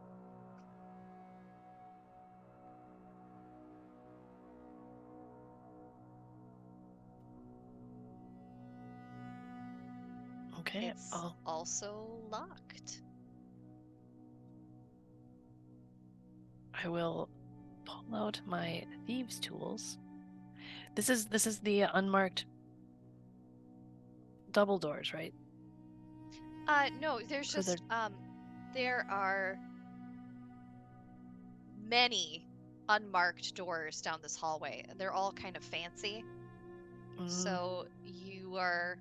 Okay. It's also locked. I will pull out my thieves' tools. This is the unmarked double doors, right? No, there's So just there are many unmarked doors down this hallway. They're all kind of fancy. So you are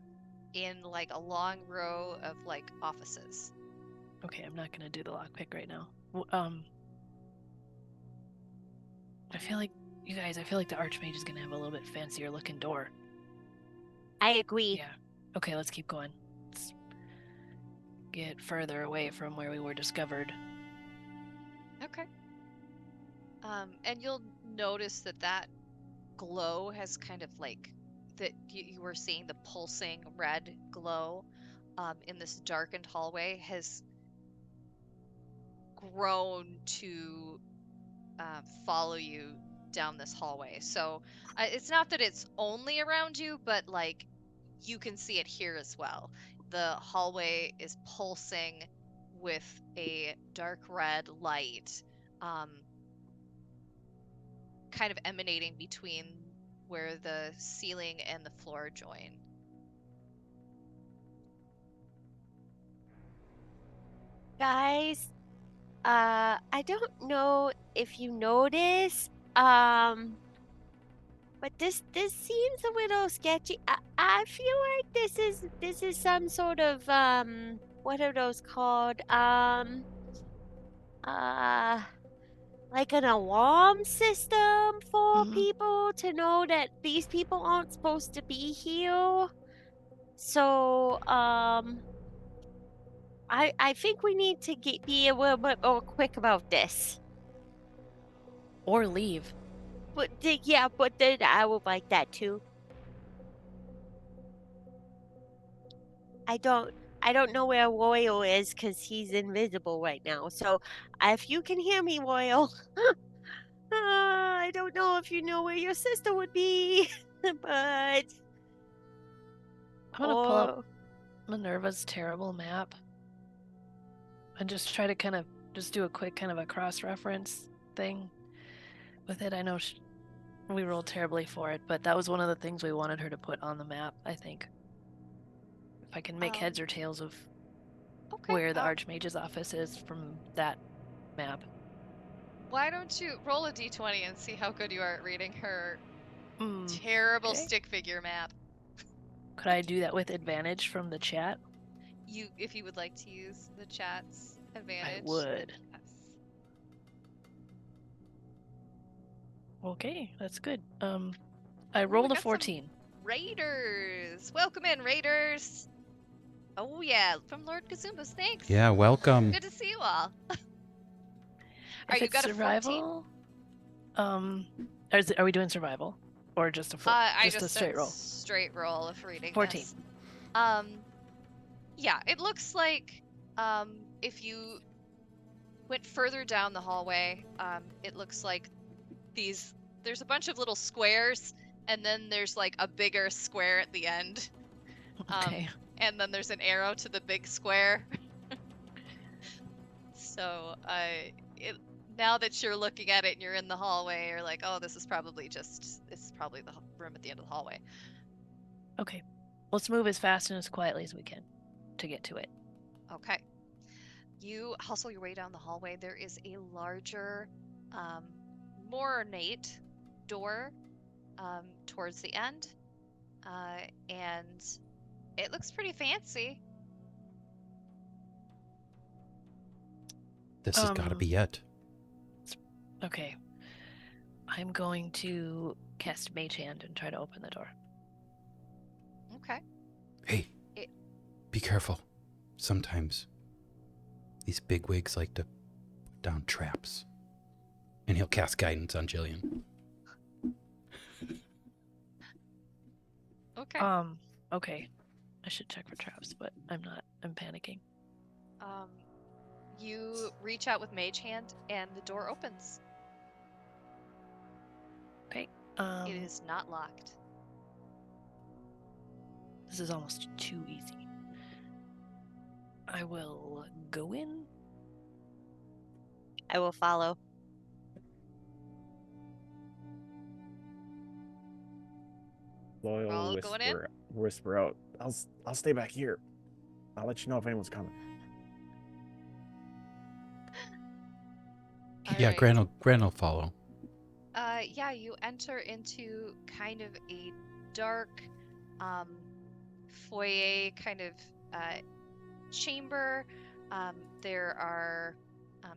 in like a long row of like offices. Okay, I'm not gonna do the lockpick right now. I feel like you guys. I feel like the Archmage is gonna have a little bit fancier looking door. I agree. Yeah. Okay, let's keep going. Let's get further away from where we were discovered. Okay. And you'll notice that glow has kind of like that you were seeing the pulsing red glow in this darkened hallway has grown to follow you down this hallway. So it's not that it's only around you, but like you can see it here as well. The hallway is pulsing with a dark red light, kind of emanating between where the ceiling and the floor join. Guys, I don't know if you noticed, but this seems a little sketchy. I feel like this is some sort of what are those called? Like an alarm system for people to know that these people aren't supposed to be here. So, I think we need to be a little bit more quick about this. Or leave. But but then I would like that too. I don't know where Royal is because he's invisible right now. So if you can hear me, Royal, I don't know if you know where your sister would be, but I'm gonna pull up Minerva's terrible map and just try to kind of just do a quick kind of a cross-reference thing with it. I know we rolled terribly for it, but that was one of the things we wanted her to put on the map, I think. If I can make heads or tails of where the Archmage's office is from that map. Why don't you roll a d20 and see how good you are at reading her terrible stick figure map? Could I do that with advantage from the chat? If you would like to use the chat's advantage. I would. Yes. Okay, that's good. I rolled a 14. Raiders! Welcome in, Raiders! Oh yeah, from Lord Kazumba's, thanks! Yeah, welcome. Good to see you all. If you it's got survival, are we doing survival? Or just a just a straight roll? Straight roll of reading 14. this. Yeah, it looks like if you went further down the hallway, it looks like there's a bunch of little squares, and then there's like a bigger square at the end. Okay. And then there's an arrow to the big square. So now that you're looking at it and you're in the hallway, you're like, oh, this is probably the room at the end of the hallway. Okay. Let's move as fast and as quietly as we can to get to it. Okay. You hustle your way down the hallway. There is a larger, more ornate door towards the end, and it looks pretty fancy. This has got to be it. Okay. I'm going to cast Mage Hand and try to open the door. Okay. Hey, be careful. Sometimes these bigwigs like to put down traps. And he'll cast guidance on Jillian. Okay. Okay. I should check for traps, but I'm not. I'm panicking. You reach out with Mage Hand, and the door opens. Okay. It is not locked. This is almost too easy. I will go in. I will follow. Loyal all going in? whisper out. I'll stay back here. I'll let you know if anyone's coming. Yeah, Alright. Gran will follow. Yeah, you enter into kind of a dark foyer kind of chamber. There are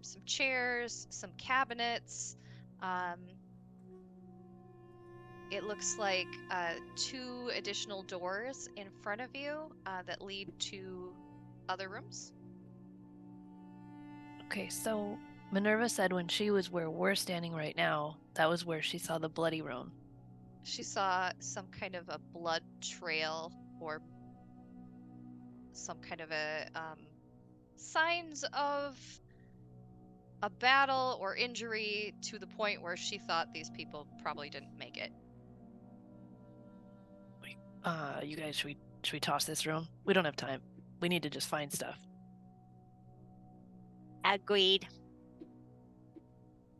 some chairs, some cabinets. It looks like 2 additional doors in front of you that lead to other rooms. Okay, so Minerva said when she was where we're standing right now, that was where she saw the bloody rune. She saw some kind of a blood trail or some kind of a signs of a battle or injury to the point where she thought these people probably didn't make it. You guys, should we toss this room? We don't have time. We need to just find stuff. Agreed.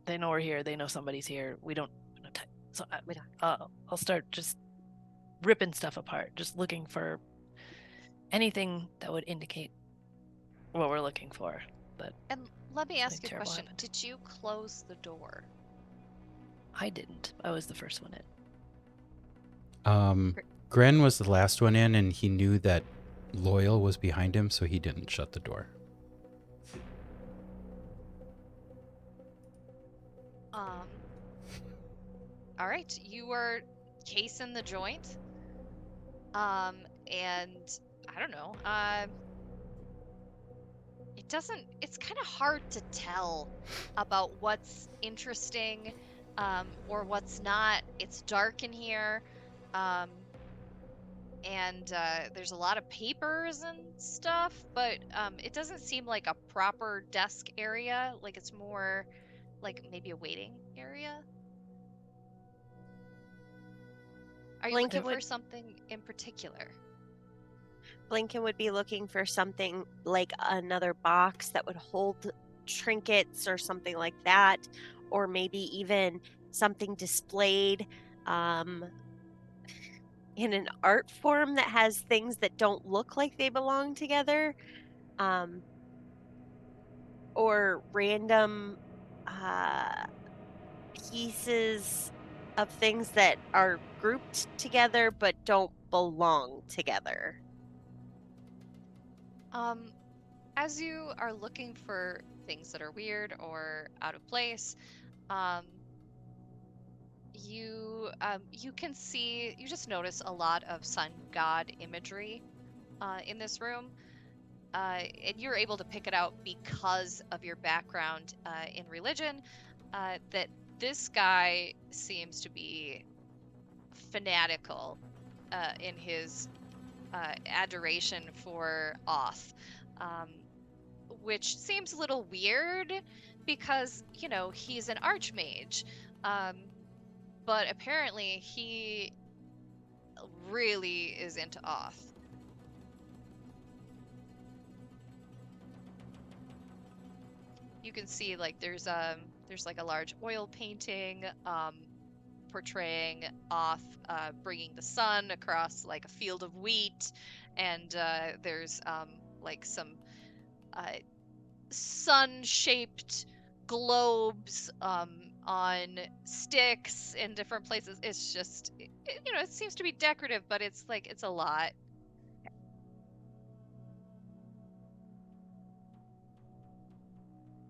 They know we're here. They know somebody's here. We don't have time. So We don't. I'll start just ripping stuff apart, just looking for anything that would indicate what we're looking for. But And let me ask you a terrible question. happened. Did you close the door? I didn't. I was the first one in. Gren was the last one in, and he knew that Loyal was behind him, so he didn't shut the door. All right, you are casing the joint. And I don't know. It's kind of hard to tell about what's interesting or what's not. It's dark in here. And there's a lot of papers and stuff, but it doesn't seem like a proper desk area. Like it's more like maybe a waiting area. Are you Blanket looking for would- something in particular? Blinken would be looking for something like another box that would hold trinkets or something like that, or maybe even something displayed in an art form that has things that don't look like they belong together, or random pieces of things that are grouped together but don't belong together. As you are looking for things that are weird or out of place, you just notice a lot of sun god imagery in this room, and you're able to pick it out because of your background in religion. That this guy seems to be fanatical in his adoration for Oth, which seems a little weird because, you know, he's an archmage, but apparently he really is into Oth. You can see like there's like a large oil painting portraying Oth bringing the sun across like a field of wheat, and there's like some sun-shaped globes on sticks in different places. It's just, it seems to be decorative, but it's like, it's a lot.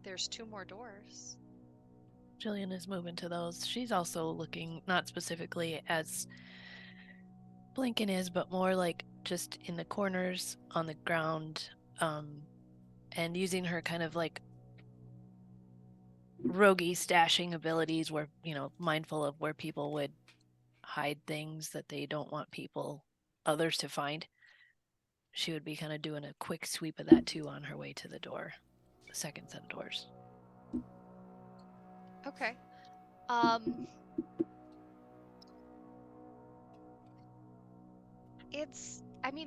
There's 2 more doors. Jillian is moving to those. She's also looking, not specifically as Blinken is, but more like just in the corners on the ground, and using her kind of like roguey stashing abilities where, mindful of where people would hide things that they don't want others to find. She would be kind of doing a quick sweep of that too on her way to the door, the second set of doors. Okay.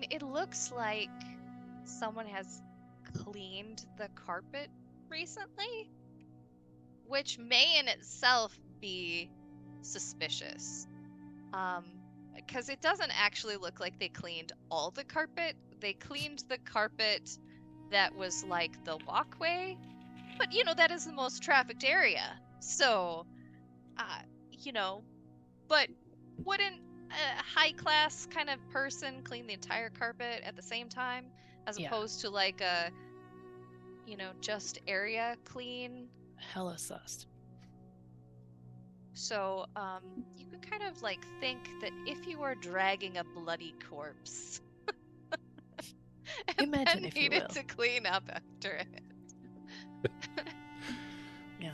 It looks like someone has cleaned the carpet recently, which may in itself be suspicious. Because it doesn't actually look like they cleaned all the carpet. They cleaned the carpet that was like the walkway, but that is the most trafficked area. So, but wouldn't a high class kind of person clean the entire carpet at the same time, as opposed to like a, just area clean? Hella sus. So, you could kind of like think that if you were dragging a bloody corpse, and Imagine then if you needed will. to clean up after it. Yeah.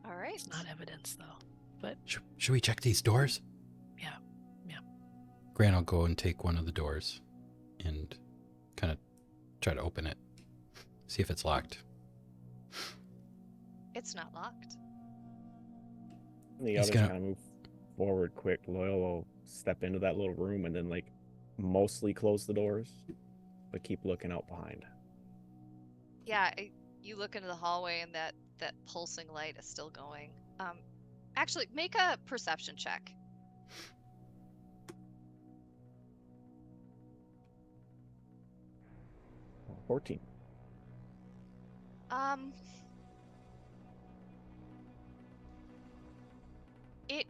All right. It's not evidence though. But Should we check these doors? Yeah. Grant will go and take one of the doors and kind of try to open it. See if it's locked. It's not locked. The He's others gonna- kind of move forward quick. Loyal will step into that little room and then like mostly close the doors, but keep looking out behind. Yeah, you look into the hallway and that pulsing light is still going. Actually, make a perception check. Oh, 14. It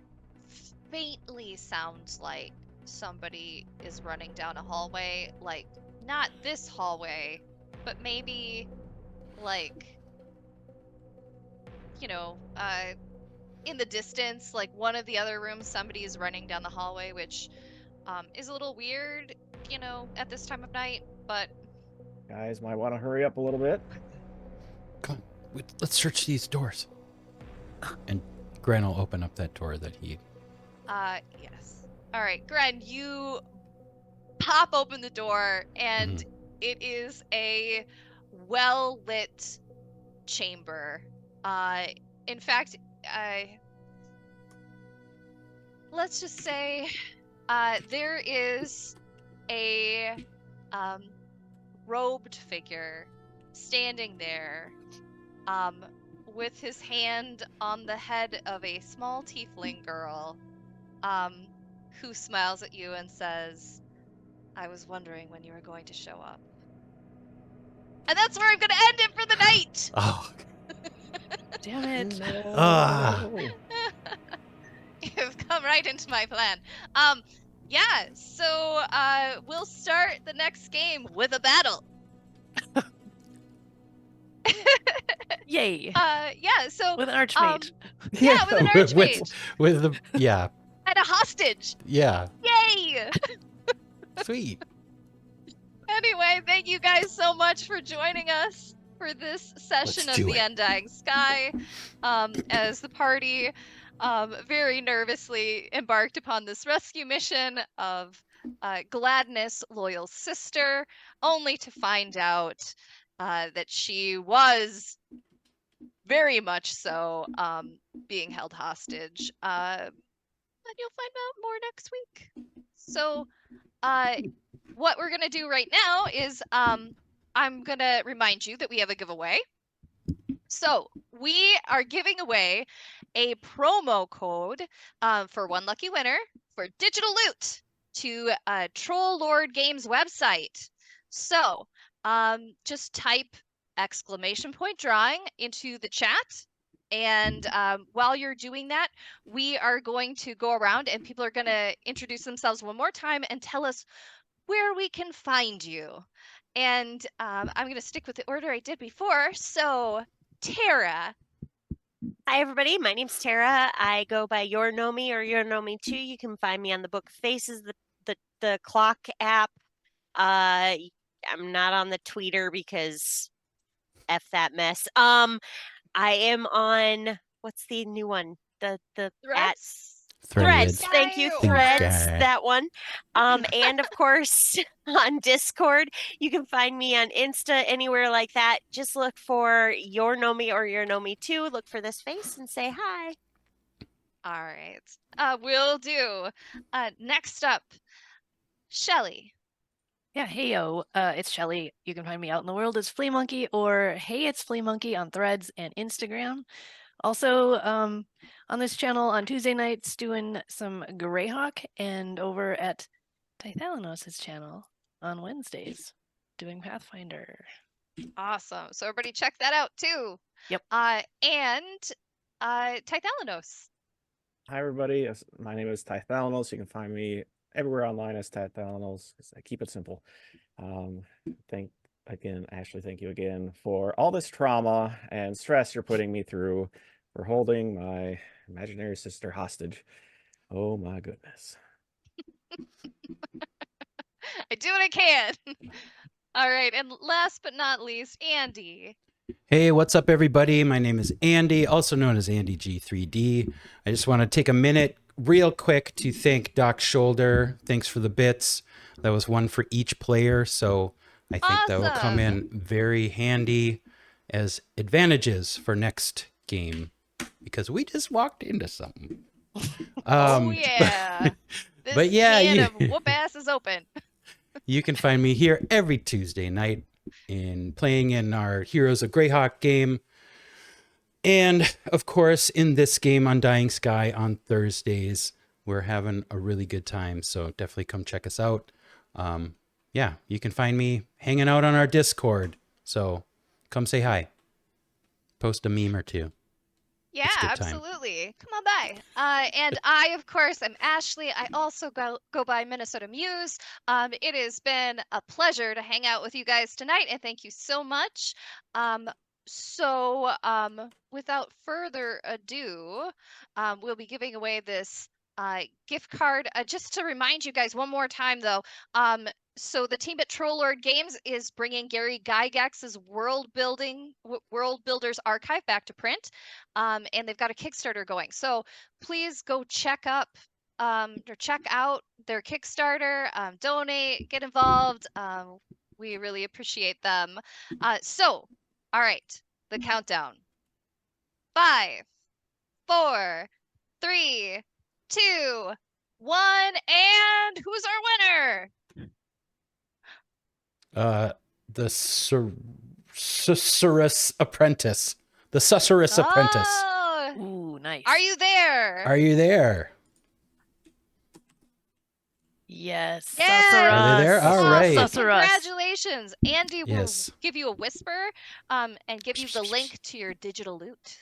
faintly sounds like somebody is running down a hallway, like not this hallway, but maybe like, in the distance, like one of the other rooms, somebody is running down the hallway, which is a little weird, at this time of night, but Guys might want to hurry up a little bit. Come on, let's search these doors. And Grant will open up that door that he... yes. All right, Gren, you pop open the door, and it is a well-lit chamber. In fact, let's just say there is a robed figure standing there with his hand on the head of a small tiefling girl who smiles at you and says, "I was wondering when you were going to show up." And that's where I'm going to end it for the night! Oh, Damn it. Ah. You've come right into my plan. Yeah, so we'll start the next game with a battle. Yay. Yeah, so With an archmage. yeah, with an archmage with the... Yeah, and a hostage. yeah. Yay! Sweet. Anyway, thank you guys so much for joining us for this session Let's of do the it. Undying Sky, as the party very nervously embarked upon this rescue mission of Gladness, Loyal's sister, only to find out that she was very much so being held hostage. And you'll find out more next week. So what we're going to do right now is I'm going to remind you that we have a giveaway. So we are giving away a promo code for one lucky winner for digital loot to Troll Lord Games website. So just type !drawing into the chat. And while you're doing that, we are going to go around and people are going to introduce themselves one more time and tell us where we can find you. And I'm going to stick with the order I did before. So, Tara. Hi, everybody. My name's Tara. I go by Your Know Me or Your Know Me Too. You can find me on the Book Faces, the clock app. I'm not on the Twitter because F that mess. I am on, what's the new one? The Threads. Thank you, Threads. That one. And of course on Discord. You can find me on Insta, anywhere like that. Just look for Your Know Me or Your Know Me Too. Look for this face and say hi. All right. Will do. Next up, Shelly. Yeah, heyo, it's Shelly. You can find me out in the world as Flea Monkey or Hey, it's Flea Monkey on Threads and Instagram. Also, on this channel on Tuesday nights doing some Greyhawk, and over at Tithalanos' channel on Wednesdays doing Pathfinder. Awesome. So everybody check that out too. Yep. And Tithalanos. Hi, everybody. My name is Tithalanos. You can find me everywhere online as Tithalanos. I keep it simple. Ashley, thank you again for all this trauma and stress you're putting me through, for holding my imaginary sister hostage. Oh my goodness. I do what I can. All right. And last but not least, Andy. Hey, what's up, everybody? My name is Andy, also known as Andy G3D. I just want to take a minute real quick to thank Doc Shoulder. Thanks for the bits. That was one for each player, so I think that will come in very handy as advantages for next game, because we just walked into something. Oh, yeah. This can of whoop ass is open. You can find me here every Tuesday night playing in our Heroes of Greyhawk game. And of course, in this game, Undying Sky, on Thursdays. We're having a really good time, so definitely come check us out. Yeah, you can find me hanging out on our Discord, so come say hi. Post a meme or two. Yeah, absolutely. Come on by. And I, of course, am Ashley. I also go by Minnesota Muse. It has been a pleasure to hang out with you guys tonight, and thank you so much. Without further ado, we'll be giving away this gift card. Just to remind you guys one more time, though, so the team at Trollord Games is bringing Gary Gygax's World Builders Archive back to print, and they've got a Kickstarter going. So please go check out their Kickstarter, donate, get involved. We really appreciate them. All right, the countdown. 5, 4, 3, 2, 1, and who's our winner? The Susurrus Apprentice. The Susurrus Apprentice. Ooh, nice. Are you there? Are you there? Yes. Yes. Are they there? All right. Congratulations. Andy will give you a whisper and give you the link to your digital loot.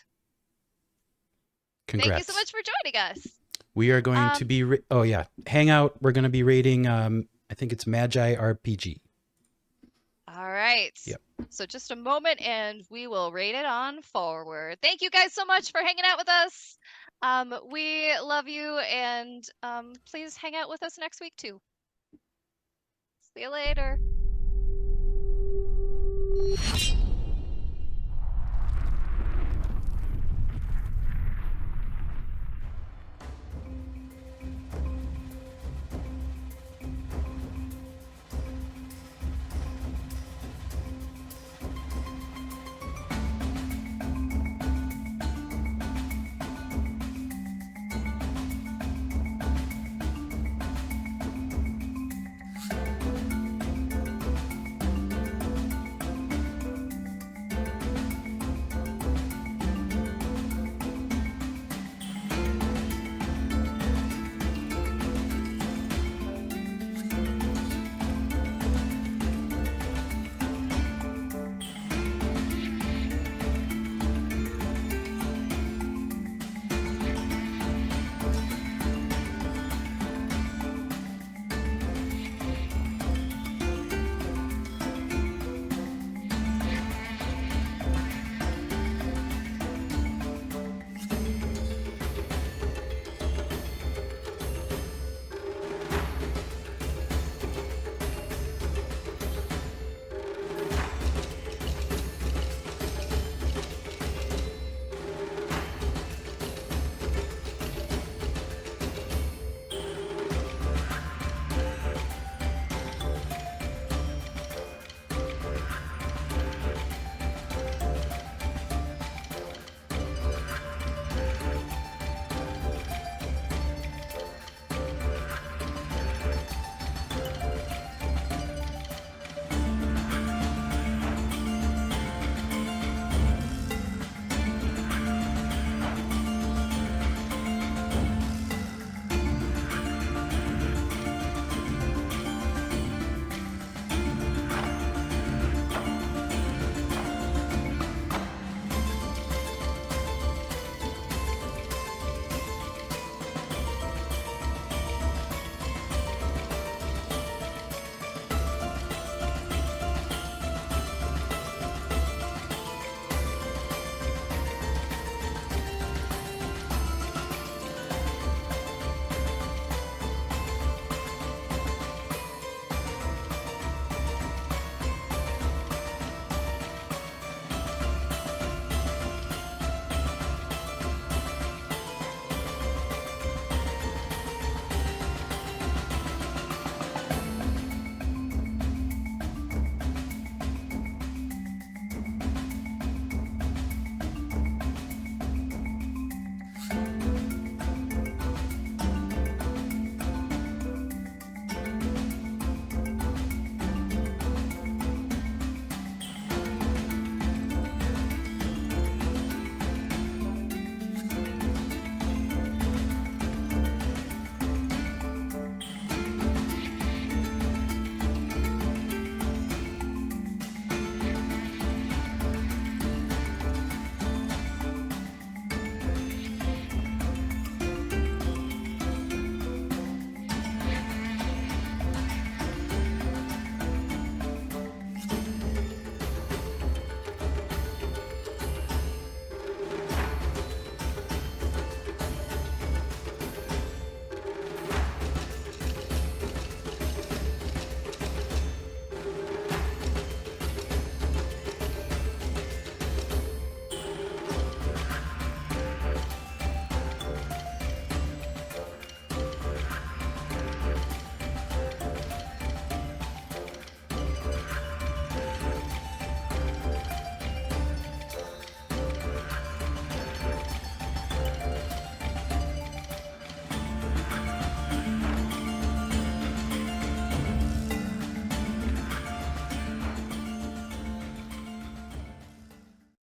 Congrats. Thank you so much for joining us. We are going to be... hang out. We're going to be rating, I think it's Magi RPG. All right. Yep. So just a moment and we will rate it on forward. Thank you guys so much for hanging out with us. We love you, and please hang out with us next week too. See you later.